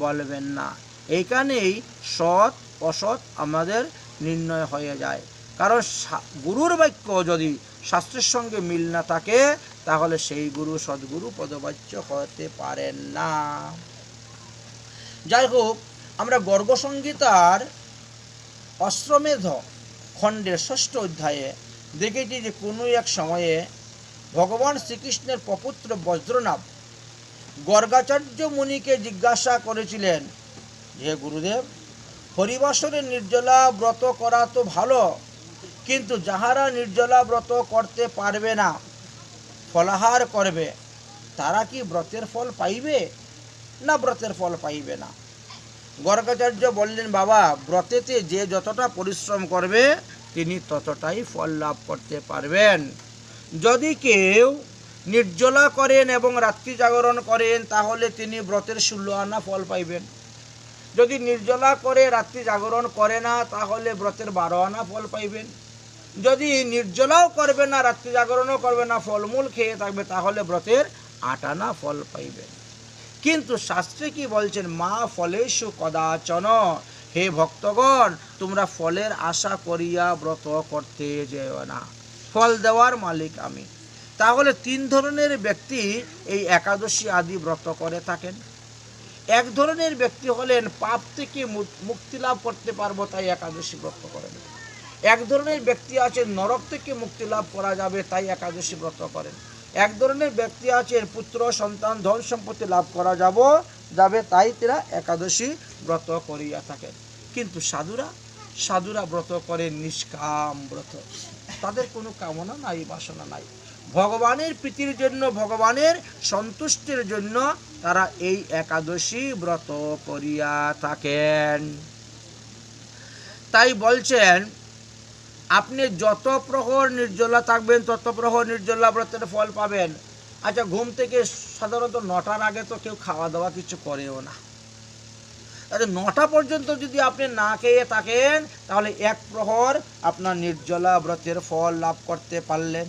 বলবেন না। এইখানেই সৎ অসৎ আমাদের নির্ণয় হয়ে যায়। কারণ গুরুর বাক্য যদি শাস্ত্রের সঙ্গে মিল না থাকে, তাহলে সেই গুরু সদ্গুরু পদবাচ্য হতে পারেন না। যাই হোক, আমরা গর্গসংহিতার অশ্বমেধ খণ্ডের 6ষ্ঠ অধ্যায়ে দেখেছি যে কোনো এক সময়ে ভগবান শ্রীকৃষ্ণের প্রপুত্র বজ্রনাভ গর্গাচার্য মুনিকে জিজ্ঞাসা করেছিলেন, হে গুরুদেব, হরিবাসরে নির্জলা ব্রত করা তো ভালো, কিন্তু যাহারা নির্জলা ব্রত করতে পারবে না, ফলাহার করবে, তারা কি ব্রতের ফল পাইবে না ব্রতের ফল পাইবে না? গর্গাচার্য বললেন, বাবা, ব্রতেতে যে যতটা পরিশ্রম করবে তিনি ততটাই ফল লাভ করতে পারবেন। যদি কেউ নির্জলা করেন এবং রাত্রি জাগরণ করেন, তাহলে তিনি ব্রতের 16 আনা ফল পাইবেন। যদি নির্জলা করে রাত্রি জাগরণ করে না, তাহলে ব্রতের 12 আনা ফল পাইবেন। যদি নির্জলাও করবে না, রাত্রি জাগরণও করবে না, ফলমূল খেয়ে থাকবে, তাহলে ব্রতের 8 আনা ফল পাইবেন। কিন্তু শাস্ত্রে কি বলছেন, মা ফলেষু কদাচন, হে ভক্তগণ তোমরা ফলের আশা করিয়া ব্রত করতে যেও না, ফল দেওয়ার মালিক আমি। তাহলে 3 ধরনের ব্যক্তি এই একাদশী আদি ব্রত করে থাকেন। এক ধরনের ব্যক্তি হলেন পাপ থেকে মুক্তি লাভ করতে পারবো তাই একাদশী ব্রত করেন। এক ধরনের ব্যক্তি আছেন নরক থেকে মুক্তি লাভ করা যাবে তাই একাদশী ব্রত করেন। এক ধরনের ব্যক্তি আছেন পুত্র সন্তান ধন সম্পত্তি লাভ করা যাবে তাই তারা একাদশী ব্রত করিয়া থাকেন। কিন্তু সাধুরা ব্রত করেন নিষ্কাম ব্রত, তাদের কোনো কামনা নাই, বাসনা নাই, ভগবানের প্রীতির জন্য, ভগবানের সন্তুষ্টির জন্য তারা এই একাদশী ব্রত করিয়া থাকেন। তাই বলছেন আপনি যত প্রহর নির্জলা থাকবেন তত প্রহর নির্জলা ব্রতের ফল পাবেন। আচ্ছা, ঘুম থেকে সাধারণত 9টার আগে তো কেউ খাওয়া দাওয়া কিছু করেও না। আচ্ছা, 9টা পর্যন্ত যদি আপনি না খেয়ে থাকেন তাহলে 1 প্রহর আপনার নির্জলা ব্রতের ফল লাভ করতে পারলেন।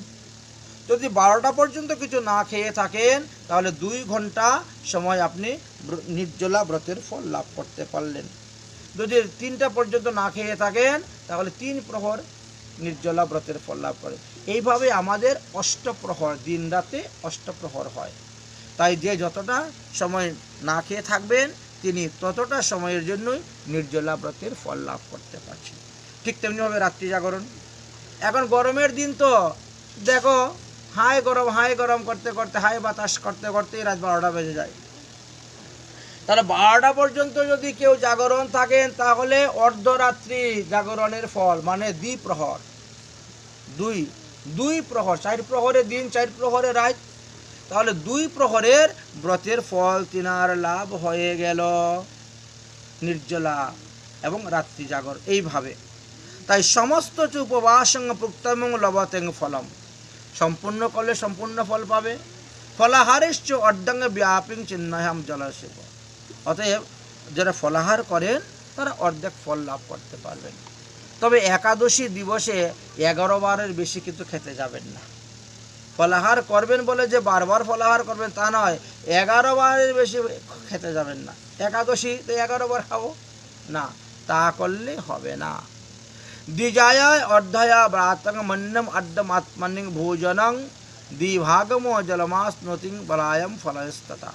যদি 12টা পর্যন্ত কিছু না খেয়ে থাকেন তাহলে 2 ঘন্টা সময় আপনি নির্জলা ব্রতের ফল লাভ করতে পারলেন। যদি 3টা পর্যন্ত না খেয়ে থাকেন তাহলে 3 প্রহর নির্জলা ব্রতের ফল লাভ করে। এইভাবে আমাদের অষ্টপ্রহর, দিন রাতে অষ্টপ্রহর হয়। তাই যে যতটা সময় না খেয়ে থাকবেন তিনি ততটা সময়ের জন্যই নির্জলা ব্রতের ফল লাভ করতে পারছেন। ঠিক তেমনিভাবে রাত্রি জাগরণ। এখন গরমের দিন তো দেখো হাই গরম করতে করতে, হাই বাতাস করতে করতেই রাত 12টা বেজে যায়। তাহলে 12টা পর্যন্ত যদি কেউ জাগরণ থাকেন তাহলে অর্ধরাত্রি জাগরণের ফল মানে দ্বিপ্রহর, দুই প্রহর, 4 প্রহরে দিন 4 প্রহরে রাত, তাহলে 2 প্রহরের ব্রতের ফল তিনার লাভ হয়ে গেল নির্জলা এবং রাত্রি জাগর এইভাবে। তাই সমস্ত উপবাসং প্রুক্তমং লভতেং ফলম, সম্পূর্ণ করলে সম্পূর্ণ ফল পাবে। ফলাহারেশ্চ অর্ধঙ্গ ব্যাপিং চিহ্নয়াম জলশিব, অতএব যারা ফলাহার করেন তারা অর্ধেক ফল লাভ করতে পারবেন। তবে একাদশী দিবসে 11 বারের বেশি কিন্তু খেতে যাবেন না। ফলাহার করবেন বলে যে বারবার ফলাহার করবেন তা নয়, 11 বারের বেশি খেতে যাবেন না। একাদশী তো 11 বার খাবো না, তা করলে হবে না। দ্বিজায় অর্ধয়া ব্রাতং মন্নম আড্ডম আত্মনিং ভোজনং দ্বিভাগম জলমাস্নতিং বলায়ম ফলস্ততা।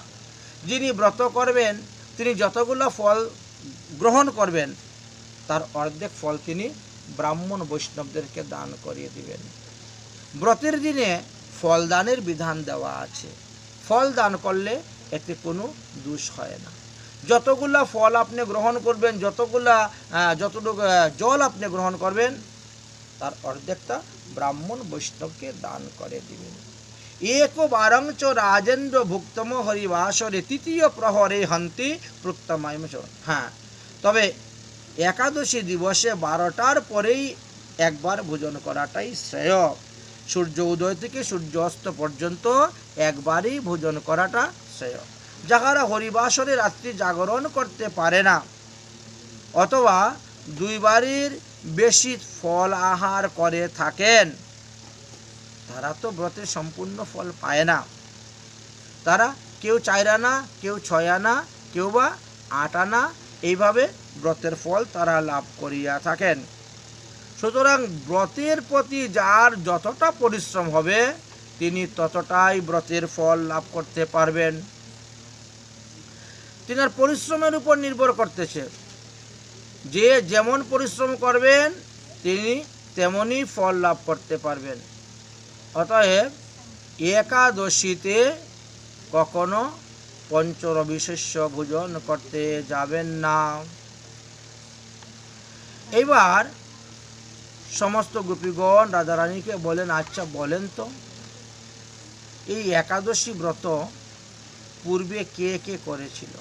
যিনি ব্রত করবেন তিনি যতগুলো ফল গ্রহণ করবেন তার অর্ধেক ফল তিনি ব্রাহ্মণ বৈষ্ণবদেরকে দান করিয়ে দিবেন। ব্রতের দিনে ফল দানের বিধান দেওয়া আছে। ফল দান করলে এতে কোনো দোষ হয় না। যতগুলা ফল আপনি গ্রহণ করবেন, যতটুকু জল আপনি গ্রহণ করবেন তার অর্ধেকটা ব্রাহ্মণ বৈষ্ণবকে দান করে দিবেন। একবারং চ রাজেন্দ্র ভুক্তম হরিবাসরে তৃতীয় প্রহরে হন্তি প্রুক্তমায়ম। হ্যাঁ, তবে একাদশী দিবসে 12টার পরেই একবার ভোজন করাটাই শ্রেয়। সূর্য উদয় থেকে সূর্য অস্ত পর্যন্ত একবারই ভোজন করাটা শ্রেয়। যাহারা হরিবাসরে রাত্রি জাগরণ করতে পারে না অথবা 2 বারের বেশি ফল আহার করে থাকেন তারা তো ব্রতের সম্পূর্ণ ফল পায় না। তারা কেউ 4 আনা, কেউ 6 আনা, কেউ বা 8 আনা এইভাবে ব্রতের ফল তারা লাভ করিয়া থাকেন। সুতরাং ব্রতের প্রতি যার যতটা পরিশ্রম হবে তিনি ততটাই ব্রতের ফল লাভ করতে পারবেন। তিনার পরিশ্রমের উপর নির্ভর করতেছে। যে যেমন পরিশ্রম করবেন তিনি তেমনই ফল লাভ করতে পারবেন। অতএব একাদশীতে কখনো পঞ্চরবিশস্য ভোজন করতে যাবেন না। এইবার সমস্ত গোপীগণ রাধারানীকে বলেন, আচ্ছা বলেন তো এই একাদশী ব্রত পূর্বে কে কে করেছিল?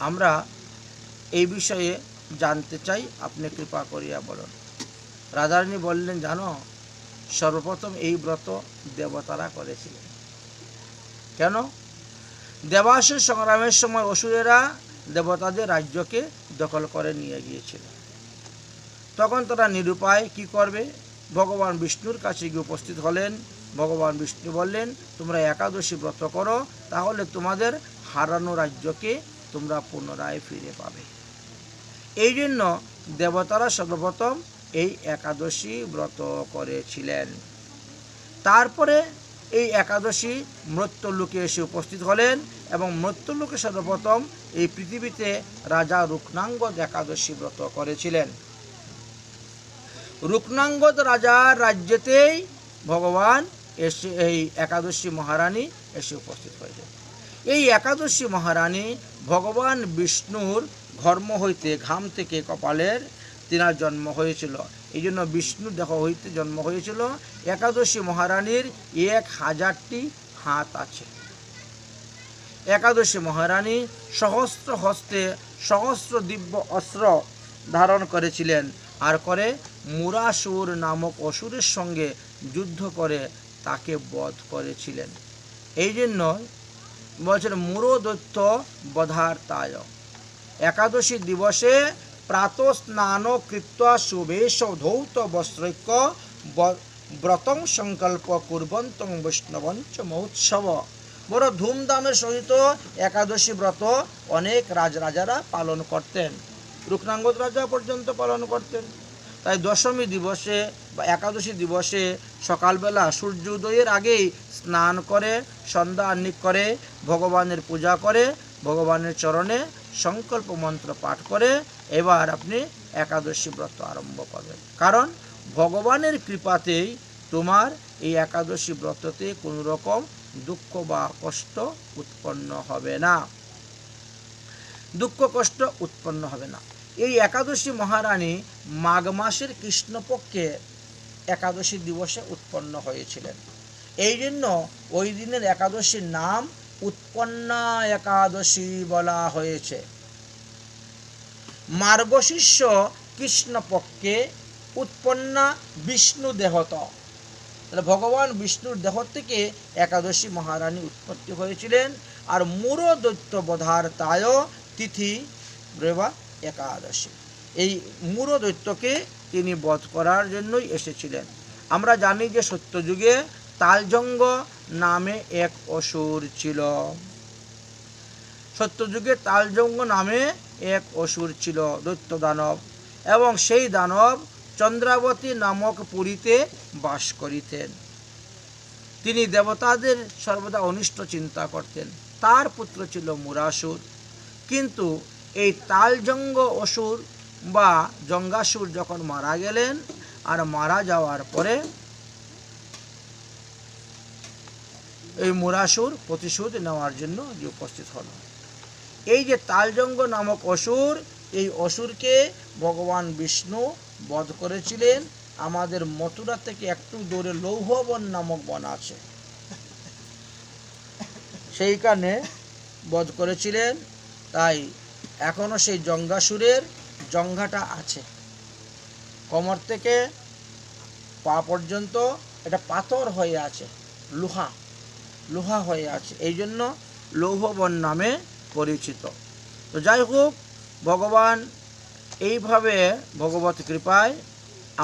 আমরা এই বিষয়ে জানতে চাই, আপনি কৃপা করিয়া বলুন। রাধারানী বললেন, জানো সর্বপ্রথম এই ব্রত দেবতারা করেছিলেন। কেন? দেবাসুর সংগ্রামের সময় অসুরেরা দেবতাদের রাজ্যকে দখল করে নিয়ে গিয়েছিল। তখন তারা নিরুপায় কি করবে? ভগবান বিষ্ণুর কাছে গিয়ে উপস্থিত হলেন। ভগবান বিষ্ণু বললেন, তোমরা একাদশী ব্রত করো, তাহলে তোমাদের হারানো রাজ্যকে তোমরা পুনরায় ফিরে পাবে। এই জন্য দেবতারা সর্বপ্রথম এই একাদশী ব্রত করেছিলেন। তারপরে এই একাদশী মৃত্যুলোকে এসে উপস্থিত হলেন এবং মৃত্যুলোকে সর্বপ্রথম এই পৃথিবীতে রাজা রুক্নাঙ্গদ একাদশী ব্রত করেছিলেন। রুক্নাঙ্গদ রাজার রাজ্যেতেই ভগবান এসে এই একাদশী মহারানী এসে উপস্থিত হয়েছে। এই একাদশী মহারানী ভগবান বিষ্ণুর ঘর্ম হইতে, ঘাম থেকে কপালের তিনার জন্ম হয়েছিল। এই জন্য বিষ্ণুর দেহ হইতে জন্ম হয়েছিল। একাদশী মহারানীর 1000টি হাত আছে। একাদশী মহারানী সহস্র হস্তে সহস্র দিব্য অস্ত্র ধারণ করেছিলেন, আর করে মুরাসুর নামক অসুরের সঙ্গে যুদ্ধ করে তাকে বধ করেছিলেন। এই জন্য বলছেন মুরদৈত্য বধার্তায়। একাদশী দিবসে প্রাতঃ স্নান কৃত্বা শুভেশ ধৌত বস্ত্রৈক্য ব্রতং সংকল্প কুর্বন্তং বৈষ্ণবঞ্চ মহোৎসব। বড় ধুমধামের সহিত একাদশী ব্রত অনেক রাজরাজারা পালন করতেন। রুক্নাঙ্গদ রাজা পর্যন্ত পালন করতেন। তাই দশমী দিবসে বা একাদশী দিবসে সকালবেলা সূর্য উদয়ের আগেই স্নান করে, সন্ধ্যা আহ্নিক করে, ভগবানের পূজা করে, ভগবানের চরণে সংকল্প মন্ত্র পাঠ করে এবার আপনি একাদশী ব্রত আরম্ভ করবেন। কারণ ভগবানের কৃপাতেই তোমার এই একাদশী ব্রততে কোনো রকম দুঃখ বা কষ্ট উৎপন্ন হবে না। দুঃখ কষ্ট উৎপন্ন হবে না। এই একাদশী মহারানী মাঘ মাসের কৃষ্ণপক্ষে একাদশী দিবসে উৎপন্ন হয়েছিলেন। এই জন্য ওই দিনের একাদশীর নাম উৎপন্না একাদশী বলা হয়েছে। মার্গশীর্ষ কৃষ্ণপক্ষে উৎপন্না বিষ্ণু দেহত, ভগবান বিষ্ণুর দেহ থেকে একাদশী মহারানী উৎপত্তি হয়েছিলেন। আর মুরদৈত্য বধার্তায় তিথি রেবা একাদশী। এই মুরদৈত্যকে তিনি বধ করার জন্যই এসেছিলেন। আমরা জানি যে সত্যযুগে তালজঙ্গ নামে এক অসুর ছিল। সত্যযুগে তালজঙ্গ নামে এক অসুর ছিল, দৈত্য দানব, এবং সেই দানব চন্দ্রাবতী নামক পুরীতে বাস করিতেন। তিনি দেবতাদের সর্বদা অনিষ্ট চিন্তা করতেন। তার পুত্র ছিল মুরাসুর। কিন্তু এই তালজঙ্গ অসুর বা জঙ্গাসুর যখন মারা গেলেন, আর মারা যাওয়ার পরে এই মুরাসুর প্রতিশোধ নেওয়ার জন্য যে উপস্থিত হল। এই যে তালজঙ্গ নামক অসুর, এই অসুরকে ভগবান বিষ্ণু বধ করেছিলেন। আমাদের মথুরা থেকে একটু দূরে লৌহবন নামক বন আছে, সেইখানে বধ করেছিলেন। তাই এখনো সেই জঙ্গাসুরের জঙ্ঘাটা আছে। কোমর থেকে পা পর্যন্ত এটা পাথর হয়ে আছে, লোহা হয়ে আছে, এই জন্য লৌহবন নামে পরিচিত। তো যাই হোক, ভগবান এইভাবে ভগবত কৃপায়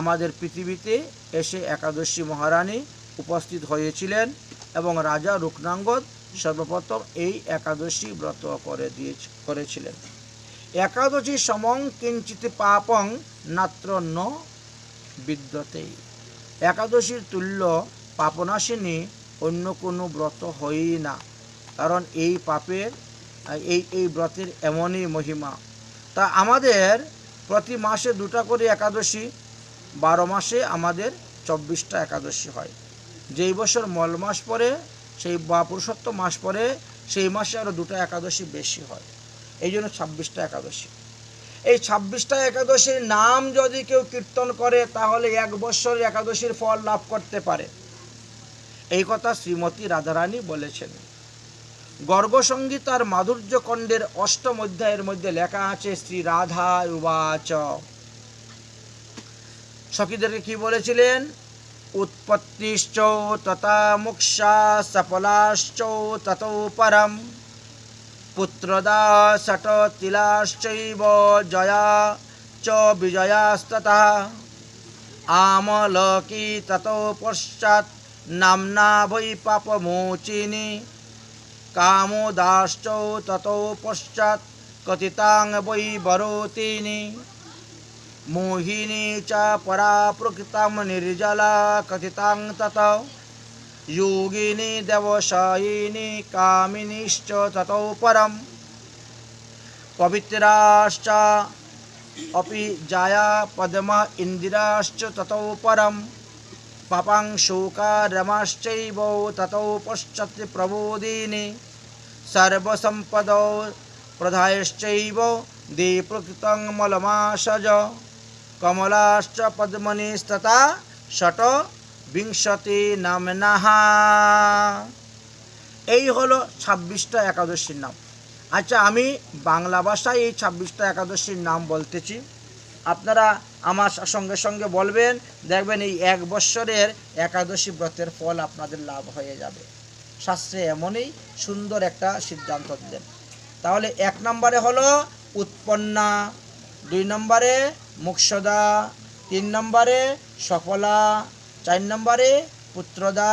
আমাদের পৃথিবীতে এসে একাদশী মহারানী উপস্থিত হয়েছিলেন এবং রাজা রুক্নাঙ্গদ সর্বপ্রথম এই একাদশী ব্রত করেছিলেন। একাদশী সমং কিঞ্চিত পাপং নাত্র ন বিদ্যতে। একাদশীর তুল্য পাপনাশিনী অন্য কোনো ব্রত হয়ই না। কারণ এই পাপের এই ব্রতের এমনই মহিমা। তা আমাদের প্রতি মাসে 2টা করে একাদশী, 12 মাসে আমাদের 24টা একাদশী হয়। যেই বছর মল মাস পরে সেই বা পুরুষোত্তম মাস পরে সেই মাসে আরও 2টা একাদশী বেশি হয়। এই জন্য 26টা একাদশী। এই 26টা একাদশীর নাম যদি কেউ কীর্তন করে তাহলে 1 বছর একাদশীর ফল লাভ করতে পারে। এই কথা শ্রীমতী রাধারানী বলেছেন। গর্গসংগীতার মাধুর্য খণ্ডের 8ম অধ্যায়ের মধ্যে লেখা আছে, শ্রী রাধা উবাচ। সখীদেরকে কি বলেছিলেন? উৎপত্তিশ্চ তথা মোক্ষা সফলাশ্চ ততো পরম পুত্রদা ষট তিলাশ্চৈব জয়া চ বিজয়াস্ততঃ। आमलकी ततो पश्चात् नाम्ना वै पापमोचिनी कामोदाश्च ततो पश्चात् कथितां वै वरोतिनी मोहिनी च परा प्रकृतां निर्जला कथितां ततो योगिनी देवशायिनी कामिनीश्च ततो परम पवित्राश्च अपि जाया पद्मा इंदिराश्च ततो परम पापांशोका रमाश्चैव ततो पश्चात् प्रबोधिनी सर्वसम्पदौ प्रधायश्चैव दे प्रकृतं मलमाशज कमलाश्च पद्मनिस्तथा षट विंशति नामनाः। এই হলো 26টা একাদশীর নাম। আচ্ছা, আমি বাংলা ভাষায় এই 26টা একাদশীর নাম বলতেছি, আপনারা আমার সঙ্গে সঙ্গে বলবেন, দেখবেন এই এক বৎসরের একাদশী ব্রতের ফল আপনাদের লাভ হয়ে যাবে। শাস্ত্রে এমনই সুন্দর একটা সিদ্ধান্ত দিলেন। তাহলে 1 নম্বরে হলো উৎপন্না, 2 নম্বরে মুক্ষদা, 3 নম্বরে সফলা, 4 নম্বরে পুত্রদা,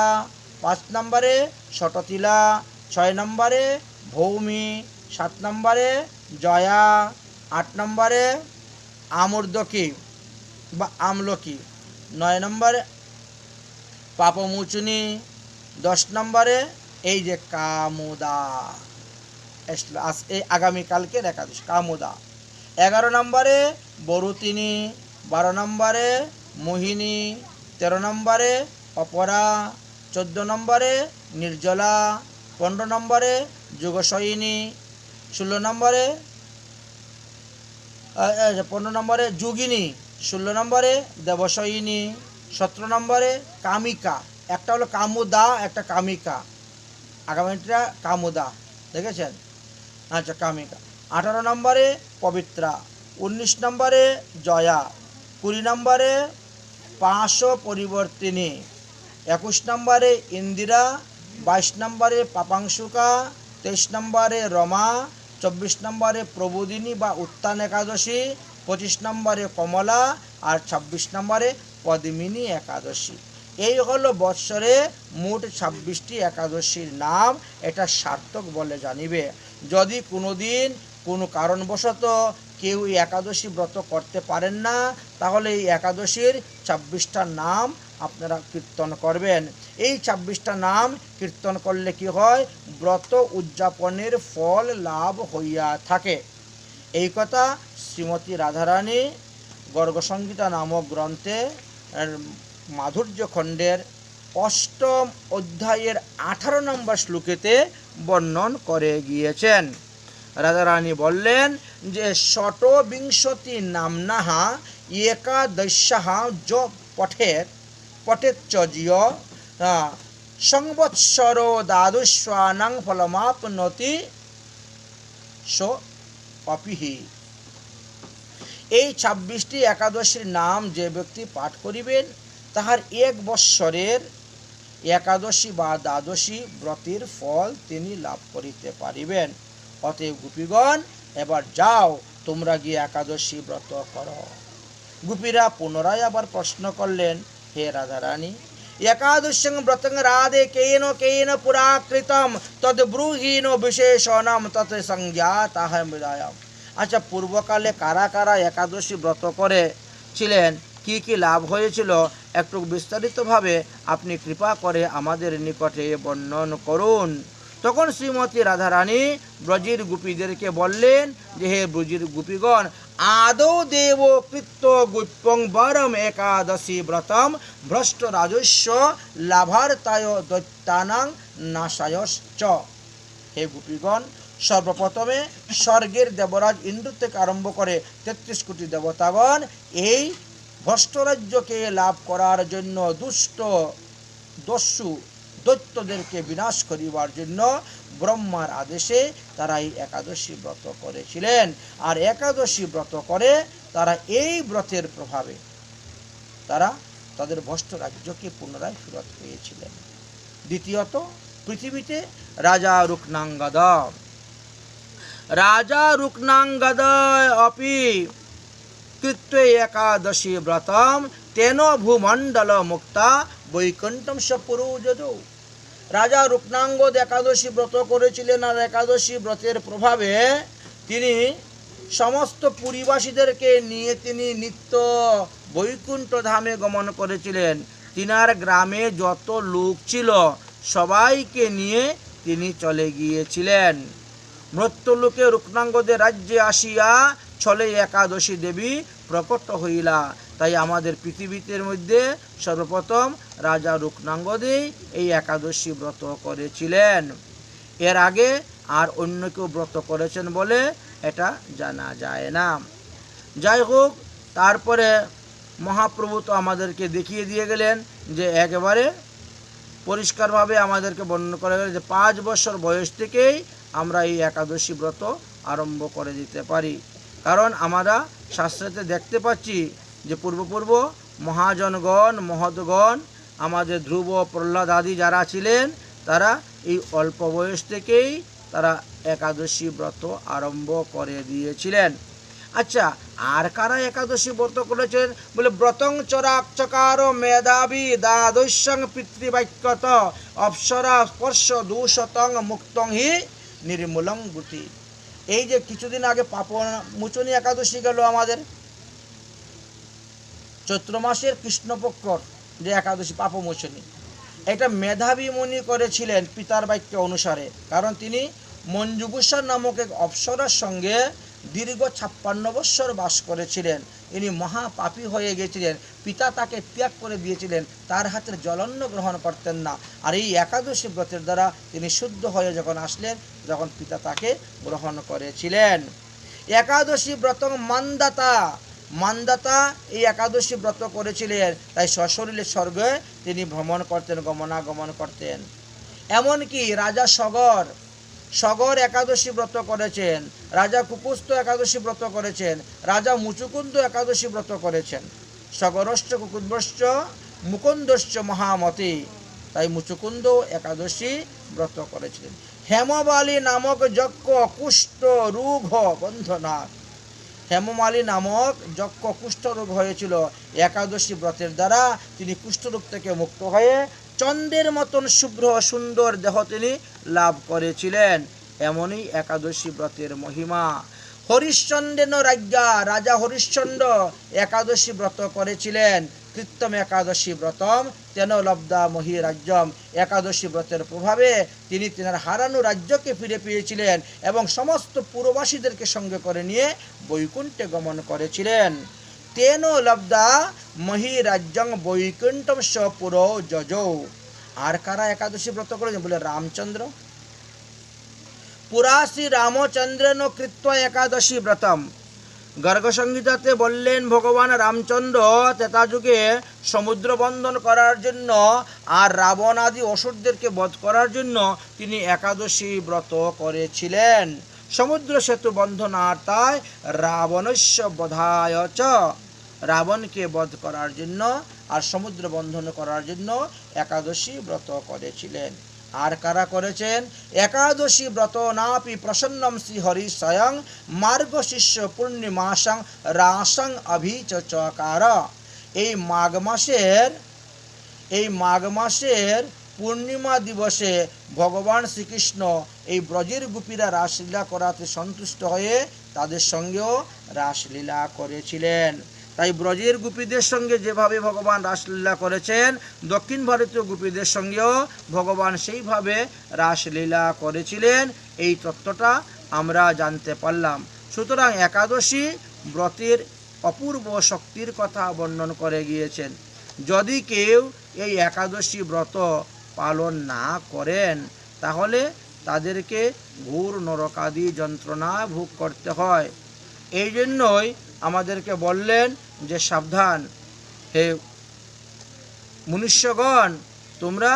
5 নম্বরে শটতিলা, 6 নম্বরে ভৌমি, 7 নম্বরে জয়া, 8 নম্বরে আমূর্ধকি বা আমলকি, 9 নম্বরে পাপমোচনী, 10 নম্বরে এই যে কামোদা, এই আগামীকালকের একাদশ কামোদা, 11 নম্বরে বরুতিনী, 12 নম্বরে মোহিনী, 13 নম্বরে অপরা, 14 নম্বরে নির্জলা, 15 নম্বরে যোগশয়িনী, 16 নম্বরে 15 নম্বরে যোগিনী, 16 নম্বরে দেবশয়িনী, 17 নম্বরে কামিকা, একটা হলো কামোদা, একটা কামিকা, আগামীটা কামোদা, দেখেছেন? আচ্ছা, কামিকা। 18 নম্বরে পবিত্রা, 19 নম্বরে জয়া, 20 নম্বরে পাশ পরিবর্তিনী, 21 নম্বরে ইন্দিরা, 22 নম্বরে পাপাংশুকা, 23 নম্বরে রমা, 24 নম্বরে প্রবোধিনী বা উত্থান একাদশী, 25 নম্বরে কমলা আর 26 নম্বরে পদ্মিনী একাদশী। এই হলো বৎসরে মোট 26টি একাদশীর নাম। এটা সার্থক বলে জানিবে। যদি কোনো দিন কোনো কারণবশত কেউ এই একাদশী ব্রত করতে পারেন না, তাহলে এই একাদশীর 26টা নাম আপনারা কীর্তন করবেন। এই 26টা নাম কীর্তন করলে কি হয়? ব্রত উদযাপনের ফল লাভ হইয়া থাকে। এই কথা শ্রীমতী রাধারানী গর্গসংহিতা নামক গ্রন্থে মাধুর্য খণ্ডের 8ম অধ্যায়ের 18 নম্বর শ্লোকেতে বর্ণন করে গিয়েছেন। রাধারানী বললেন যে ষটবিংশতি নামনাঃ একাদশ্যাঃ য পঠেচ্চয় সংবৎসরো দ্বাদশানাং ফলমাপ্নোতি স অপিহি। এই 26টি একাদশীর নাম যে ব্যক্তি পাঠ করিবেন, তাহার 1 বৎসরের একাদশী বা দ্বাদশী ব্রতের ফল তিনি লাভ করিতে পারিবেন। অতএব গোপীগণ, এবার যাও তোমরা গিয়ে একাদশী ব্রত করো। গোপীরা পুনরায় আবার প্রশ্ন করলেন, হে রাধারানী, একাদশীং ব্রতং রাধে কেন কেন পুরা কৃতম তদ ব্রূহীন বিশেষণম তৎ সংজ্ঞাতঃ মৃদায়াম। আচ্ছা, পূর্বকালে কারা কারা একাদশী ব্রত করেছিলেন, কি কি লাভ হয়েছিল, একটু বিস্তারিতভাবে আপনি কৃপা করে আমাদের নিকটে বর্ণন করুন। তখন শ্রীমতী রাধারানী ব্রজের গোপীদেরকে বললেন যে, হে ব্রজের গোপীগণ, আদৌ দেব কৃত্য গুপ্যং বরম একাদশী ব্রতম ভ্রষ্ট রাজস্ব লাভার্তায় দৈত্যানাং নাশায়শ্চ। হে গোপীগণ, সর্বপ্রথমে স্বর্গের দেবরাজ ইন্দ্র থেকে আরম্ভ করে 33 কোটি দেবতাগণ এই ভ্রষ্টরাজ্যকে লাভ করার জন্য দস্যু দৈত্যদেরকে বিনাশ করিবার জন্য ব্রহ্মার আদেশে তারা এই একাদশী ব্রত করেছিলেন। আর একাদশী ব্রত করে তারা এই ব্রতের প্রভাবে তারা তাদের ভ্রষ্ট রাজ্যকে পুনরায় ফেরত পেয়েছিলেন। দ্বিতীয়ত, পৃথিবীতে রাজা রুক্নাঙ্গদ অপি কৃত্য একাদশী ব্রতম তেন ভূমণ্ডল মুক্তা বৈকুণ্ঠম সপুরুজো। রাজা রূপনাঙ্গদ একাদশী ব্রত করেছিলেন, আর একাদশী ব্রতের প্রভাবে তিনি সমস্ত পুরীবাসীদেরকে নিয়ে তিনি নিত্য বৈকুণ্ঠ ধামে গমন করেছিলেন। তিনার গ্রামে যত লোক ছিল সবাইকে নিয়ে তিনি চলে গিয়েছিলেন। মৃত্যুলোকে রূপনাঙ্গদের রাজ্যে আসিয়া ছলে একাদশী দেবী প্রকট হইলা। তাই আমাদের পৃথিবীতে মধ্যে সর্বপ্রথম রাজা রূপনাঙ্গদই এই একাদশী ব্রত করেছিলেন। এর আগে আর অন্য কেউ ব্রত করেছেন বলে এটা জানা যায় না। যাই হোক, তারপরে মহাপ্রভু তো আমাদেরকে দেখিয়ে দিয়ে গেলেন যে একেবারে পরিষ্কারভাবে আমাদেরকে বর্ণনা করা গেল যে 5 বছর বয়স থেকেই আমরা এই একাদশী ব্রত আরম্ভ করে দিতে পারি। কারণ আমরা শাস্ত্রেতে দেখতে পাচ্ছি যে পূর্ব মহাজনগণ মহৎগণ আমাদের ধ্রুব প্রহ্লাদ আদি যারা ছিলেন তারা এই অল্প বয়স থেকেই তারা একাদশী ব্রত আরম্ভ করে দিয়েছিলেন। আচ্ছা, আর কারা একাদশী ব্রত করেছেন বলে ব্রতং চরাচকার মেধাবী দ্বাদশং পিতৃবাক্যত অপ্সরা স্পর্শ দূষতং মুক্তং হি নির্মূলং গুতি। এই যে কিছুদিন আগে পাপমোচনী একাদশী গেল আমাদের, চৈত্র মাসের কৃষ্ণপক্ষর যে একাদশী পাপমোচনী, এটা মেধাবী মুনি করেছিলেন পিতার বাক্য অনুসারে। কারণ তিনি মঞ্জুগুষা নামক এক অপ্সরার সঙ্গে দীর্ঘ 56 বৎসর বাস করেছিলেন। ইনি মহাপাপী হয়ে গিয়েছিলেন, পিতা তাকে ত্যাগ করে দিয়েছিলেন, তার হাতের জলন্ন গ্রহণ করতেন না। আর এই একাদশী ব্রতের দ্বারা তিনি শুদ্ধ হয়ে যখন আসলেন, যখন পিতা তাকে গ্রহণ করেছিলেন। একাদশী ব্রত মান্দাতা এই একাদশী ব্রত করেছিলেন, তাই সশরীরে স্বর্গে তিনি ভ্রমণ করতেন, গমনাগমন করতেন। এমনকি রাজা সগর একাদশী ব্রত করেছেন, রাজা কুপুস্থ একাদশী ব্রত করেছেন, রাজা মুচুকুন্দ একাদশী ব্রত করেছেন। সগরশ্চ কুকুদ্বশ্চ মুকুন্দশ্চ মহামতি, তাই মুচুকুন্দ একাদশী ব্রত করেছিলেন। হেমমালী নামক যজ্ঞ কুষ্ঠ রোগ বন্ধনাথ, হেমমালী নামক যজ্ঞ কুষ্ঠরোগ হয়েছিল, একাদশী ব্রতের দ্বারা তিনি কুষ্ঠরোগ থেকে মুক্ত হয়ে চন্দ্রের মতন শুভ্র সুন্দর দেহ তিনি লাভ করেছিলেন। এমনই একাদশী ব্রতের মহিমা। হরিশ্চন্দ্রেন রাজ্ঞা, রাজা হরিশ্চন্দ্র একাদশী ব্রত করেছিলেন। কৃত্তম একাদশী ব্রতম তেন লব্ধা মহি রাজ্যম, একাদশী ব্রতের প্রভাবে তিনি তেনার হারানো রাজ্যকে ফিরে পেয়েছিলেন এবং সমস্ত পুরবাসীদেরকে সঙ্গে করে নিয়ে বৈকুণ্ঠে গমন করেছিলেন। তেন লব্ধা মহি রাজ্যং বৈকুণ্ঠম সপুর যজৌ। আর কারা একাদশী ব্রত করেছেন বলে রামচন্দ্র, পুরা শ্রী রামচন্দ্রেন কৃত্য একাদশী ব্রতম। গর্গ সংহিতাতে বললেন ভগবান রামচন্দ্র ত্রেতাযুগে সমুদ্র বন্ধন করার জন্য আর রাবণ আদি অসুরদেরকে বধ করার জন্য তিনি একাদশী ব্রত করেছিলেন। সমুদ্র সেতু বন্ধনার্থায় রাবণস্য বধায় চ, রাবণকে বধ করার জন্য আর সমুদ্র বন্ধন করার জন্য একাদশী ব্রত করেছিলেন। আর কারা করেছেন একাদশী ব্রত নাপি প্রসন্নম শ্রী হরি স্বয়ং মার্গশিষ্য পূর্ণিমাসং রাসং অভিচকার। এই মাঘ মাসের পূর্ণিমা দিবসে ভগবান শ্রীকৃষ্ণ এই ব্রজের গোপীরা রাসলীলা করাতে সন্তুষ্ট হয়ে তাদের সঙ্গেও রাসলীলা করেছিলেন। তাই ব্রজের গোপীদের সঙ্গে যেভাবে ভগবান রাসলীলা করেছেন, দক্ষিণ ভারতীয় গোপীদের সঙ্গেও ভগবান সেইভাবে রাসলীলা করেছিলেন। এই তত্ত্বটা আমরা জানতে পারলাম। সুতরাং একাদশী ব্রতের অপূর্ব শক্তির কথা বর্ণন করে গিয়েছেন। যদি কেউ এই একাদশী ব্রত পালন না করেন তাহলে তাদেরকে ঘোর নরকাদি যন্ত্রণা ভোগ করতে হয়। এই জন্যই আমাদেরকে বললেন যে সাবধান হে মনুষ্যগণ, তোমরা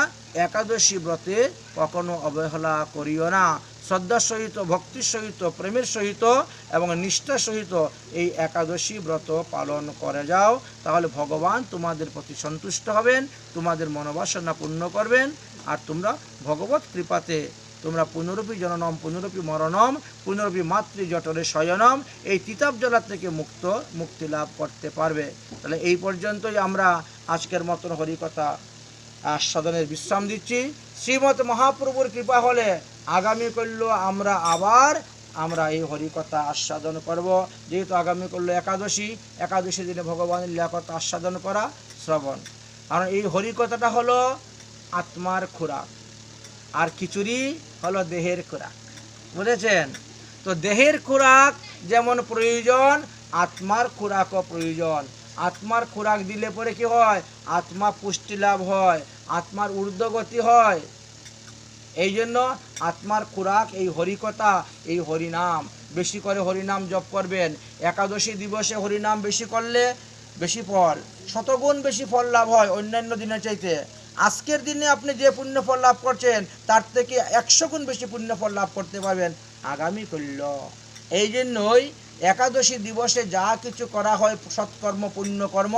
একাদশী ব্রতে কখনো অবহেলা করিও না। শ্রদ্ধার সহিত, ভক্তির সহিত, প্রেমের সহিত এবং নিষ্ঠার সহিত এই একাদশী ব্রত পালন করে যাও, তাহলে ভগবান তোমাদের প্রতি সন্তুষ্ট হবেন, তোমাদের মনোবাসনা পূর্ণ করবেন আর তোমরা ভগবত কৃপাতে তোমরা পুনরপি জননম পুনরপি মরণম পুনরপি মাতৃ জঠরে শয়নম, এই তিতাব জ্বালা থেকে মুক্তি লাভ করতে পারবে। তাহলে এই পর্যন্তই আমরা আজকের মতন হরিকথা আস্বাদনের বিশ্রাম দিচ্ছি। শ্রীমৎ মহাপ্রভুর কৃপা হলে আগামী করল আমরা এই হরিকথা আস্বাদন করব। যেহেতু আগামী করল একাদশী দিনে ভগবানের লীলাকথা আস্বাদন করা শ্রবণ। কারণ এই হরিকথাটা হলো আত্মার খোরাক, আর খিচুড়ি হলো দেহের খোরাক, বুঝেছেন? তো দেহের খোরাক যেমন প্রয়োজন, আত্মার খোরাকও প্রয়োজন। আত্মার খোরাক দিলে পরে কি হয়? আত্মা পুষ্টি লাভ হয়, আত্মার ঊর্ধ্বগতি হয়। এই জন্য আত্মার খোরাক এই হরিকথা, এই হরিনাম। বেশি করে হরিনাম জপ করবেন। একাদশী দিবসে হরিনাম বেশি করলে বেশি ফল, শতগুণ বেশি ফল লাভ হয় অন্যান্য দিনের চাইতে। আজকের দিনে আপনি যে পুণ্য ফল লাভ করছেন তার থেকে 100 গুণ বেশি পুণ্য ফল লাভ করতে পারবেন আগামী করল। এই জন্যই একাদশী দিবসে যা কিছু করা হয় সৎকর্ম পুণ্যকর্ম,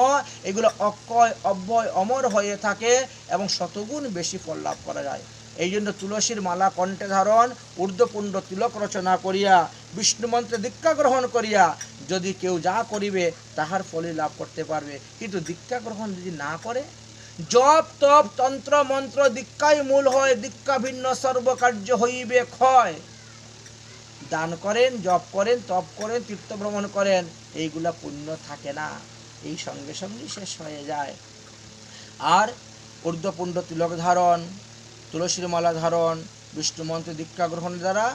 এগুলো অক্ষয় অব্যয় অমর হয়ে থাকে এবং শতগুণ বেশি ফল লাভ করা যায়। এই জন্য তুলসীর মালা কণ্ঠে ধারণ, ঊর্ধ্বপুণ্ড তিলক রচনা করিয়া, বিষ্ণু মন্ত্রে দীক্ষা গ্রহণ করিয়া যদি কেউ যা করিবে তাহার ফলই লাভ করতে পারবে। কিন্তু দীক্ষা গ্রহণ যদি না করে, জপ তপ তন্ত্র মন্ত্র দীক্ষাই মূল হয়, দীক্ষা ভিন্ন সর্বকার্য হইবে ক্ষয়। দান করেন, জপ করেন, তপ করেন, তীর্থ ভ্রমণ করেন, এইগুলা পুণ্য থাকে না, এই সঙ্গে সঙ্গেই শেষ হয়ে যায়। আর ঊর্ধ্বপুণ্ড তিলক ধারণ, তুলসীর মালা ধারণ, বিষ্ণু মন্ত্রে দীক্ষা গ্রহণের দ্বারা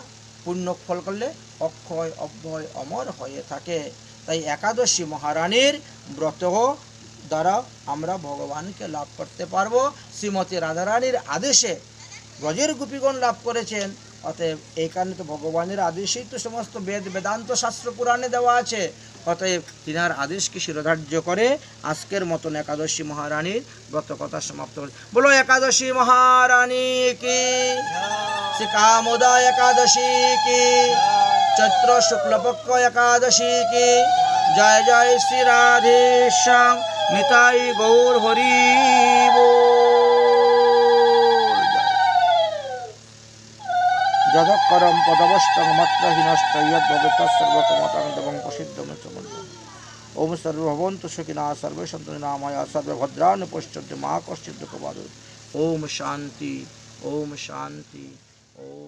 পুণ্য ফল করলে অক্ষয় অব্যয় অমর হয়ে থাকে। তাই একাদশী মহারানীর ব্রত দ্বারা আমরা ভগবানকে লাভ করতে পারবো। শ্রীমতী রাধারানীর আদেশে ব্রজের গোপীগণ লাভ করেছেন। অতএব এই কারণে তো ভগবানের আদেশেই তো সমস্ত বেদ বেদান্ত শাস্ত্র পুরাণে দেওয়া আছে। অতএব তিনার আদেশকে শিরোধার্য করে আজকের মতন একাদশী মহারানীর ব্রত কথা সমাপ্ত করে। বলো একাদশী মহারানী কি, শ্রী কামোদা একাদশী কি, চৈত্র শুক্লপক্ষ একাদশী কি। জয় জয় শ্রী রাধেশ্যাম, নিতাই গৌর হরি যদক্ষরম পদবষ্টং মাত্রহীনষ্ট ইয়দ্ভবত সর্বকমতাং দেবং প্রসিদ্ধমে সমর্পণ। ওম সর্বভবন্তু সুখিনঃ সর্বে সন্তু নিরাময়া সর্বে ভদ্রাণি পশ্যন্তু মা কশ্চিৎ দুঃখভাগ্। ওম শান্তি, ওম শান্তি, ওম।